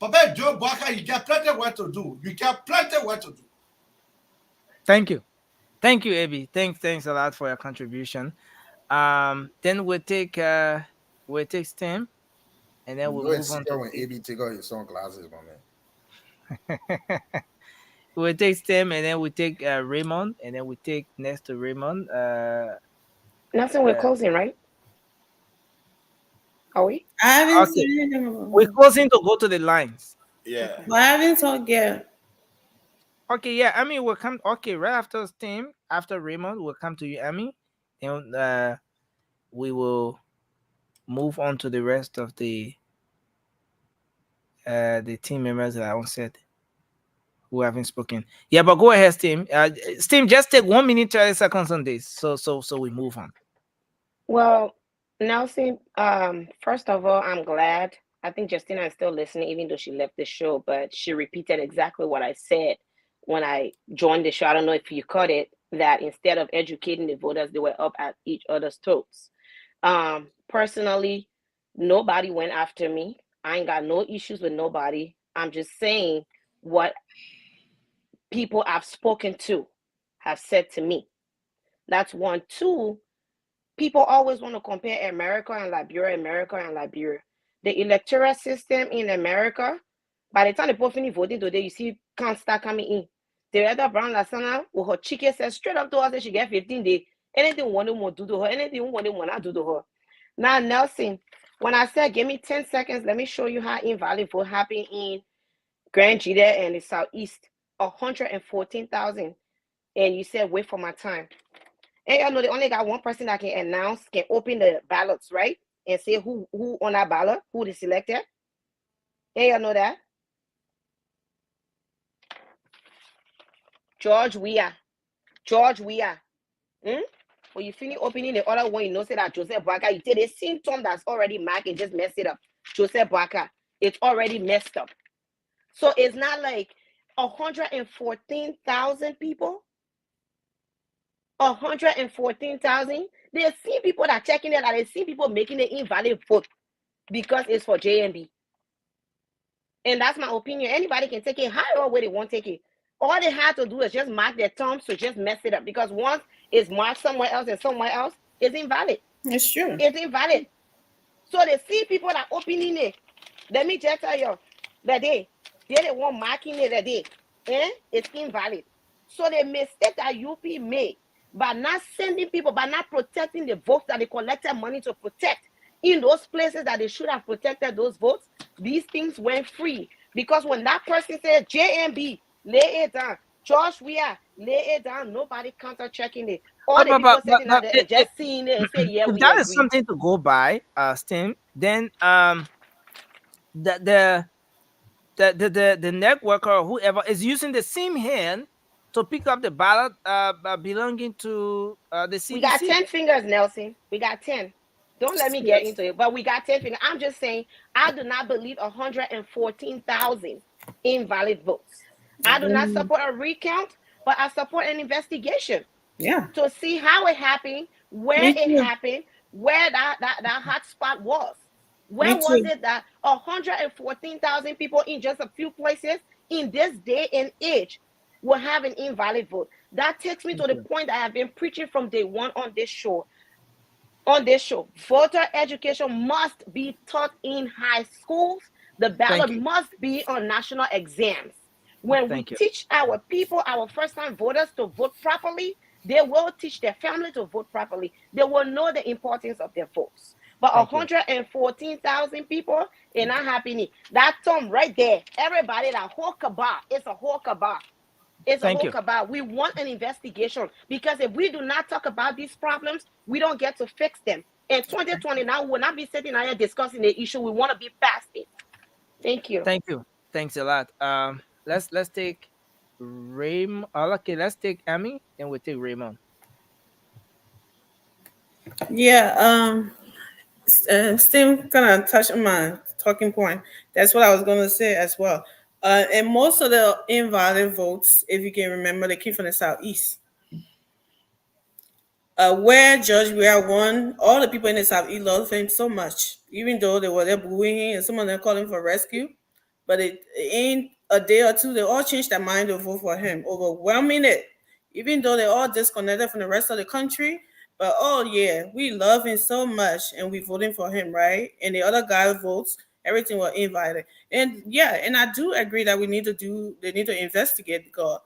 Papa Joe Barker, you got plenty of work to do. Thank you, Abby. Thanks a lot for your contribution. Then we'll take Stem, and then we'll move on to when AB take out his sunglasses, my man. We'll take Stem, and then we take Raymond, and then we take next to Raymond. Nothing. We're closing, right? Are we? I haven't seen them. We're closing to go to the lines. Yeah. Well, I haven't talked yet. Okay, yeah. I mean, we'll come. Okay, right after Stem, after Raymond, we'll come to you, Amy, and we will move on to the rest of the team members that I said who haven't spoken. Yeah, but go ahead, Stem. Stem, just take 1 minute 30 seconds on this, so we move on. Well, Nelson, first of all, I'm glad. I think Justina is still listening, even though she left the show, but she repeated exactly what I said when I joined the show. I don't know if you caught it, that instead of educating the voters, they were up at each other's throats. Personally, nobody went after me. I ain't got no issues with nobody. I'm just saying what people I've spoken to have said to me. That's one. Two, people always want to compare America and Liberia. The electoral system in America, by the time the people finish voting today, you see can't start coming in. The other Brown Lasana, with her chicken says straight up to us that she get 15 days. Anything one want to do to her, anything one want to do to her. Now, Nelson, when I said give me 10 seconds, let me show you how invalid vote happened in Grand Gita and the Southeast, 114,000. And you said wait for my time. And you know they only got one person that can announce, can open the ballots, right? And say who on that ballot, who they selected. And you know that? George Weah. When you finish opening the other one, you know say that Joseph Barker, you take the symptom that's already marked and just mess it up. Joseph Barker, it's already messed up. So it's not like 114,000 people. 114,000. They see people that are checking it, and they see people making an invalid vote because it's for JMB. And that's my opinion. Anybody can take it however way they want to take it. All they have to do is just mark their thumbs to just mess it up, because once it's marked somewhere else and somewhere else, it's invalid. It's true. It's invalid. So they see people that opening it. Let me just tell you that they're the one marking it that day. It's invalid. So the mistake that UP made by not sending people, by not protecting the votes that they collected money to protect in those places that they should have protected those votes, these things went free. Because when that person said JMB, lay it down, Josh Weah, lay it down, nobody counter checking it. All the people sitting out there just seeing it and say, yeah, if that is something to go by, Stim, then the networker or whoever is using the same hand to pick up the ballot belonging to the CBC. We got 10 fingers, Nelson. We got 10. Don't let me get into it. But we got 10 fingers. I'm just saying, I do not believe 114,000 invalid votes. I do not support a recount, but I support an investigation. Yeah. To see how it happened, where it happened, where that hot spot was. Where was it that 114,000 people in just a few places in this day and age will have an invalid vote? That takes me to the point that I have been preaching from day one on this show. Voter education must be taught in high schools. The ballot must be on national exams. When we teach our people, our first-time voters, to vote properly, they will teach their family to vote properly. They will know the importance of their votes. But 114,000 people are not happy. That term right there, everybody, that whole cabal, it's a whole cabal. It's a whole cabal. We want an investigation, because if we do not talk about these problems, we don't get to fix them. In 2020, now we will not be sitting here discussing the issue. We want to be past it. Thank you. Thank you. Thanks a lot. Let's take Raymond. Okay, let's take Amy, and we'll take Raymond. Yeah. Still gonna touch on my talking point. That's what I was gonna say as well. And most of the invalid votes, if you can remember, they came from the Southeast. Where George Weah won, all the people in the Southeast loved him so much, even though they were there booing him and some of them calling for rescue. But it ain't a day or two, they all changed their mind to vote for him, overwhelming it, even though they're all disconnected from the rest of the country. But oh yeah, we love him so much and we voting for him, right? And the other guy votes, everything was invited. And yeah, and I do agree that they need to investigate, because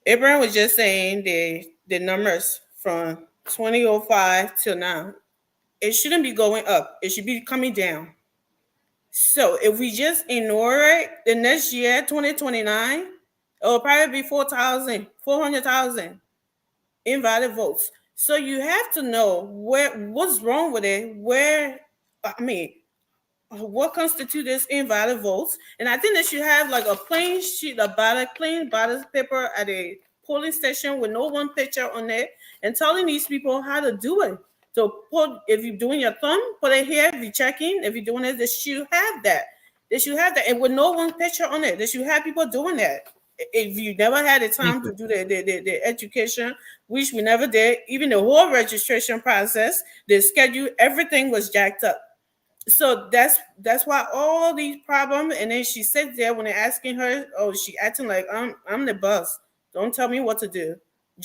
Abraham was just saying the numbers from 2005 till now. It shouldn't be going up. It should be coming down. So if we just ignore it, the next year, 2029, it will probably be 400,000 invalid votes. So you have to know what's wrong with it, what constitutes this invalid votes. And I think they should have like a plain sheet of plain ballot paper at a polling station with no one picture on it, and telling these people how to do it. So if you're doing your thumb, put it here. If you're checking, if you're doing it, they should have that. They should have that, and with no one picture on it. They should have people doing that. If you never had the time to do the education, which we never did, even the whole registration process, the schedule, everything was jacked up. So that's why all these problems. And then she sits there when they're asking her, oh, she acting like I'm the boss. Don't tell me what to do.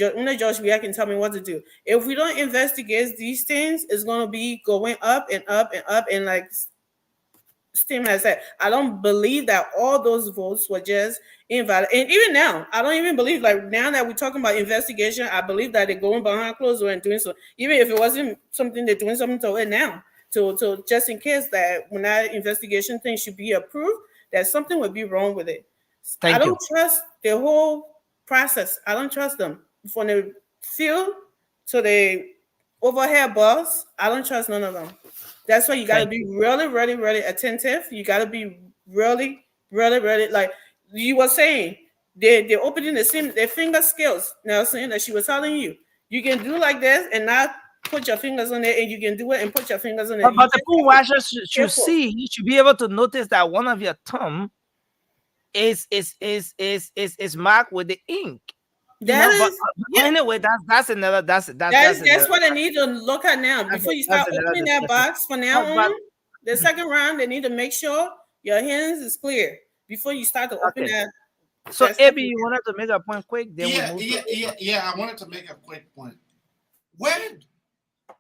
Only Josh Weah can tell me what to do. If we don't investigate these things, it's gonna be going up and up and up. And like Stim has said, I don't believe that all those votes were just invalid. And even now, I don't even believe, like now that we're talking about investigation, I believe that they're going behind closed doors and doing so. Even if it wasn't something, they're doing something to it now. To just in case that when that investigation thing should be approved, that something would be wrong with it. I don't trust the whole process. I don't trust them. From the field to the overhead boss, I don't trust none of them. That's why you got to be really, really, really attentive. You got to be really, really, really, like you were saying, they're opening their finger skills. Now, saying that she was telling you, you can do like this and not put your fingers on it, and you can do it and put your fingers on it. But the pool washer should see. You should be able to notice that one of your thumb is marked with the ink. Anyway, that's what I need to look at now. Before you start opening that box, from now on, the second round, they need to make sure your hands is clear before you start to open that. So, Abby, you wanted to make a point quick? I wanted to make a quick point. When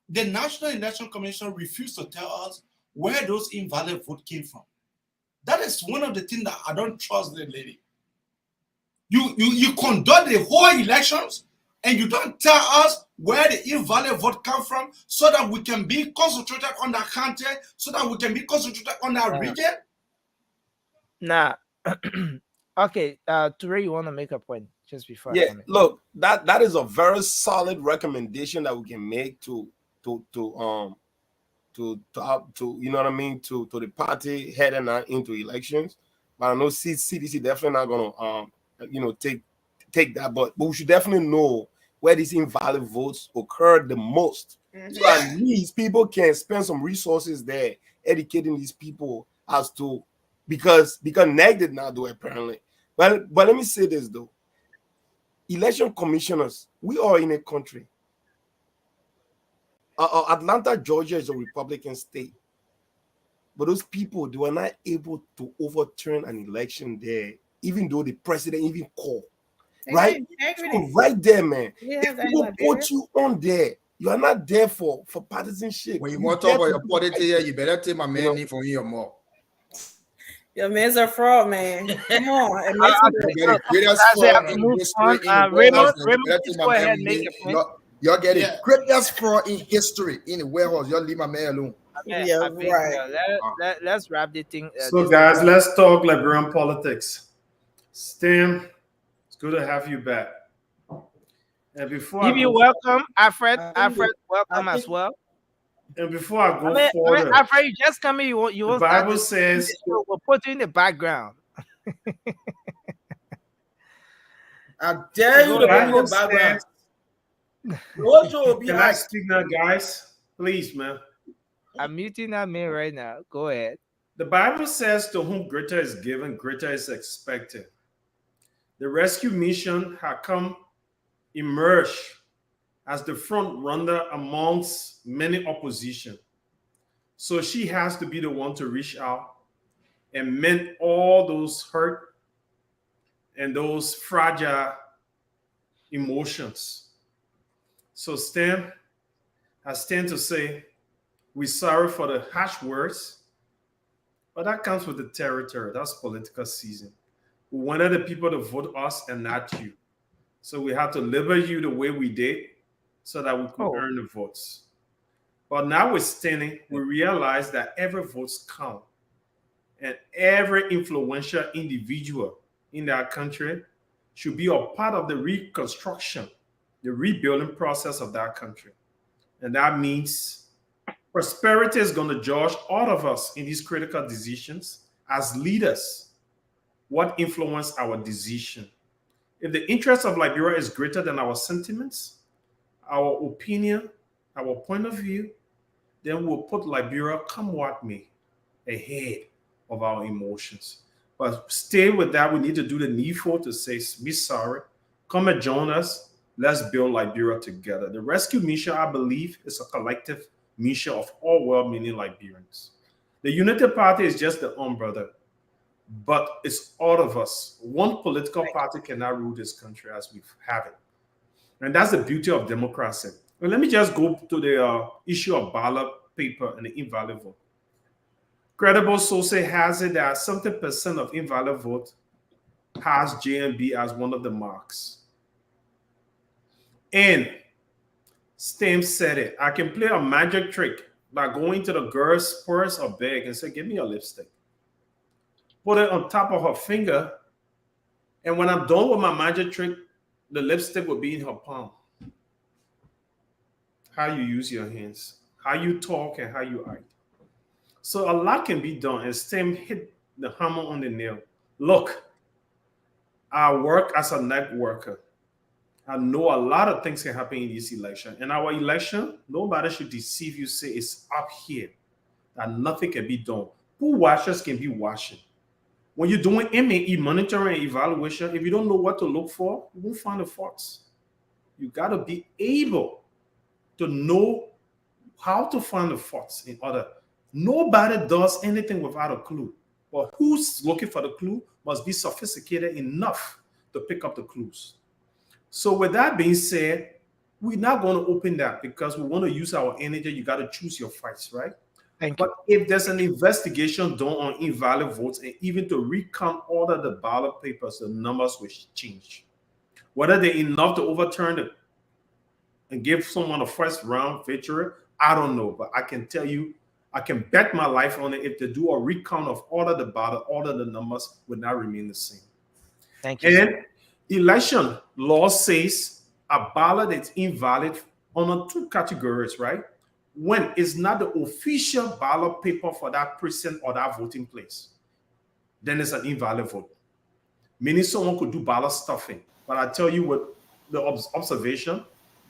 the National Election Commission refused to tell us where those invalid votes came from, that is one of the things that I don't trust the lady. You conduct the whole elections and you don't tell us where the invalid vote come from, so that we can be concentrated on that county, so that we can be concentrated on that region. Nah. Okay, Ture, you want to make a point just before? Yeah, look, that is a very solid recommendation that we can make to you know what I mean, to the party heading into elections. But I know CDC definitely not gonna take that, but we should definitely know where these invalid votes occurred the most, So at least people can spend some resources there educating these people as to because NEC did not do it apparently. But let me say this though. Election commissioners, we are in a country. Atlanta, Georgia is a Republican state. But those people, they were not able to overturn an election there, even though the president even called. Right? So right there, man. If people put you on there, you are not there for partisanship. When you want to talk about your politics here, you better take my man name from here more. Your man's a fraud, man. Come on. Raymond, please go ahead and make a point. Y'all get it. Greatest fraud in history in the warehouse. Y'all leave my man alone. Yeah, right. Let's wrap the thing. So, guys, let's talk Liberian politics. Stim, it's good to have you back. And before you welcome, Alfred. Alfred, welcome as well. And before I go further, Alfred, you just come in. You the Bible says we'll put you in the background. I dare you to put me in the background. Can I speak now, guys? Please, man. I'm muting that man right now. Go ahead. The Bible says, to whom greater is given, greater is expected. The rescue mission had come emerge as the front runner amongst many opposition. So she has to be the one to reach out and mend all those hurt and those fragile emotions. So I stand to say, we're sorry for the harsh words, but that comes with the territory. That's political season. We wanted the people to vote us and not you. So we had to label you the way we did so that we could earn the votes. But notwithstanding, we realize that every vote counts. And every influential individual in our country should be a part of the reconstruction, the rebuilding process of that country. And that means prosperity is going to judge all of us in these critical decisions as leaders. What influence our decision? If the interest of Liberia is greater than our sentiments, our opinion, our point of view, then we'll put Liberia, come what may, ahead of our emotions. But stay with that. We need to do the needful to say, be sorry, come and join us. Let's build Liberia together. The rescue mission, I believe, is a collective mission of all well-meaning Liberians. The United Party is just the umbrella, but it's all of us. One political party cannot rule this country as we have it. And that's the beauty of democracy. Well, let me just go to the issue of ballot paper and the invalid vote. Credible sources has it that 70% of invalid vote has JNB as one of the marks. And Stem said it. I can play a magic trick by going to the girl's purse or bag and say, give me a lipstick. Put it on top of her finger. And when I'm done with my magic trick, the lipstick will be in her palm. How you use your hands, how you talk, and how you act. So a lot can be done. And Stem hit the hammer on the nail. Look, I work as a networker. I know a lot of things can happen in this election. In our election, nobody should deceive you, say it's up here, that nothing can be done. Who watchers can be watching? When you're doing MAE, monitoring and evaluation, if you don't know what to look for, you won't find the faults. You got to be able to know how to find the faults in order. Nobody does anything without a clue. But who's looking for the clue must be sophisticated enough to pick up the clues. So with that being said, we're not going to open that because we want to use our energy. You got to choose your fights, right? But if there's an investigation done on invalid votes and even to recount all of the ballot papers, the numbers will change. Whether they're enough to overturn it and give someone a first round victory, I don't know. But I can tell you, I can bet my life on it. If they do a recount of all of the ballot, all of the numbers would not remain the same. Thank you. And election law says a ballot is invalid on two categories, right? When it's not the official ballot paper for that precinct or that voting place, then it's an invalid vote. Meaning someone could do ballot stuffing. But I tell you what, the observation,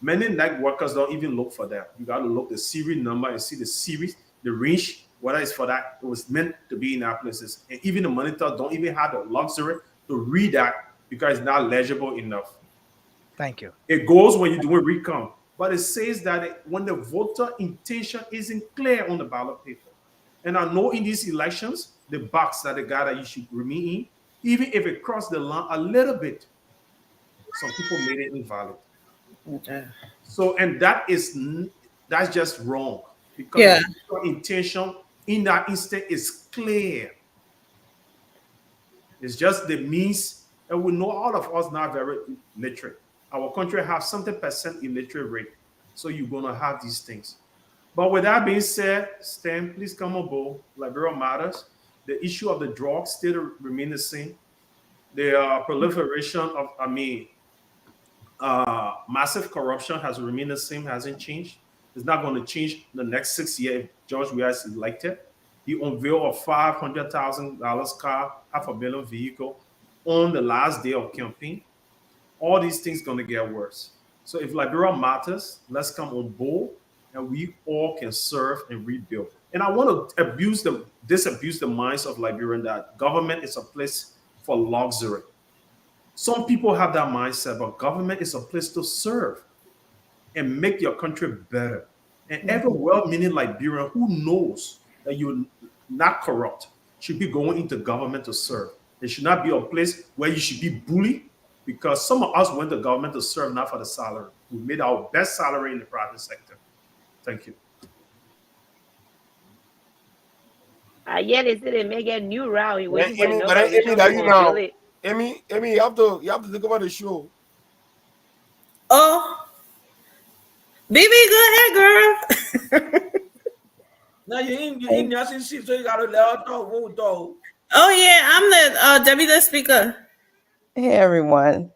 Many night workers don't even look for that. You got to look the serial number and see the series, the range, whether it's for that. It was meant to be in our places. And even the monitors don't even have the luxury to read that because it's not legible enough. Thank you. It goes when you're doing recount, but it says that when the voter intention isn't clear on the ballot paper. And I know in these elections, the box that the guy that you should remain in, even if it crossed the line a little bit, some people made it invalid. Okay. So, and that's just wrong because the intention in that instant is clear. It's just the means, and we know all of us not very literate. Our country has something percent illiterate rate, so you're gonna have these things. But with that being said, Stan, please come on board. Liberia matters. The issue of the drugs still remain the same. The proliferation of, massive corruption has remained the same, hasn't changed. It's not going to change the next 6 years if George Weah is elected. He unveiled a $500,000 car, $500 million vehicle on the last day of campaign. All these things going to get worse. So if Liberia matters, let's come on board and we all can serve and rebuild. And I want to disabuse the minds of Liberians that government is a place for luxury. Some people have that mindset, but government is a place to serve and make your country better. And every well-meaning Liberian who knows that you're not corrupt should be going into government to serve. It should not be a place where you should be bullied, because some of us went to government to serve, not for the salary. We made our best salary in the private sector. Thank you. Yeah, they say they may get new route. You waiting for Amy, you have to think about the show. Oh, BB, go ahead, girl. Now you're in your seat, so you gotta let her talk. Oh yeah, I'm the deputy speaker. Hey everyone.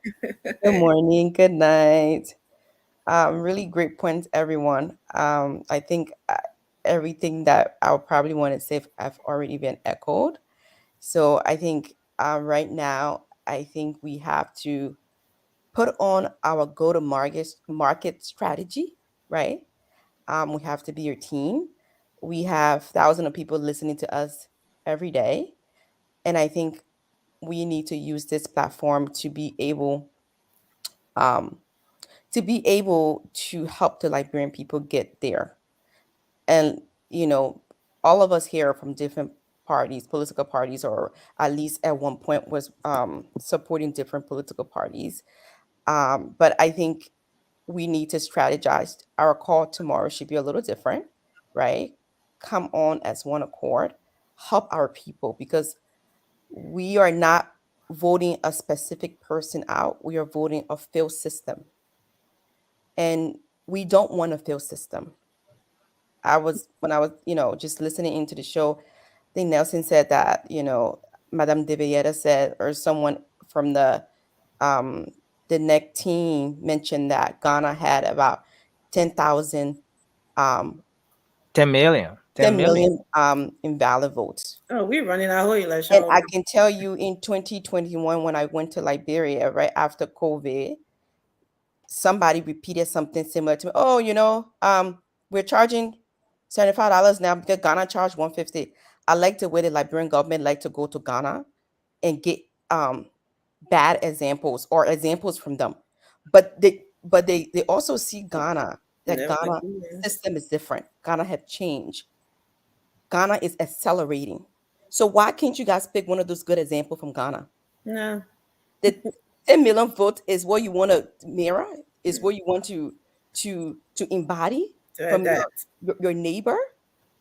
Good morning, good night. Really great points, everyone. I think everything that I would probably want to say have already been echoed. So I think right now, I think we have to put on our go-to-market strategy, right? We have to be your team. We have thousands of people listening to us every day. And I think we need to use this platform to be able to help the Liberian people get there. And, all of us here are from different parties, political parties, or at least at one point was supporting different political parties. But I think we need to strategize. Our call tomorrow should be a little different, right? Come on as one accord, help our people, because we are not voting a specific person out. We are voting a failed system. And we don't want a failed system. When I was, just listening into the show, I think Nelson said that, Madame De Villeta said, or someone from the NEC team mentioned that Ghana had about 10 million invalid votes. Oh, we're running our whole election. And I can tell you in 2021, when I went to Liberia right after COVID, somebody repeated something similar to me. Oh, we're charging $75 now because Ghana charged $150. I like the way the Liberian government like to go to Ghana and get bad examples or examples from them. But they also see Ghana, that Ghana system is different. Ghana have changed. Ghana is accelerating. So why can't you guys pick one of those good examples from Ghana? No. The 10 million votes is what you want to mirror, is what you want to embody from your neighbor.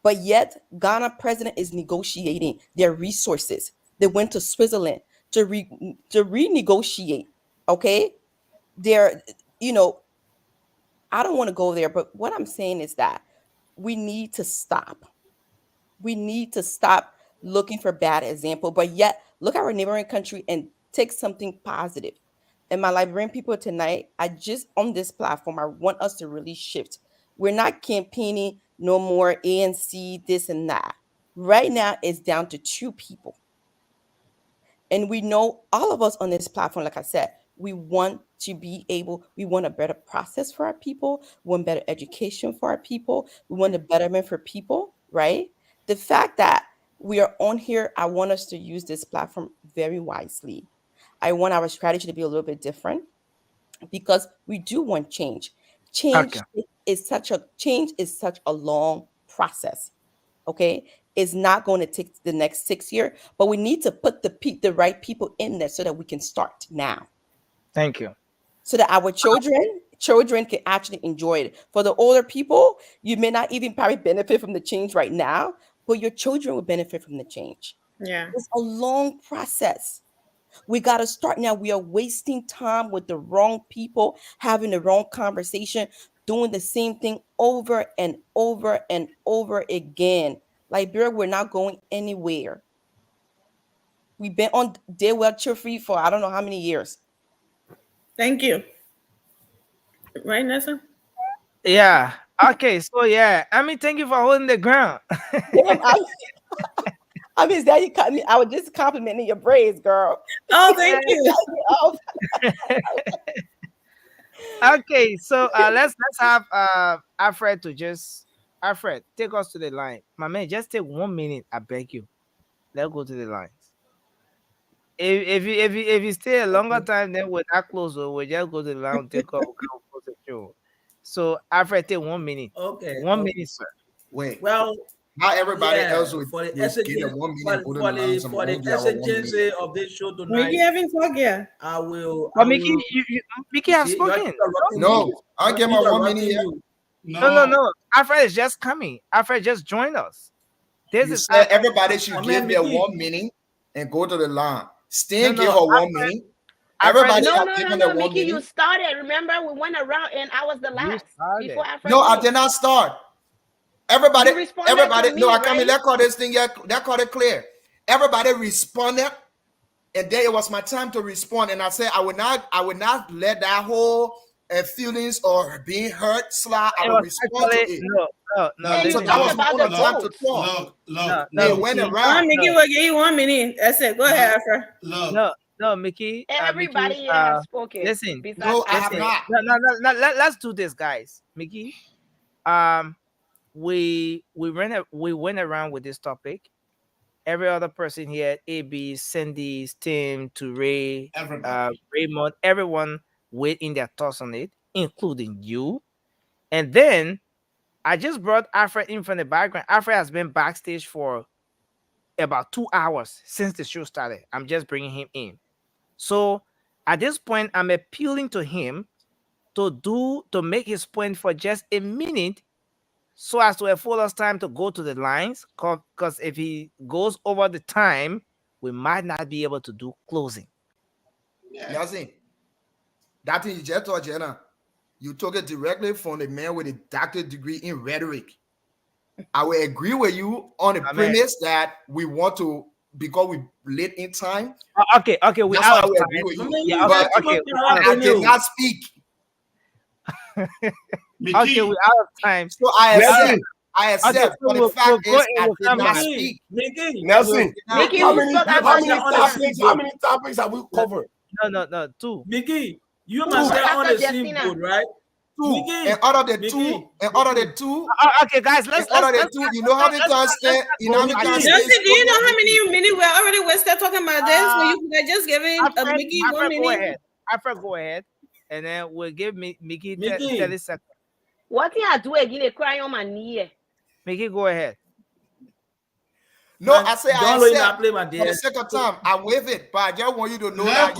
But yet Ghana president is negotiating their resources. They went to Switzerland to renegotiate. Okay. I don't want to go there, but what I'm saying is that we need to stop. We need to stop looking for bad example, but yet look at our neighboring country and take something positive. And my Liberian people tonight, on this platform, I want us to really shift. We're not campaigning no more ANC, this and that. Right now, it's down to 2 people. And we know all of us on this platform, like I said, we want to be able, we want a better process for our people, we want better education for our people, we want a betterment for people, right? The fact that we are on here, I want us to use this platform very wisely. I want our strategy to be a little bit different because we do want change. Change is such a long process. Okay, it's not going to take the next 6 years, but we need to put the right people in there so that we can start now. Thank you. So that our children can actually enjoy it. For the older people, you may not even probably benefit from the change right now, but your children will benefit from the change. Yeah, it's a long process. We got to start now. We are wasting time with the wrong people, having the wrong conversation, doing the same thing over and over and over again. Liberia, we're not going anywhere. We've been on day well chill free for I don't know how many years. Thank you. Right, Nessa? Yeah. Okay. So yeah, I mean, thank you for holding the ground. I mean, that you cut me. I was just complimenting your braids, girl. Oh, thank you. Okay, so let's have Alfred Alfred take us to the line. My man, just take 1 minute. I beg you. Let's go to the lines. If you stay a longer time, then we're not close. We'll just go to the line. Take up. So Alfred, take 1 minute. Okay. 1 minute, sir. Wait. Well, not everybody else for would the exegesis of this show tonight. Mickey haven't talked yet. I will. But Mickey, Mickey has spoken. No, I get my 1 minute yet. No. Alfred is just coming. Alfred just joined us. Everybody should give their 1 minute and go to the line. Stan gave her 1 minute. Everybody no, has given their 1 Mickey, minute. you started. Remember, we went around and I was the last. Before No, I did not start. Everybody, no, I can't record this thing yet. That called it clear. Everybody responded, and then it was my time to respond. And I said, I would not let that whole feelings or being hurt slide. I will respond to it. No. So that was my only time to talk. Look. Went around. Mickey will give you 1 minute. That's it. Go ahead, Alfred. No, Mickey. Everybody Mickey, has spoken. Listen. No, I have not. No, let's do this, guys. Mickey. We went around with this topic. Every other person here, AB, Cindy, Tim, to Ray, Raymond, everyone weighed in their thoughts on it, including you. And then I just brought Alfred in from the background. Alfred has been backstage for about 2 hours since the show started. I'm just bringing him in. So at this point, I'm appealing to him to make his point for just a minute, so as to afford us time to go to the lines. Because if he goes over the time, we might not be able to do closing. Yasin, that thing you just told Jenna, you took it directly from the man with a doctorate degree in rhetoric. I will agree with you on the premise that we want to, because we late in time. Okay, we that's out why of I time. agree with you. Yeah, but I did not speak. Okay, we're out of time. So I accept. But the fact is, I did not speak. Nelson, Mickey, how many topics have we covered? No, 2. Mickey, you must say on the same boat, right? 2. And out of the 2, okay, guys, let's you know how many times do you know how many minutes we're already wasted talking about this? When you could have just given Mickey 1 minute. Alfred, go ahead, and then we'll give Mickey 30 seconds. What thing I do again? They cry on my knee. Mickey, go ahead. No, I say I accept. Play my for the sake of time, I waive it, but I just want you to know that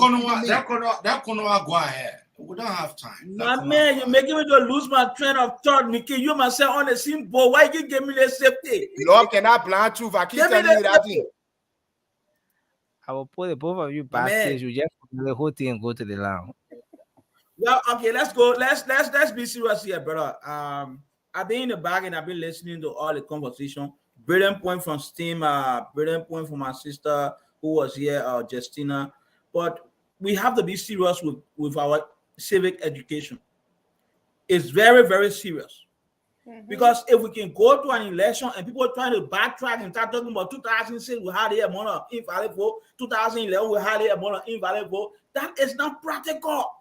go ahead. We don't have time. My man, you're making me to lose my train of thought, Mickey. You must say on the same boat. Why you give me the safety? Lord cannot blind truth. I keep telling you that thing. I will put the both of you backstage. You just do the whole thing and go to the lounge. Well, okay, let's go. Let's be serious here, brother. I've been in the bag and I've been listening to all the conversation. Brilliant point from Steam. Brilliant point from my sister who was here, Justina. But we have to be serious with our civic education. It's very, very serious. Because if we can go to an election and people are trying to backtrack and start talking about 2006, we had a amount of invalid vote, 2011, we had a amount of invalid vote, that is not practical.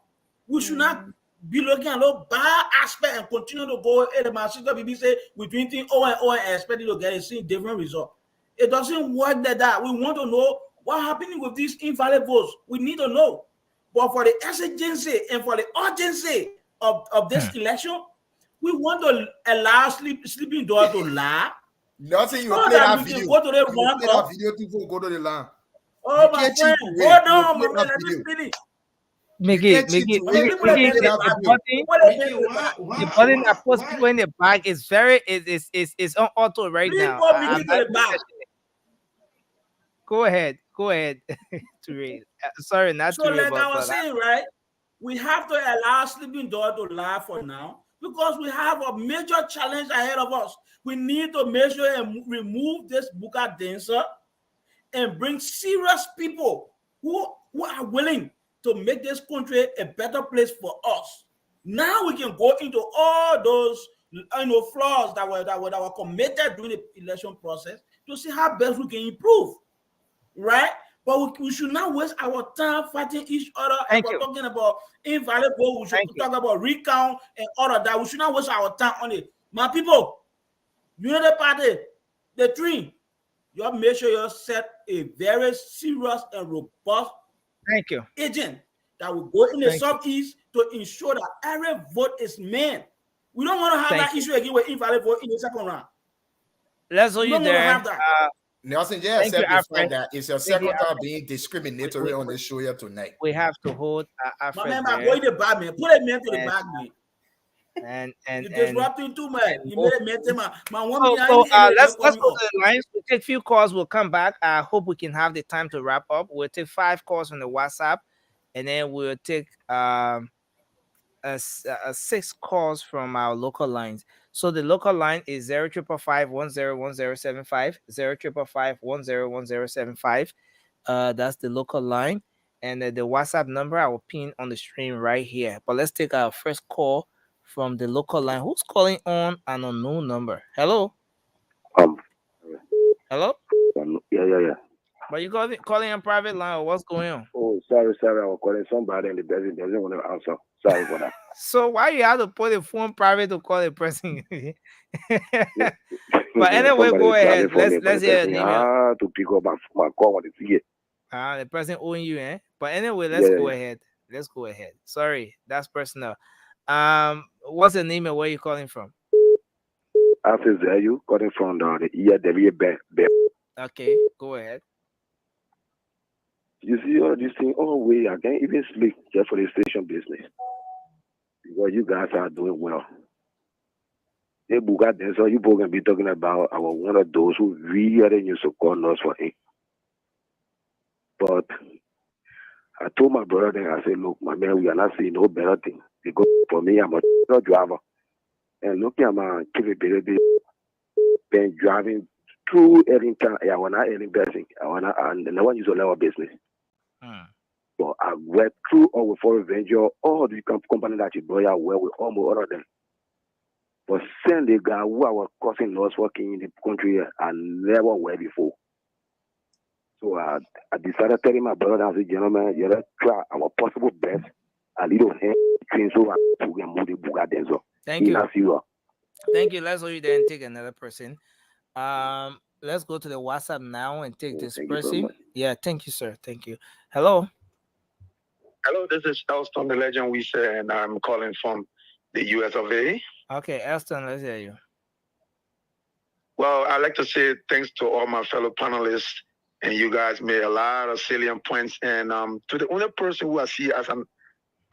We should not be looking at those bad aspect and continue to go. And my sister BB say we doing things and expecting to get a different result. It doesn't work like that. We want to know what happening with these invalid votes. We need to know. But for the exigency and for the urgency of this election, we want to allow sleeping dog to lie. Nothing you so play that that we video. can go to the You play that runoff. video, people go to the line. Oh, You my can't friend, cheat hold to on, win. my You friend, let play me that finish. You can't cheat to win. People that make it the button that puts people in the bag is very is on auto right now. I'm not even touching it. Go ahead. To read. Sorry, not So to read, like I was but saying, right? We have to allow sleeping dog to lie for now because we have a major challenge ahead of us. We need to measure and remove this Buka dancer and bring serious people who are willing to make this country a better place for us. Now we can go into all those flaws that were committed during the election process to see how best we can improve, right? But we should not waste our time fighting each other and talking about invalid vote. We should talk about recount and all of that. We should not waste our time on it. My people, Unity Party, the three, you have to make sure you set a very serious and robust agent that will go in the Southeast to ensure that every vote is manned. We don't want to have that issue again with invalid vote in the second round. Let's hold you there. Nelson, just accept the fact that it's your second time being discriminatory on this show here tonight. We have to hold Alfred my man, there. go in the bag, man. Put a man to the bag, man. And you're disrupting too much. You made a man tell my let's go to the lines. We'll take a few calls. We'll come back. I hope we can have the time to wrap up. We'll take 5 calls on the WhatsApp, and then we'll take 6 calls from our local lines. So the local line is 0555-101075, 0555-101075. That's the local line, and the WhatsApp number I will pin on the stream right here. But let's take our first call from the local line. Who's calling on an unknown number? Hello. Hello. Yeah. But you calling on private line, or what's going on? Oh, sorry. I was calling somebody and the person doesn't want to answer. Sorry for that. So why you have to put the phone private to call the person? But anyway, go ahead. Let's hear an email. To pick up my call when it's here. The person owing you, eh? But anyway, let's go ahead. Let's go ahead. Sorry, that's personal. What's the name and where you calling from? After you calling from the EAW. Okay, go ahead. You see all this thing, way I can't even sleep just for the station business. Because you guys are doing well. Hey, Buga, so you both gonna be talking about our one of those who really used to call us for it. But I told my brother then, I said, look, my man, we are not seeing no better thing. Because for me, I'm a driver. And looking at my capability, been driving through Ellington, I want to Ellington business. I want to use a level business. So I went through all with Foreign Venture, all the companies that you brought out well with almost all of them. But send the guy who I was causing loss working in the country, I never were before. So I decided telling my brother, I said, gentlemen, you gotta try our possible best. A little hand train so I can move the Bugatti. So thank you. Thank you. Let's hold you there and take another person. Let's go to the WhatsApp now and take this person. Yeah, thank you, sir. Thank you. Hello. Hello, this is Elston, the legend we say, and I'm calling from the US of A. Okay, Elston, let's hear you. Well, I'd like to say thanks to all my fellow panelists, and you guys made a lot of salient points. And to the only person who I see as an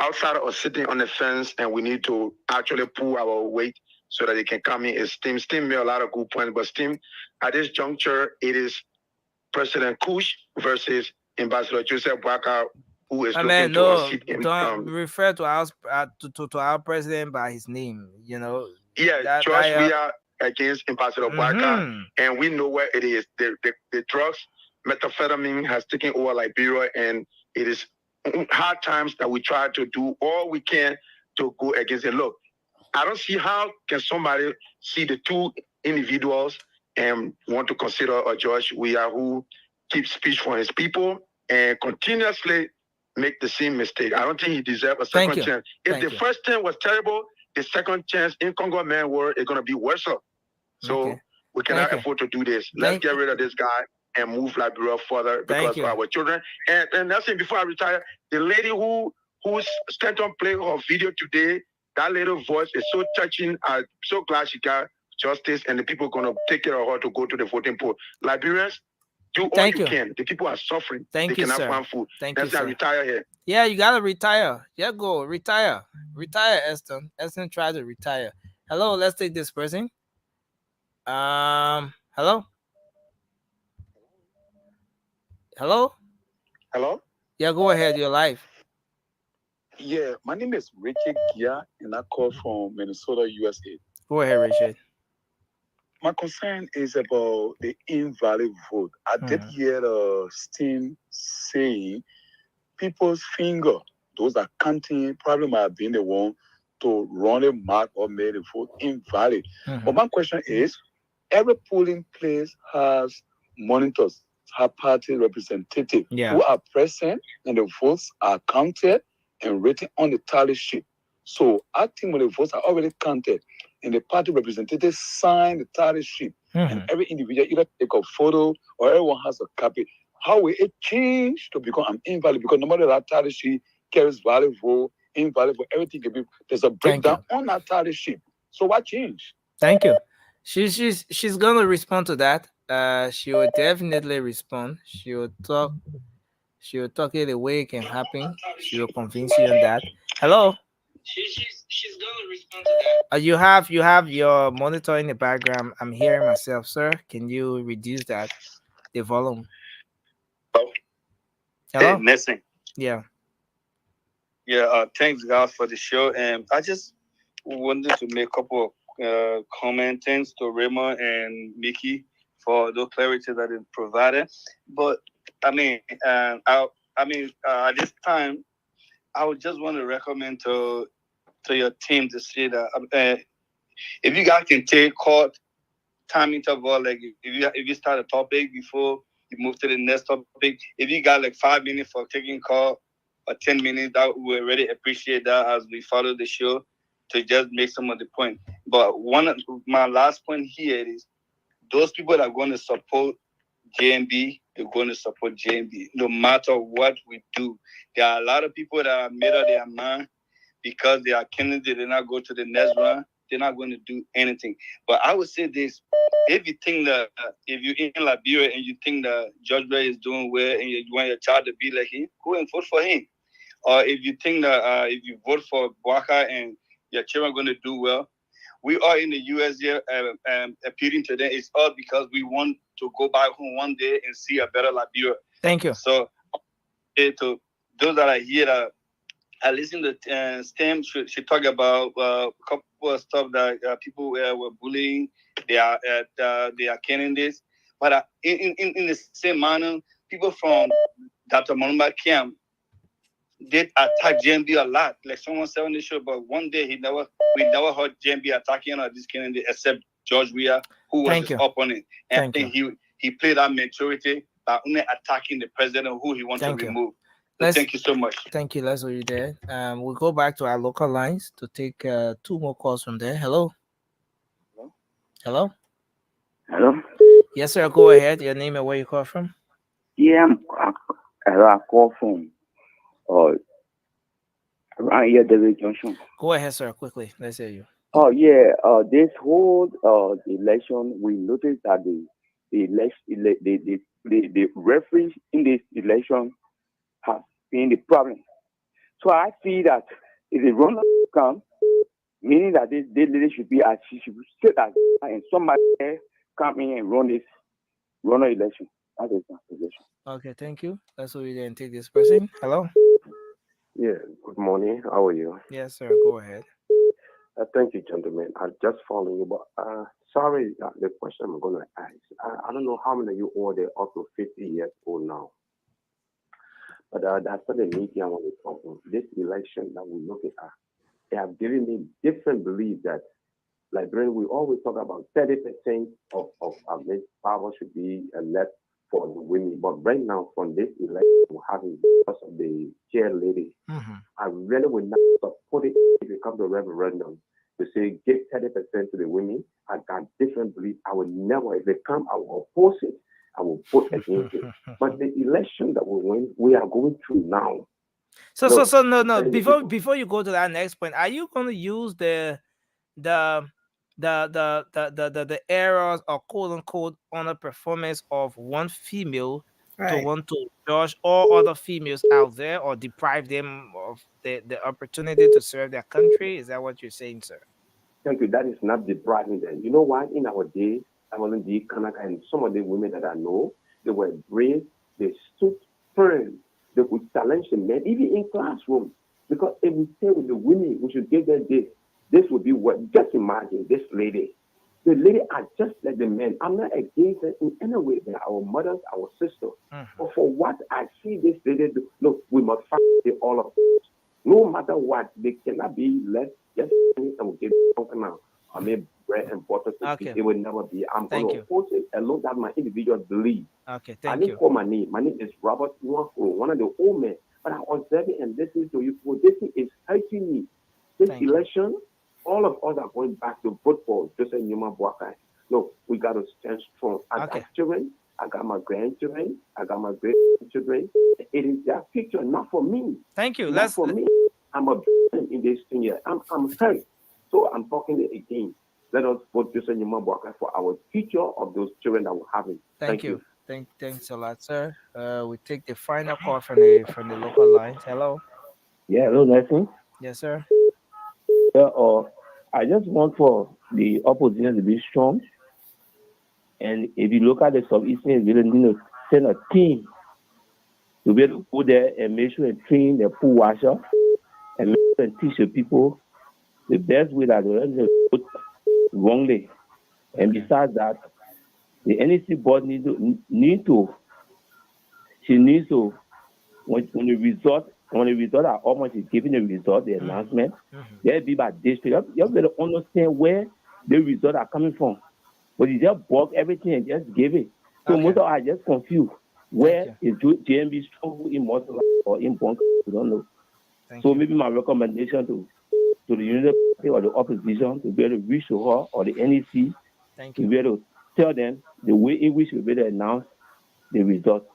outsider or sitting on the fence, and we need to actually pull our weight so that they can come in is Steam. Steam made a lot of good points, but Steam, at this juncture, it is President Kush versus Ambassador Joseph Boakai, who is looking to a seat in. Don't refer to our president by his name, you know. Yeah, George, we are against Ambassador Boakai, and we know where it is. The drugs, methamphetamine has taken over Liberia, and it is hard times that we try to do all we can to go against it. Look, I don't see how can somebody see the two individuals and want to consider a George Weah who keeps speech for his people and continuously make the same mistake. I don't think he deserves a second chance. If the first chance was terrible, the second chance in Congo man world is going to be worse. So we cannot afford to do this. Let's get rid of this guy and move Liberia further because for our children. And that's it. Before I retire, the lady who stand on play her video today, that little voice is so touching. I'm so glad she got justice, and the people are going to take care of her to go to the voting poll. Liberians, do all you can. The people are suffering. They cannot find food. That's why I retire here. Yeah, you gotta retire. Yeah, go retire. Retire, Eston. Eston tried to retire. Hello, let's take this person. Hello? Hello? Hello? Yeah, go ahead. You're live. Yeah, my name is Richard Gia, and I call from Minnesota, USA. Go ahead, Richard. My concern is about the invalid vote. I did hear the Steam saying people's finger, those are counting, probably might have been the one to run a mark or made a vote invalid. But my question is, every polling place has monitors, have party representatives who are present, and the votes are counted and written on the tally sheet. So I think when the votes are already counted and the party representatives sign the tally sheet, and every individual either take a photo or everyone has a copy, how will it change to become an invalid? Because no matter that tally sheet carries valid vote, invalid vote, everything can be, there's a breakdown on that tally sheet. So what changed? Thank you. She's gonna respond to that. She will definitely respond. She will talk it the way it can happen. She will convince you on that. Hello? She's gonna respond to that. You have your monitor in the background. I'm hearing myself, sir. Can you reduce that? The volume. Hello? Hey, Messing. Yeah. Yeah, thanks guys for the show. And I just wanted to make a couple of comments to Raymond and Mickey for the clarity that it provided. But at this time, I would just want to recommend to your team to say that if you guys can take short time interval, like if you start a topic before you move to the next topic, if you got like 5 minutes for taking call or 10 minutes, that we really appreciate that as we follow the show to just make some of the point. But my last point here is those people that are going to support JMB, they're going to support JMB no matter what we do. There are a lot of people that are made up their mind because they are candidates, they not go to the next round, they're not going to do anything. But I would say this: if you think that if you're in Liberia and you think that George Ray is doing well and you want your child to be like him, go and vote for him. Or if you think that if you vote for Bwaka and your children are going to do well, we are in the US here appealing today. It's all because we want to go back home one day and see a better Liberia. Thank you. So, to those that are here, that I listen to STEM. She talk about a couple of stuff that people were bullying. They are candidates, but in the same manner, people from Dr. Monumba camp did attack JMB a lot. Like someone said on the show, but one day we never heard JMB attacking this candidate except George Weah, who was his opponent. And I think he played that maturity by only attacking the president who he wanted to remove. So thank you so much. Thank you, Leslie. You there? We'll go back to our local lines to take 2 more calls from there. Hello. Hello. Hello. Yes, sir. Go ahead. Your name and where you call from? Yeah, I call from around here, David Junction. Go ahead, sir. Quickly. Let's hear you. Oh yeah. This whole election, we noticed that the referees in this election have been the problem. So I see that if the runoff come, meaning that this lady should be as she should sit as and somebody come in and run runoff election. That is my suggestion. Okay, thank you. That's what we didn't take this person. Hello. Yeah, good morning. How are you? Yes, sir. Go ahead. Thank you, gentlemen. I'm just following you, but sorry, the question I'm going to ask. I don't know how many of you are there up to 50 years old now. But that's what the media want to talk about. This election that we're looking at, they have given me different beliefs that, like, we always talk about 30% of this power should be left for the women. But right now, from this election we're having because of the chair lady, I really would not support it if it comes to referendum to say give 30% to the women. I got different beliefs. I would never, if it come, I will oppose it. I will vote against it. But the election that we are going through now. So no. Before you go to that next point, are you going to use the errors or quote unquote underperformance of one female to want to judge all other females out there or deprive them of the opportunity to serve their country? Is that what you're saying, sir? Thank you. That is not depriving them. You know what? In our days, I was in the Kanaka, and some of the women that I know, they were brave. They stood firm. They could challenge the men, even in classrooms. Because if we say with the women, we should give them this. This would be what. Just imagine this lady. The lady are just like the men. I'm not against it in any way. They're our mothers, our sisters. But for what I see this lady do, look, we must fight all of us. No matter what, they cannot be less. Just and will give something now. I mean, bread and butter. It will never be. I'm going to oppose it alone. That's my individual belief. Okay, I didn't call my name. My name is Robert Nwako, one of the old men. But I observe it and listening to you. This thing is hurting me. This election, all of us are going back to vote for Joseph Newman Boakai. No, we got to stand strong. I got children. I got my grandchildren. I got my great-grandchildren. It is their future, not for me. Thank you. Not for me. I'm a in this thing here. I'm hurt. So I'm talking it again. Let us vote Joseph Newman Boakai for our future of those children that we're having. Thank you. Thanks a lot, sir. We take the final call from the local lines. Hello. Yeah, hello, Nelson. Yes, sir. Yeah, I just want for the opposition to be strong. And if you look at the Southeastern, you need to send a team to be able to go there and make sure and train the pool washer and make sure and teach the people the best way that they vote wrongly. And besides that, the NEC board needs to when the result are almost giving the result, the announcement, they'll be by district. You have to understand where the results are coming from. But you just bulk everything and just give it. So most of us are just confused. Where is JMB strong in Mosul or in Bonk? We don't know. So maybe my recommendation to the Unity Party or the opposition to be able to reach to her or the NEC to be able to tell them the way in which we will be able to announce the result.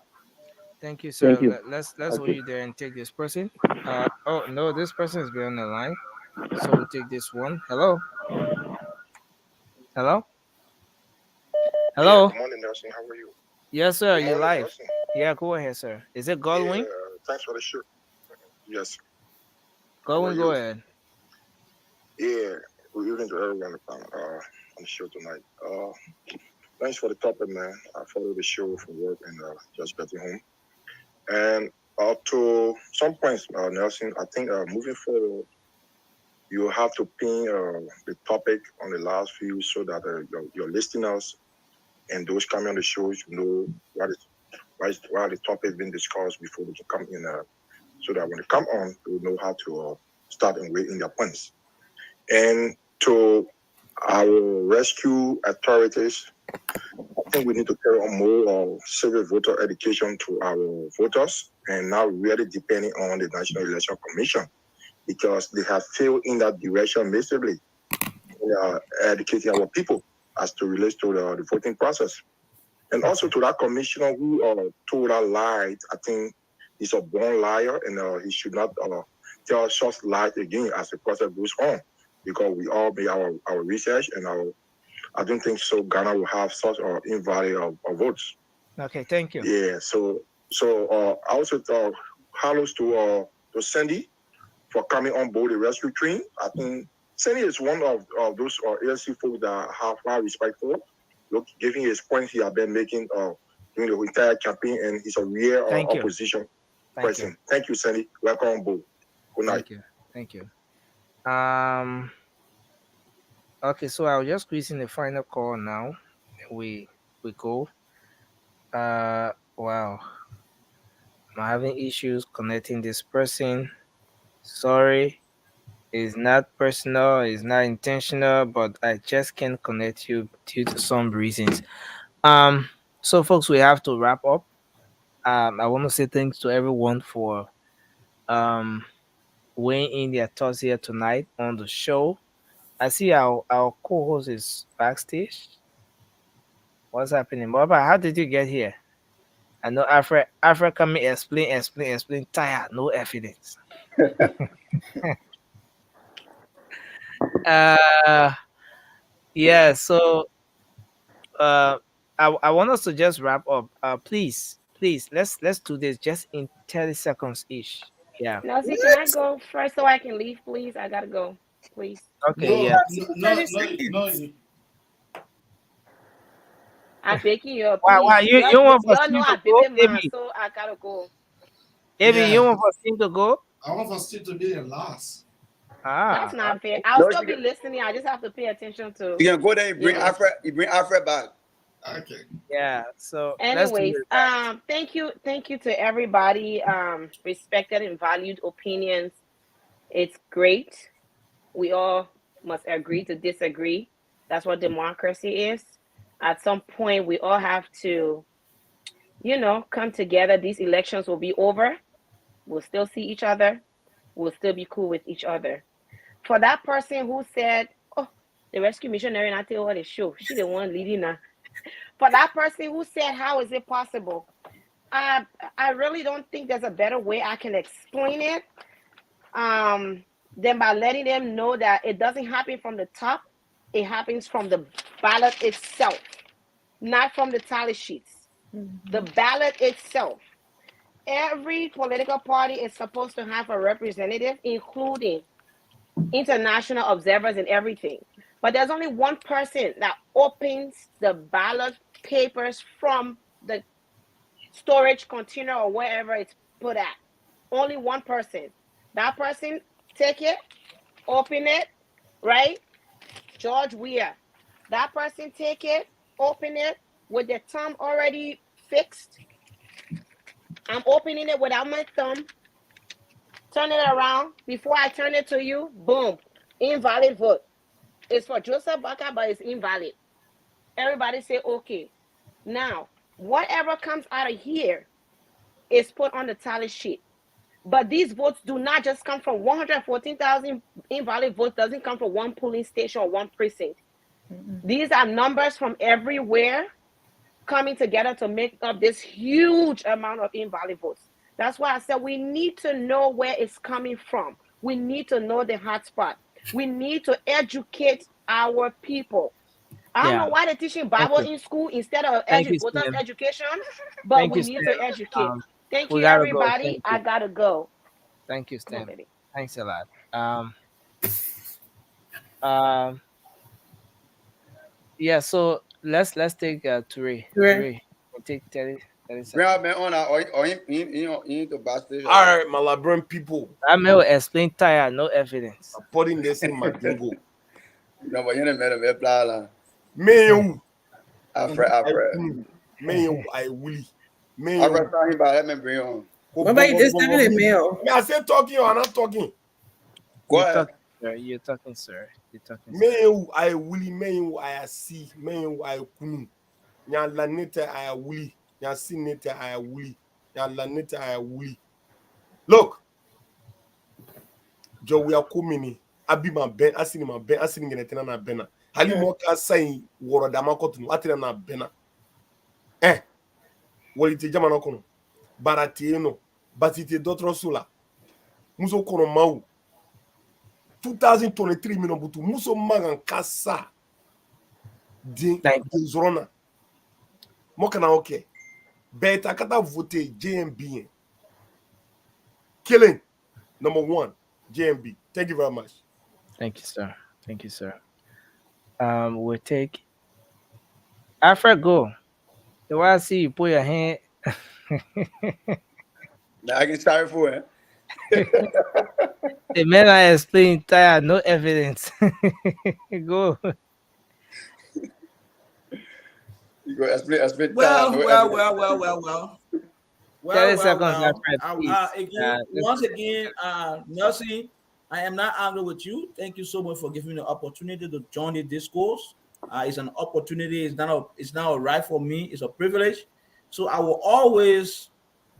Thank you, sir. Thank you. Let's hold you there and take this person. Oh no, this person is on the line. So we'll take this one. Hello. Hello. Hello. Yeah, good morning, Nelson. How are you? Yes, sir. You're live. Nelson. Yeah, go ahead, sir. Is it Godwin? Yeah, thanks for the show. Yes. Godwin, go ahead. Yeah, good evening to everyone on the show tonight. Thanks for the topic, man. I follow the show from work and just getting home. And to some points, Nelson, I think moving forward, you have to pin the topic on the last few so that your listeners and those coming on the show should know why the topic is being discussed before they can come in, so that when they come on, they will know how to start and weigh in their points. And to our rescue authorities, I think we need to carry on more civic voter education to our voters, and now really depending on the National Election Commission, because they have failed in that direction massively. We are educating our people as to relate to the voting process. And also to that commissioner who told our lies, I think he's a born liar, and he should not tell such lies again as the process goes on, because we all made our research, and I don't think so Ghana will have such invalid votes. Okay, thank you. Yeah, so I also hellos to Sandy for coming on board the rescue train. I think Sandy is one of those ALC folks that I have high respect for. Look, giving his point he has been making during the entire campaign, and he's a real opposition person. Thank you, Sandy. Welcome on board. Good night. Thank you. Okay, so I'll just squeeze in the final call now. We go. Wow. I'm having issues connecting this person. Sorry. It's not personal, it's not intentional, but I just can't connect you due to some reasons. So, folks, we have to wrap up. I want to say thanks to everyone for weighing in their thoughts here tonight on the show. I see our co-host is backstage. What's happening, Baba? How did you get here? I know Alfred come explain. Tired, no evidence. uh, yeah. So, I want us to just wrap up. Please, let's do this just in 30 seconds each. Yeah. Nelsie, can I go first so I can leave, please? I gotta go, please. Okay. Yeah. No. I'm picking you up, Why? please. You want for Y'all know Steve to I go, baby man, Amy? so I gotta go. Amy, you want for Steve to go? I want for Steve to be the last. That's not fair. I'll still be listening. I just have to pay attention to. You can go there and bring Alfred. You bring Alfred back. Okay. Yeah. So anyways, thank you to everybody. Respected and valued opinions. It's great. We all must agree to disagree. That's what democracy is. At some point, we all have to, come together. These elections will be over. We'll still see each other. We'll still be cool with each other. For that person who said, "Oh, the rescue missionary not tell what the show. She the one leading now." For that person who said, "How is it possible?" I really don't think there's a better way I can explain it. Than by letting them know that it doesn't happen from the top. It happens from the ballot itself, not from the tally sheets. The ballot itself. Every political party is supposed to have a representative, including international observers and everything. But there's only one person that opens the ballot papers from the storage container or wherever it's put at. Only one person. That person take it, open it, right? George Weah. That person take it, open it with the thumb already fixed. I'm opening it without my thumb. Turn it around. Before I turn it to you, boom, invalid vote. It's for Joseph Baka, but it's invalid. Everybody say, okay. Now, whatever comes out of here is put on the tally sheet. But these votes do not just come from 114,000 invalid votes, doesn't come from one polling station or one precinct. These are numbers from everywhere coming together to make up this huge amount of invalid votes. That's why I said we need to know where it's coming from. We need to know the hotspot. We need to educate our people. I don't know why they're teaching Bible in school instead of voters education, but we need to educate. Thank you, everybody. I gotta go. Thank you, Stan. Thanks a lot. Yeah, so let's take Ture. We'll take 30 seconds. Bring out man on or you to backstage. All right, my Labron people. I may explain tire, no evidence. I'm putting this in my jingle. No, but you never met a blah. Man, Alfred. Man, I will. Man, Alfred talking about let me bring on. What about you just having a mail? I said talking or I'm not talking. Go ahead. You're talking, sir. You're talking. Man, I will. Man, I see. Man, I kunu. Nya laneta I will. Nya sineta I will. Nya laneta I will. Look, Joe, we are coming. Abi ma ben, asini ma ben, asini ngenetena na bena. Hali mo ka sai woro dama kotunu, atira na bena. Walite jama no kono. Barati no, batite dotro sula. Muso kono mau. 2023 mino butu muso magan kasa. Din zorona. Moka na okay. Beta kata vote JMB. Killing number 1, JMB. Thank you very much. Thank you, sir. We'll take Alfred, go. The way I see you put your hand. I can start for it. The man I explained tired, no evidence. Go. You go explain. Well. 30 seconds. Once again, Nelsie, I am not angry with you. Thank you so much for giving me the opportunity to join the discourse. It's an opportunity. It's not a right for me. It's a privilege. So I will always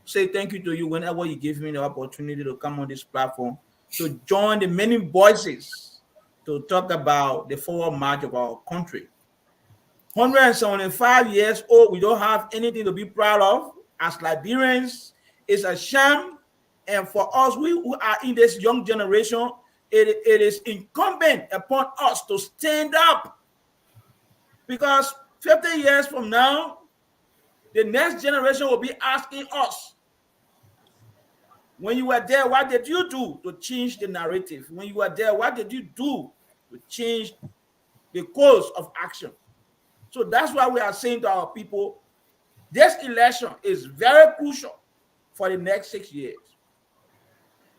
say thank you to you whenever you give me the opportunity to come on this platform to join the many voices to talk about the forward march of our country. 175 years old, we don't have anything to be proud of. As Liberians, it's a shame. And for us, we who are in this young generation, it is incumbent upon us to stand up. Because 50 years from now, the next generation will be asking us, when you were there, what did you do to change the narrative? When you were there, what did you do to change the course of action? So that's why we are saying to our people, this election is very crucial for the next 6 years.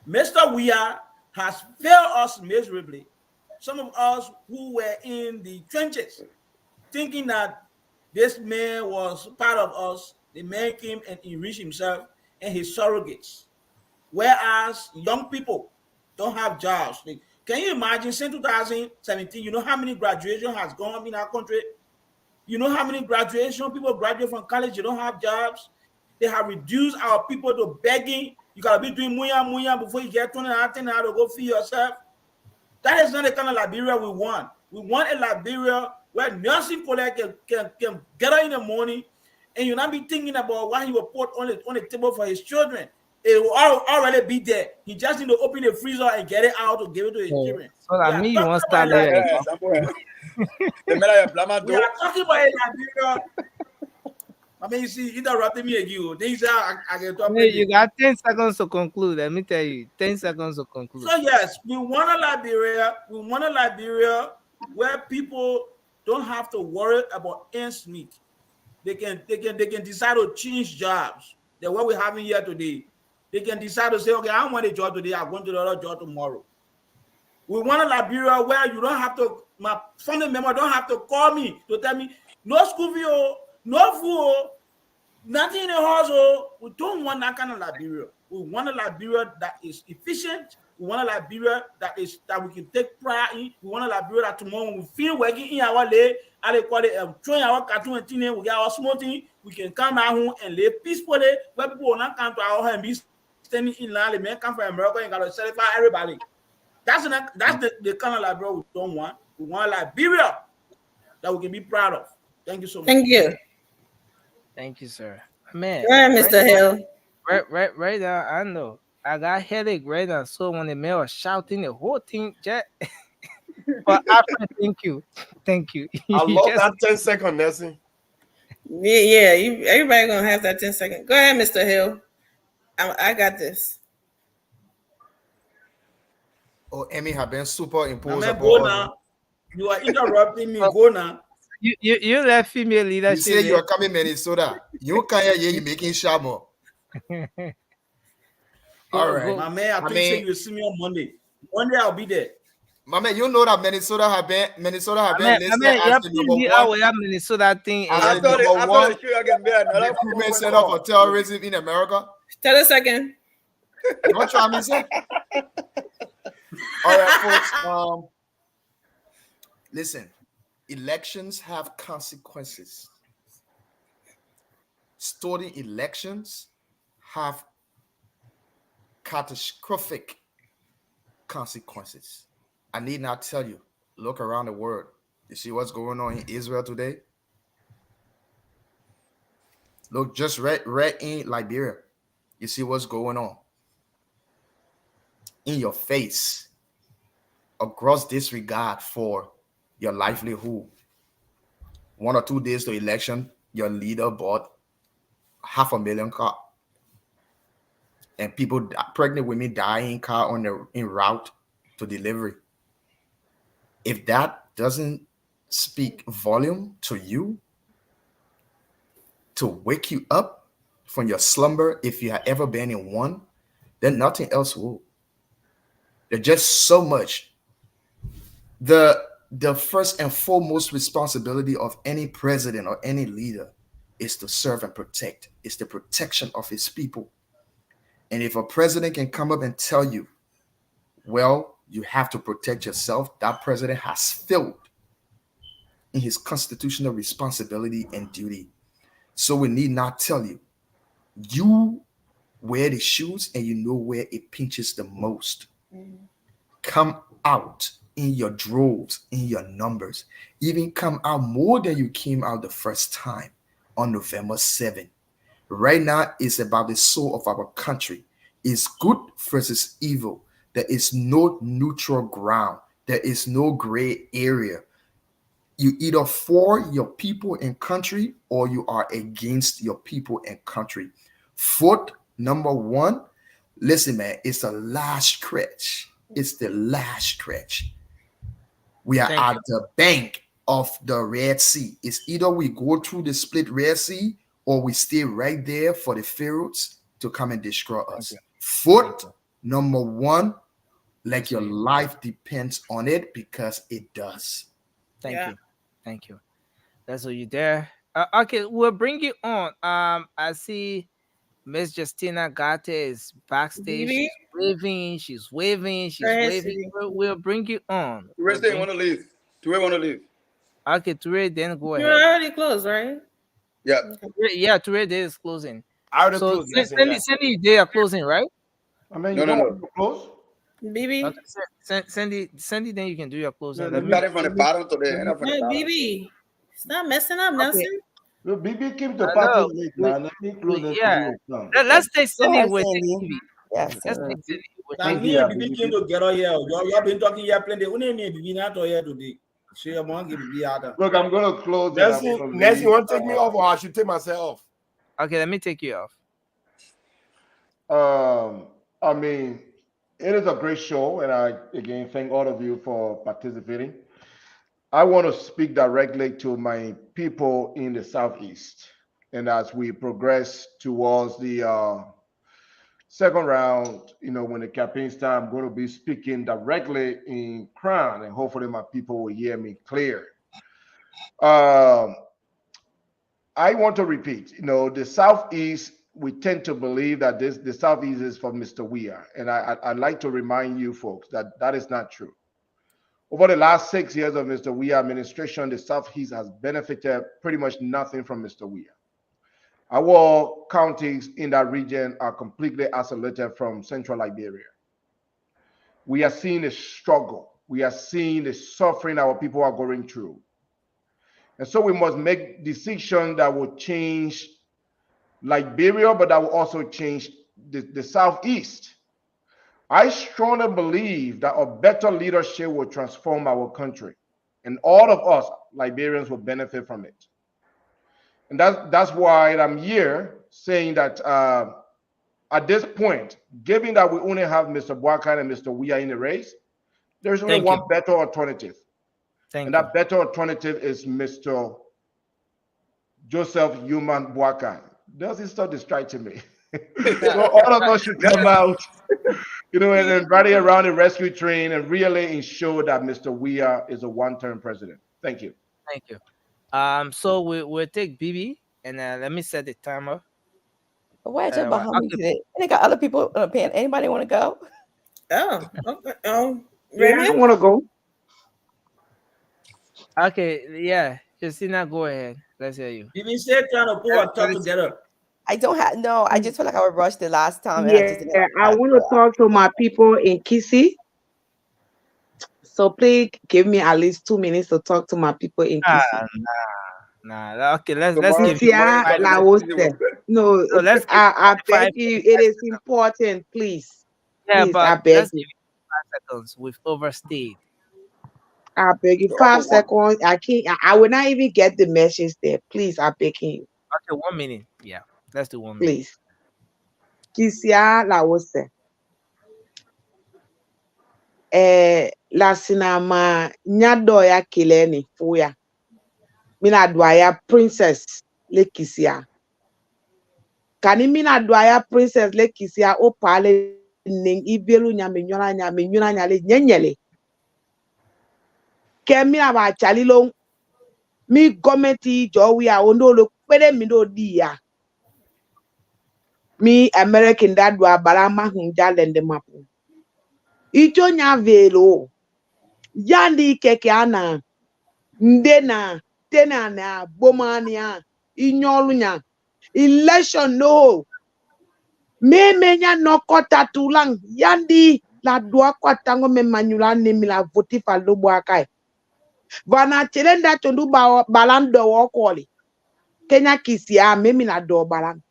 Mr. Weah has failed us miserably. Some of us who were in the trenches thinking that this man was part of us, the man came and enriched himself and his surrogates. Whereas young people don't have jobs. Can you imagine since 2017, you know how many graduation has gone up in our country? You know how many people graduate from college, they don't have jobs. They have reduced our people to begging. You gotta be doing muya before you get 20 to go feed yourself. That is not the kind of Liberia we want. We want a Liberia where nursing collect can get up in the morning and you not be thinking about what he will put on the table for his children. It will already be there. He just need to open the freezer and get it out to give it to his children. So that means you want to start later. We are talking about a Liberia. I mean, you see, interrupting me again. Things I can talk. You got 10 seconds to conclude. Let me tell you, 10 seconds to conclude. So yes, we want a Liberia. We want a Liberia where people don't have to worry about ends meet. They can decide to change jobs. Than what we're having here today. They can decide to say, okay, I want a job today. I'm going to the other job tomorrow. We want a Liberia where you don't have to. My family member don't have to call me to tell me no school fee, no food, nothing in the house. We don't want that kind of Liberia. We want a Liberia that is efficient. We want a Liberia that we can take pride in. We want a Liberia that tomorrow when we feel working in our lay, I call it throwing our cartoon and thing, we get our small thing, we can come at home and live peacefully where people will not come to our home and be standing in line. The men come from America and gotta satisfy everybody. That's the kind of Liberia we don't want. We want a Liberia that we can be proud of. Thank you so much. Thank you. Thank you, sir. Man, Go ahead, Mr. Hill. Right now, I know. I got headache right now. So when the man was shouting the whole thing, but after, thank you. I love that 10-second, Nelson. Yeah. Everybody gonna have that 10 seconds. Go ahead, Mr. Hill. I got this. Oh, Emmy have been superimposed upon go now. You are interrupting me. Go now. You left female leadership. You say you are coming Minnesota. You can't hear you making shamo. All right, my man. I think you will see me on Monday. Monday I'll be there. My man, you know that Minnesota have been listed as the number one Minnesota thing. As the number one recruitment center for terrorism in America. Tell a second. Don't try me, sir. All right, folks. Listen, elections have consequences. Stolen elections have catastrophic consequences. I need not tell you. Look around the world. You see what's going on in Israel today? Look just right in Liberia. You see what's going on in your face. A gross disregard for your livelihood. 1 or 2 days to election, your leader bought 500,000 car, and people, pregnant women, dying in car en route to delivery. If that doesn't speak volume to you, to wake you up from your slumber, if you have ever been in one, then nothing else will. There's just so much. The first and foremost responsibility of any president or any leader is to serve and protect. It's the protection of his people. And if a president can come up and tell you, well, you have to protect yourself, that president has failed in his constitutional responsibility and duty. So we need not tell you. You wear the shoes and you know where it pinches the most. Come out in your droves, in your numbers. Even come out more than you came out the first time on November 7th. Right now, it's about the soul of our country. It's good versus evil. There is no neutral ground. There is no gray area. You either for your people and country or you are against your people and country. Vote number one. Listen, man, it's the last stretch. It's the last stretch. We are at the bank of the Red Sea. It's either we go through the split Red Sea or we stay right there for the Pharaohs to come and destroy us. Vote number one, like your life depends on it, because it does. Thank you. That's all you there. Okay, we'll bring you on. I see Miss Justina Garte is backstage. She's waving. We'll bring you on. Toure want to leave. Toure want to leave. Okay, Toure, then go ahead. You're already closed, right? Yeah. Yeah, Toure Day is closing. I already so closed. Sandy, they are closing, right? I mean, no. Close? BB. Okay, Sandy, then you can do your closing. Yeah, starting from the bottom to the end of the bottom. BB. Stop messing up, Nelson. No, BB came to party late now. Let me close Let's take Sandy with Sandy. Yes. Let's take Sandy with Now, me and BB came together here. You have been talking here plenty. Only me and BB not here today. So you want to give BB out. Look, I'm going to close. Nancy, you want to take me off or I should take myself off? Okay, let me take you off. I mean, it is a great show, and I again thank all of you for participating. I want to speak directly to my people in the Southeast, and as we progress towards the second round, when the campaign starts, I'm going to be speaking directly in Crown, and hopefully my people will hear me clear. I want to repeat, the Southeast, we tend to believe that the Southeast is for Mr. Weah. And I'd like to remind you folks that that is not true. Over the last 6 years of Mr. Weah administration, the Southeast has benefited pretty much nothing from Mr. Weah. Our counties in that region are completely isolated from central Liberia. We are seeing a struggle. We are seeing the suffering our people are going through. And so we must make decisions that will change Liberia, but that will also change the Southeast. I strongly believe that a better leadership will transform our country, and all of us Liberians will benefit from it. And that's why I'm here saying that at this point, given that we only have Mr. Boakai and Mr. Weah in the race, there's only one better alternative. And that better alternative is Mr. Joseph Human Boakai. Does it start distracting me? So all of us should come out, and rally around the rescue train and really ensure that Mr. Weah is a one-term president. Thank you. Thank you. So we'll take BB, and let me set the timer. Why are you behind me today? And they got other people on the pan. Anybody want to go? Oh, okay. Yeah, I want to go. Okay, yeah. Justina, go ahead. Let's hear you. BB said trying to pull our talk together. I don't have I just feel like I was rushed the last time. Yeah, I want to talk to my people in Kisi. So please give me at least 2 minutes to talk to my people in Kisi. Nah. Okay, let's give you No, I beg you. It is important, please. Yeah, please, but I beg let's you. give you 5 seconds. We've overstayed. I beg you, 5 seconds. I can't. I will not even get the message there. Please, I beg you. Okay, 1 minute. Yeah, let's do 1 minute. Please. Kisia la wose. La sinama nyado ya kileni fuya. Mina dwaya princess le Kisia. Kani mina dwaya princess le Kisia o pale ning ibelu nyame nyona le nyenyele. Kemi aba chalilo mi gometi jowiya ondolo pere mi do dia. Mi American dadwa barama hunjalende mapu. Icho nya velo. Yandi keke ana. Ndena, tena na bomania, inyolunya. Election no. Me menya no kota tulang yandi la dua kwa tango me manula ne mi la voti fa lobo akai. Vana chelenda tondu balando wakoli. Kenya kisia me mi la do balan.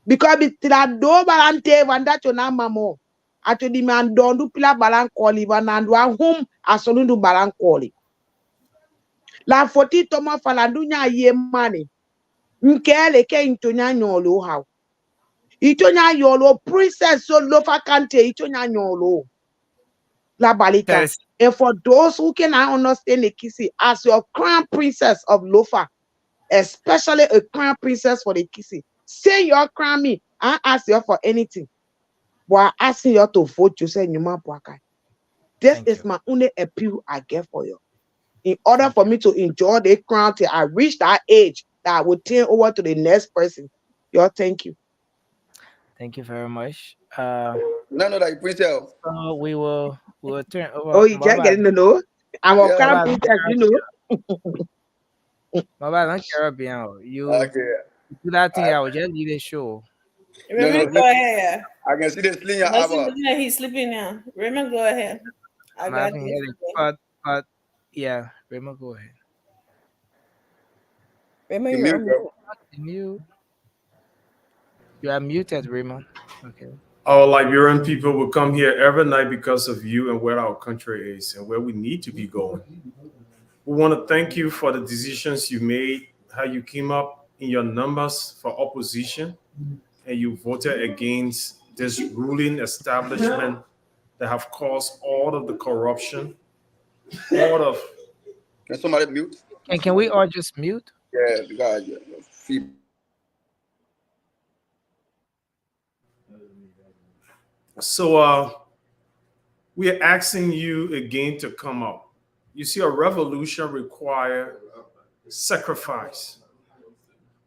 Because bitila do balante vanda chona mamo. Ato di man dondu pila balan koli vanandwa hum asolundu balan koli. La foti toma falandunya ye mani. Nkele ke intonya nyolo how. Itonya yolo princess so lofa kante itonya nyolo. La balika. And for those who cannot understand the kisi as your crown princess of Lofa, especially a crown princess for the kisi, say your crown me. I ask you for anything. But I ask you to vote you say Nyuma Bwaka. This is my only appeal I get for you. In order for me to enjoy the crown till I reach that age that I will turn over to the next person. Yo, thank you. Thank you very much. No, that you print out. So we will turn over. Oh, you just getting to know? I'm a crown princess, you know. Mama, don't care about you. Okay. Do that thing. I will just leave the show. Raymond, go ahead. I can see the sling your He's sleeping now. Raymond, go ahead. I got this. But yeah, Raymond, go ahead. Raymond, you're mute. You are muted, Raymond. Okay. Our Liberian people will come here every night because of you and where our country is and where we need to be going. We want to thank you for the decisions you made, how you came up in your numbers for opposition, and you voted against this ruling establishment that have caused all of the corruption, all of... Can somebody mute? Can we all just mute? Yeah, because So we are asking you again to come up. You see, a revolution requires sacrifice.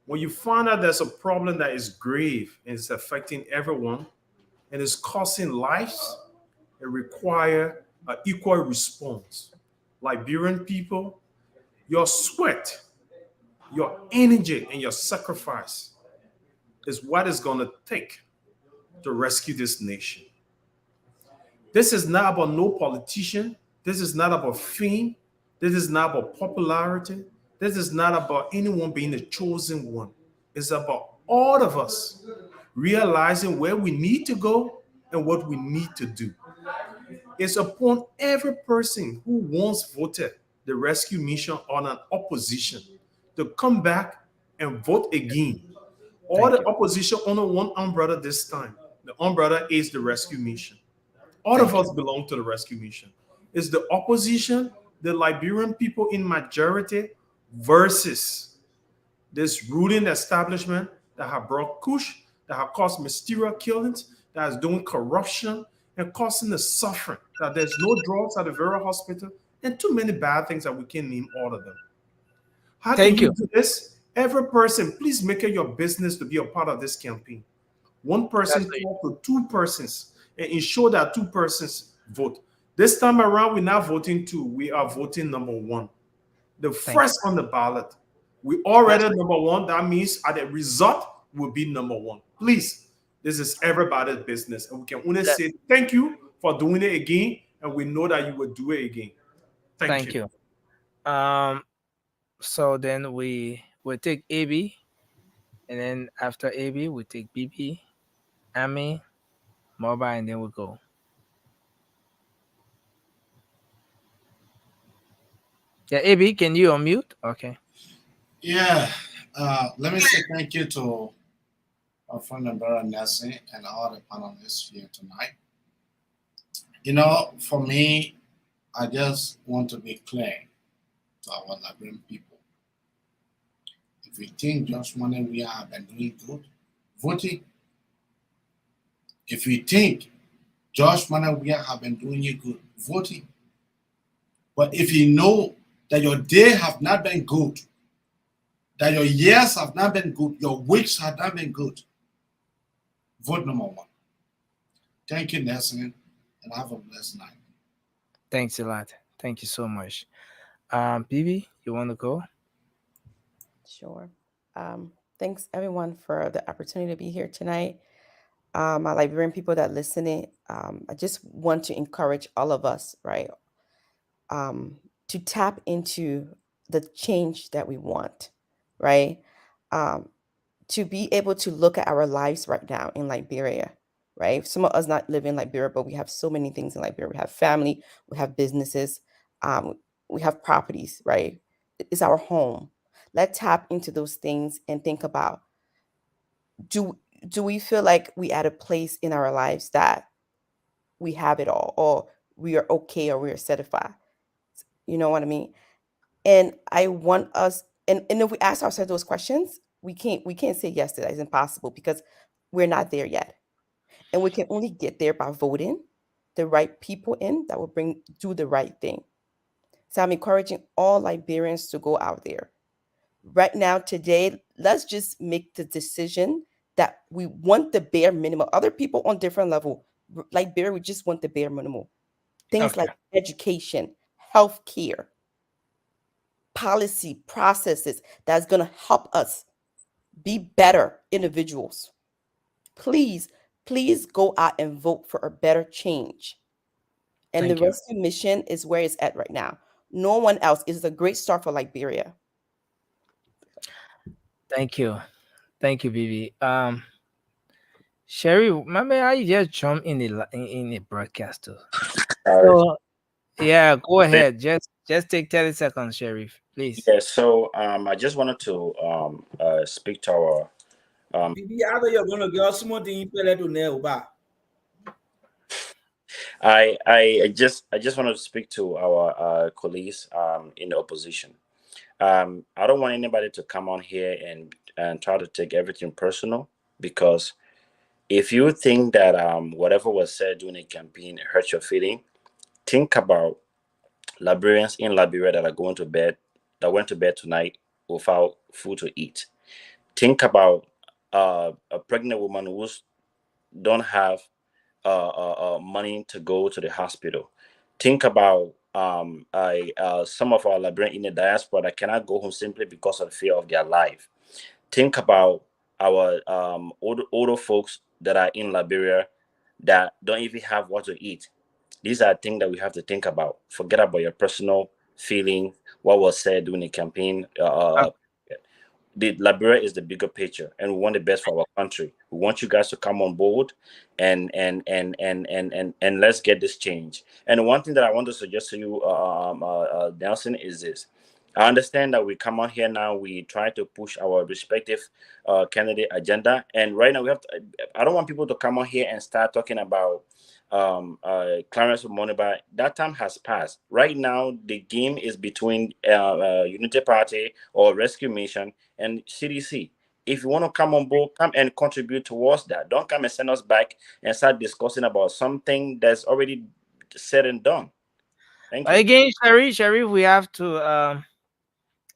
When you find out there's a problem that is grave and is affecting everyone and is causing lives, it requires an equal response. Liberian people, your sweat, your energy, and your sacrifice is what is going to take to rescue this nation. This is not about no politician. This is not about fame. This is not about popularity. This is not about anyone being the chosen one. It's about all of us realizing where we need to go and what we need to do. It's upon every person who once voted the rescue mission on an opposition to come back and vote again. All the opposition under one umbrella this time. The umbrella is the rescue mission. All of us belong to the rescue mission. It's the opposition, the Liberian people in majority versus this ruling establishment that have brought kush, that have caused mysterious killings, that is doing corruption and causing the suffering, that there's no drugs at the very hospital, and too many bad things that we can't name all of them. How can you do this? Every person, please make it your business to be a part of this campaign. One person talk to two persons and ensure that two persons vote. This time around, we're not voting two, we are voting number one. The first on the ballot. We already number one. That means at the result will be number one. Please, this is everybody's business. And we can only say thank you for doing it again. And we know that you will do it again. Thank you. So then we will take AB. And then after AB, we take BP, Ami, Mobile, and then we'll go. Yeah, AB, can you unmute? Okay. Yeah. Let me say thank you to our friend Ambera Nessie and all the panelists here tonight. You know, for me, I just want to be clear to our Liberian people. If you think Josh Money we have been doing good, voting. If you think Josh Money we have been doing you good, voting. But if you know that your day have not been good, that your years have not been good, your weeks have not been good, vote number one. Thank you, Nelson, and have a blessed night. Thanks a lot. Thank you so much. Bibi, you want to go? Sure. Thanks everyone for the opportunity to be here tonight. My Liberian people that listening, I just want to encourage all of us, right, to tap into the change that we want, right? To be able to look at our lives right now in Liberia, right? Some of us not live in Liberia, but we have so many things in Liberia. We have family, we have businesses, we have properties, right? It's our home. Let's tap into those things and think about, do we feel like we at a place in our lives that we have it all, or we are okay, or we are satisfied? You know what I mean? And I want us, and if we ask ourselves those questions, we can't say yes to that. It's impossible because we're not there yet. And we can only get there by voting the right people in that will do the right thing. So I'm encouraging all Liberians to go out there. Right now, today, let's just make the decision that we want the bare minimum. Other people on different level, Liberia, we just want the bare minimum. Things like education, healthcare, policy processes that's going to help us be better individuals. Please go out and vote for a better change. And the rescue mission is where it's at right now. No one else. Is a great start for Liberia. Thank you, Bibi. Sherry, remember I just jumped in the broadcast too. So yeah, go ahead. Just take 30 seconds, Sheriff, please. Yeah, so I just wanted to speak to our Bibi, how you're gonna get small thing to know about? I just wanted to speak to our colleagues in the opposition. I don't want anybody to come on here and try to take everything personal, because if you think that whatever was said during the campaign hurts your feeling, think about Liberians in Liberia that are going to bed, that went to bed tonight without food to eat. Think about a pregnant woman who don't have money to go to the hospital. Think about some of our Liberians in the diaspora that cannot go home simply because of the fear of their life. Think about our older folks that are in Liberia that don't even have what to eat. These are things that we have to think about. Forget about your personal feeling, what was said during the campaign. The Liberia is the bigger picture, and we want the best for our country. We want you guys to come on board and let's get this change. And one thing that I want to suggest to you, Nelson, is this. I understand that we come on here now, we try to push our respective candidate agenda, and right now we have to, I don't want people to come on here and start talking about Clarence Moniba. That time has passed. Right now the game is between Unity Party or Rescue Mission and CDC. If you want to come on board, come and contribute towards that. Don't come and send us back and start discussing about something that's already said and done. Thank you. Again, Sharif, we have to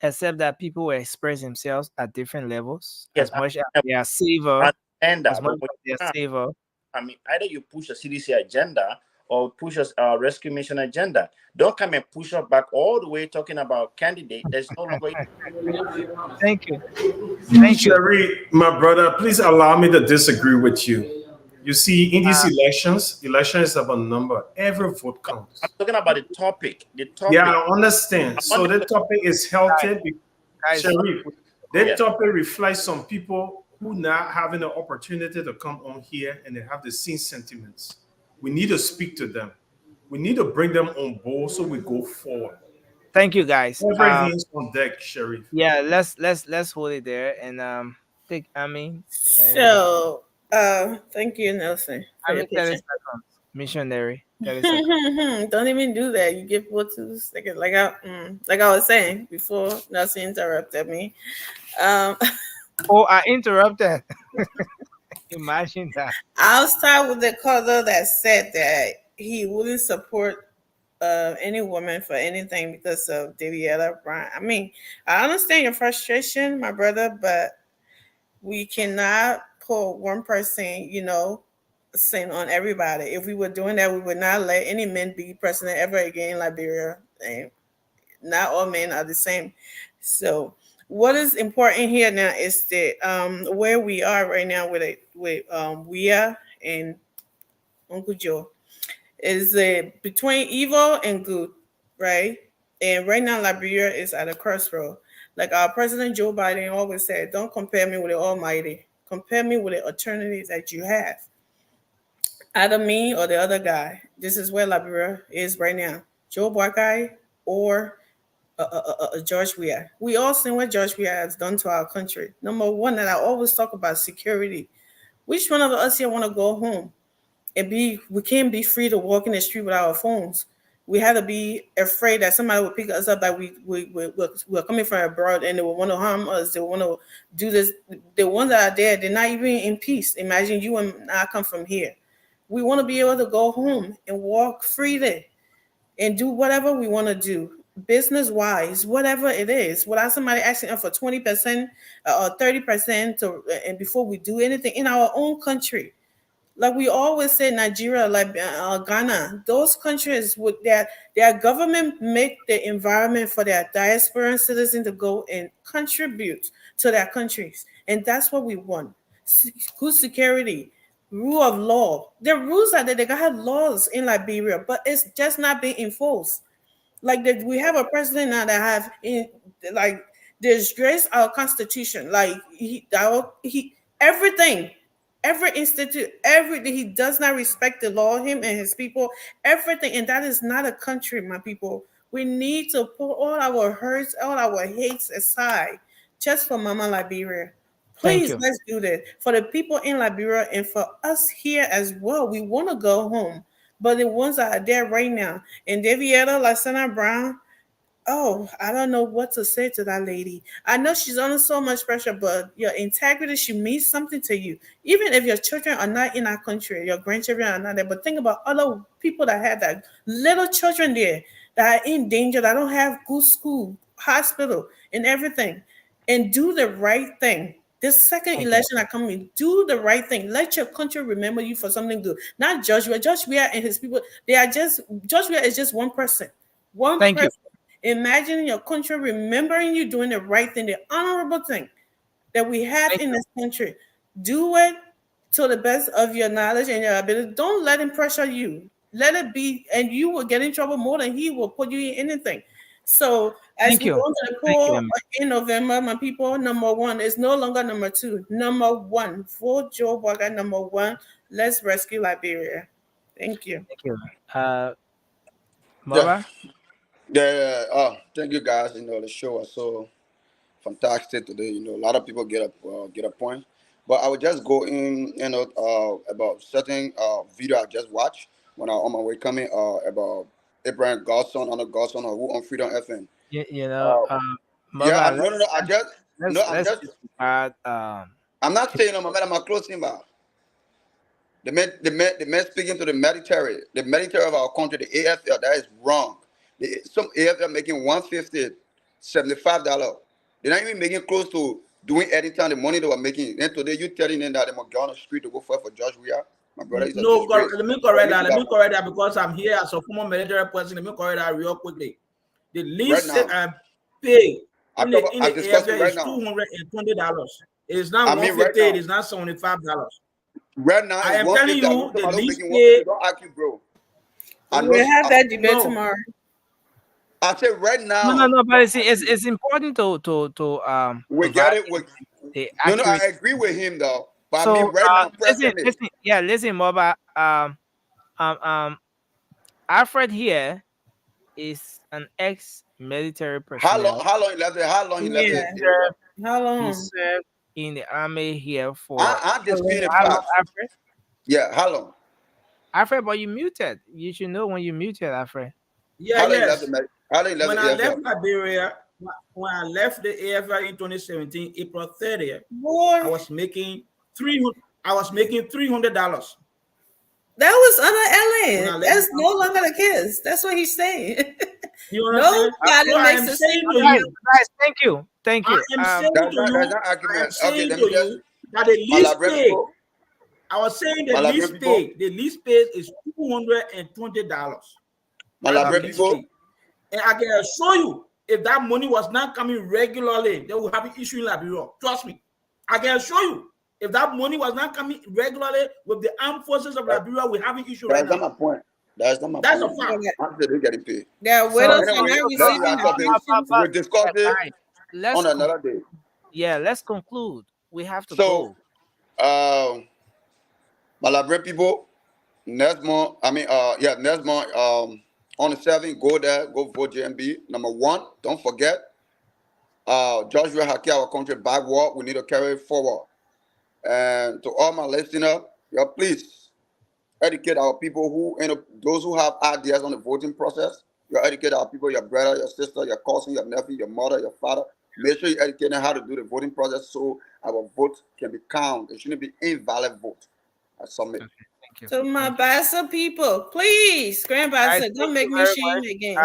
accept that people will express themselves at different levels. Yes, as much as they are saver, and as much as they are saver. I mean, either you push a CDC agenda or push a rescue mission agenda. Don't come and push us back all the way talking about candidate. There's no longer. Thank you. Sherry, my brother, please allow me to disagree with you. You see, in these elections is about number. Every vote counts. I'm talking about the topic. Yeah, I understand. So the topic is healthy. Sherry, that topic reflects some people who not having the opportunity to come on here and they have the same sentiments. We need to speak to them. We need to bring them on board so we go forward. Thank you, guys. Every hands on deck, Sharif. Yeah, let's hold it there and take So thank you, Nelson, for your 30 patience. seconds. Missionary. 30 seconds. Don't even do that. You give 2 seconds. Like I was saying before, Nelson interrupted me. Oh, I interrupted. Imagine that. I'll start with the caller that said that he wouldn't support any woman for anything because of Daviella Brown. I mean, I understand your frustration, my brother, but we cannot put one person, sin on everybody. If we were doing that, we would not let any men be president ever again in Liberia. And not all men are the same. So what is important here now is that where we are right now with we are and Uncle Joe is between evil and good, right? And right now Liberia is at a crossroad. Like our President Joe Biden always said, don't compare me with the Almighty. Compare me with the alternatives that you have. Either me or the other guy. This is where Liberia is right now. Joe Buckeye or George Weah. We all seen what George Weah has done to our country. Number one, that I always talk about security. Which one of us here want to go home and we can't be free to walk in the street with our phones. We had to be afraid that somebody would pick us up, that we're coming from abroad and they will want to harm us. They want to do this. The ones that are there, they're not even in peace. Imagine you and I come from here. We want to be able to go home and walk freely and do whatever we want to do, business wise, whatever it is, without somebody asking us for 20% or 30% and before we do anything in our own country. Like we always say, Nigeria, like Ghana, those countries with their government make the environment for their diaspora citizens to go and contribute to their countries. And that's what we want. Good security, rule of law. The rules are that they have laws in Liberia, but it's just not being enforced. Like we have a president now that have disgraced our constitution. Like he everything. Every institute, everything, he does not respect the law, him and his people, everything. And that is not a country, my people. We need to put all our hurts, all our hates aside just for Mama Liberia. Please, let's do that. For the people in Liberia and for us here as well. We want to go home. But the ones that are there right now, and Davietta, Lasana Brown, oh, I don't know what to say to that lady. I know she's under so much pressure, but your integrity should mean something to you. Even if your children are not in our country, your grandchildren are not there. But think about other people that have that little children there that are in danger, that don't have good school, hospital, and everything. And do the right thing. This second election that coming, do the right thing. Let your country remember you for something good. Not Josh Weah. Josh Weah and his people, Josh Weah is just one person. One person. Imagine your country remembering you doing the right thing, the honorable thing that we have in this country. Do it to the best of your knowledge and your ability. Don't let him pressure you. Let it be, and you will get in trouble more than he will put you in anything. So as we go to the poll in November, my people, number one is no longer number two. Number one, vote Joe Biden. Number one, let's rescue Liberia. Thank you. Thank you. Mara? Yeah. Thank you guys. The show was so fantastic today. A lot of people get a point. But I would just go in, about certain video I just watched when I on my way coming about Abraham Godson on who on Freedom FM. Mara, I'm not saying I'm closing back. The man speaking to the military of our country, the AFL, that is wrong. Some AFL making $150, $75. They're not even making close to doing anything the money they were making. Then today you telling them that they must go on the street to go fight for George Weah. My brother is no, let me correct that because I'm here as a former military person. Let me correct that real quickly. The least pay in the AFL is $220. It is not $150. It is not $75. Right now, I am telling you, the least pay. Don't ask you, bro. We'll have that debate tomorrow. I say right now. No, but it's important to we get it. No, I agree with him though. But so, I mean, right now, listen, Moba. Alfred here is an ex-military personnel. How long he left? How long he left? How long? He served in the army here for. I'm disputing Alfred? Yeah, how long? Alfred, but you muted. You should know when you muted, Alfred. Yeah, yes. When I left Liberia, when I left the AFL in 2017, April 30th, I was making $300. That was under Ellen. That's no longer the case. That's what he's saying. Nobody makes the same. Guys, thank you. I am saying to you that the least pay. I was saying the least pay is $220. My Liberia people. And I can assure you if that money was not coming regularly, they would have an issue in Liberia. Trust me. I can assure you. If that money was not coming regularly with the armed forces of Liberia, we have an issue right now. That's not my point. That's not my That's point. a fact. I'm still getting paid. Yeah, So widows are anyway, not let's receiving we'll discuss it Let's on another day. Yeah, let's conclude. We have to So, go. my Liberian people, next month, next month, on the 7th, go there, go vote JMB. Number 1, don't forget, Joshua Haki, our country backward, we need to carry it forward. And to all my listeners, please educate our people those who have ideas on the voting process. Educate our people, your brother, your sister, your cousin, your nephew, your mother, your father. Make sure you educate them how to do the voting process so our vote can be counted. It shouldn't be invalid vote. I submit. Thank you. So my Bassa people, please, Grand Bassa, don't make me shame again.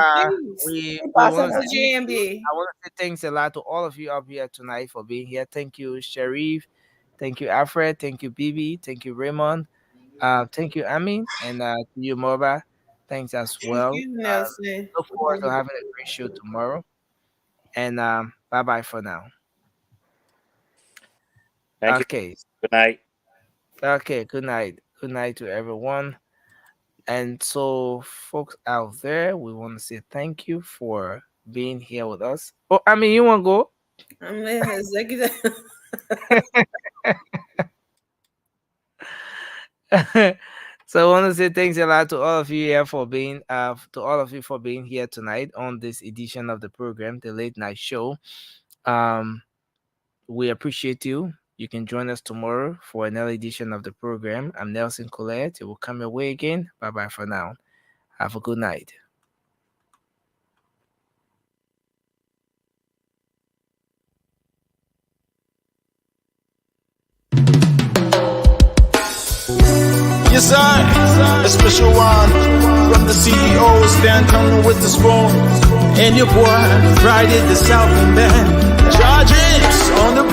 Please. I want to JMB. say thanks a lot to all of you up here tonight for being here. Thank you, Sharif. Thank you, Alfred. Thank you, Bibi. Thank you, Raymond. Thank you, Amin. And to you, Moba. Thanks as well. Thank you, Nelson. Look forward to having a great show tomorrow. And bye-bye for now. Thank you. Good night. Okay, good night. Good night to everyone. And so, folks out there, we want to say thank you for being here with us. Oh, I mean, you want to go? I'm the executive. So I want to say thanks a lot to all of you here for being here tonight on this edition of the program, the Late Night Show. We appreciate you. You can join us tomorrow for another edition of the program. I'm Nelson Colette. It will come your way again. Bye-bye for now. Have a good night. Yes, I, a special one from the CEO, stand coming with the spoon. And your boy, Friday the Southland Band. Charges on the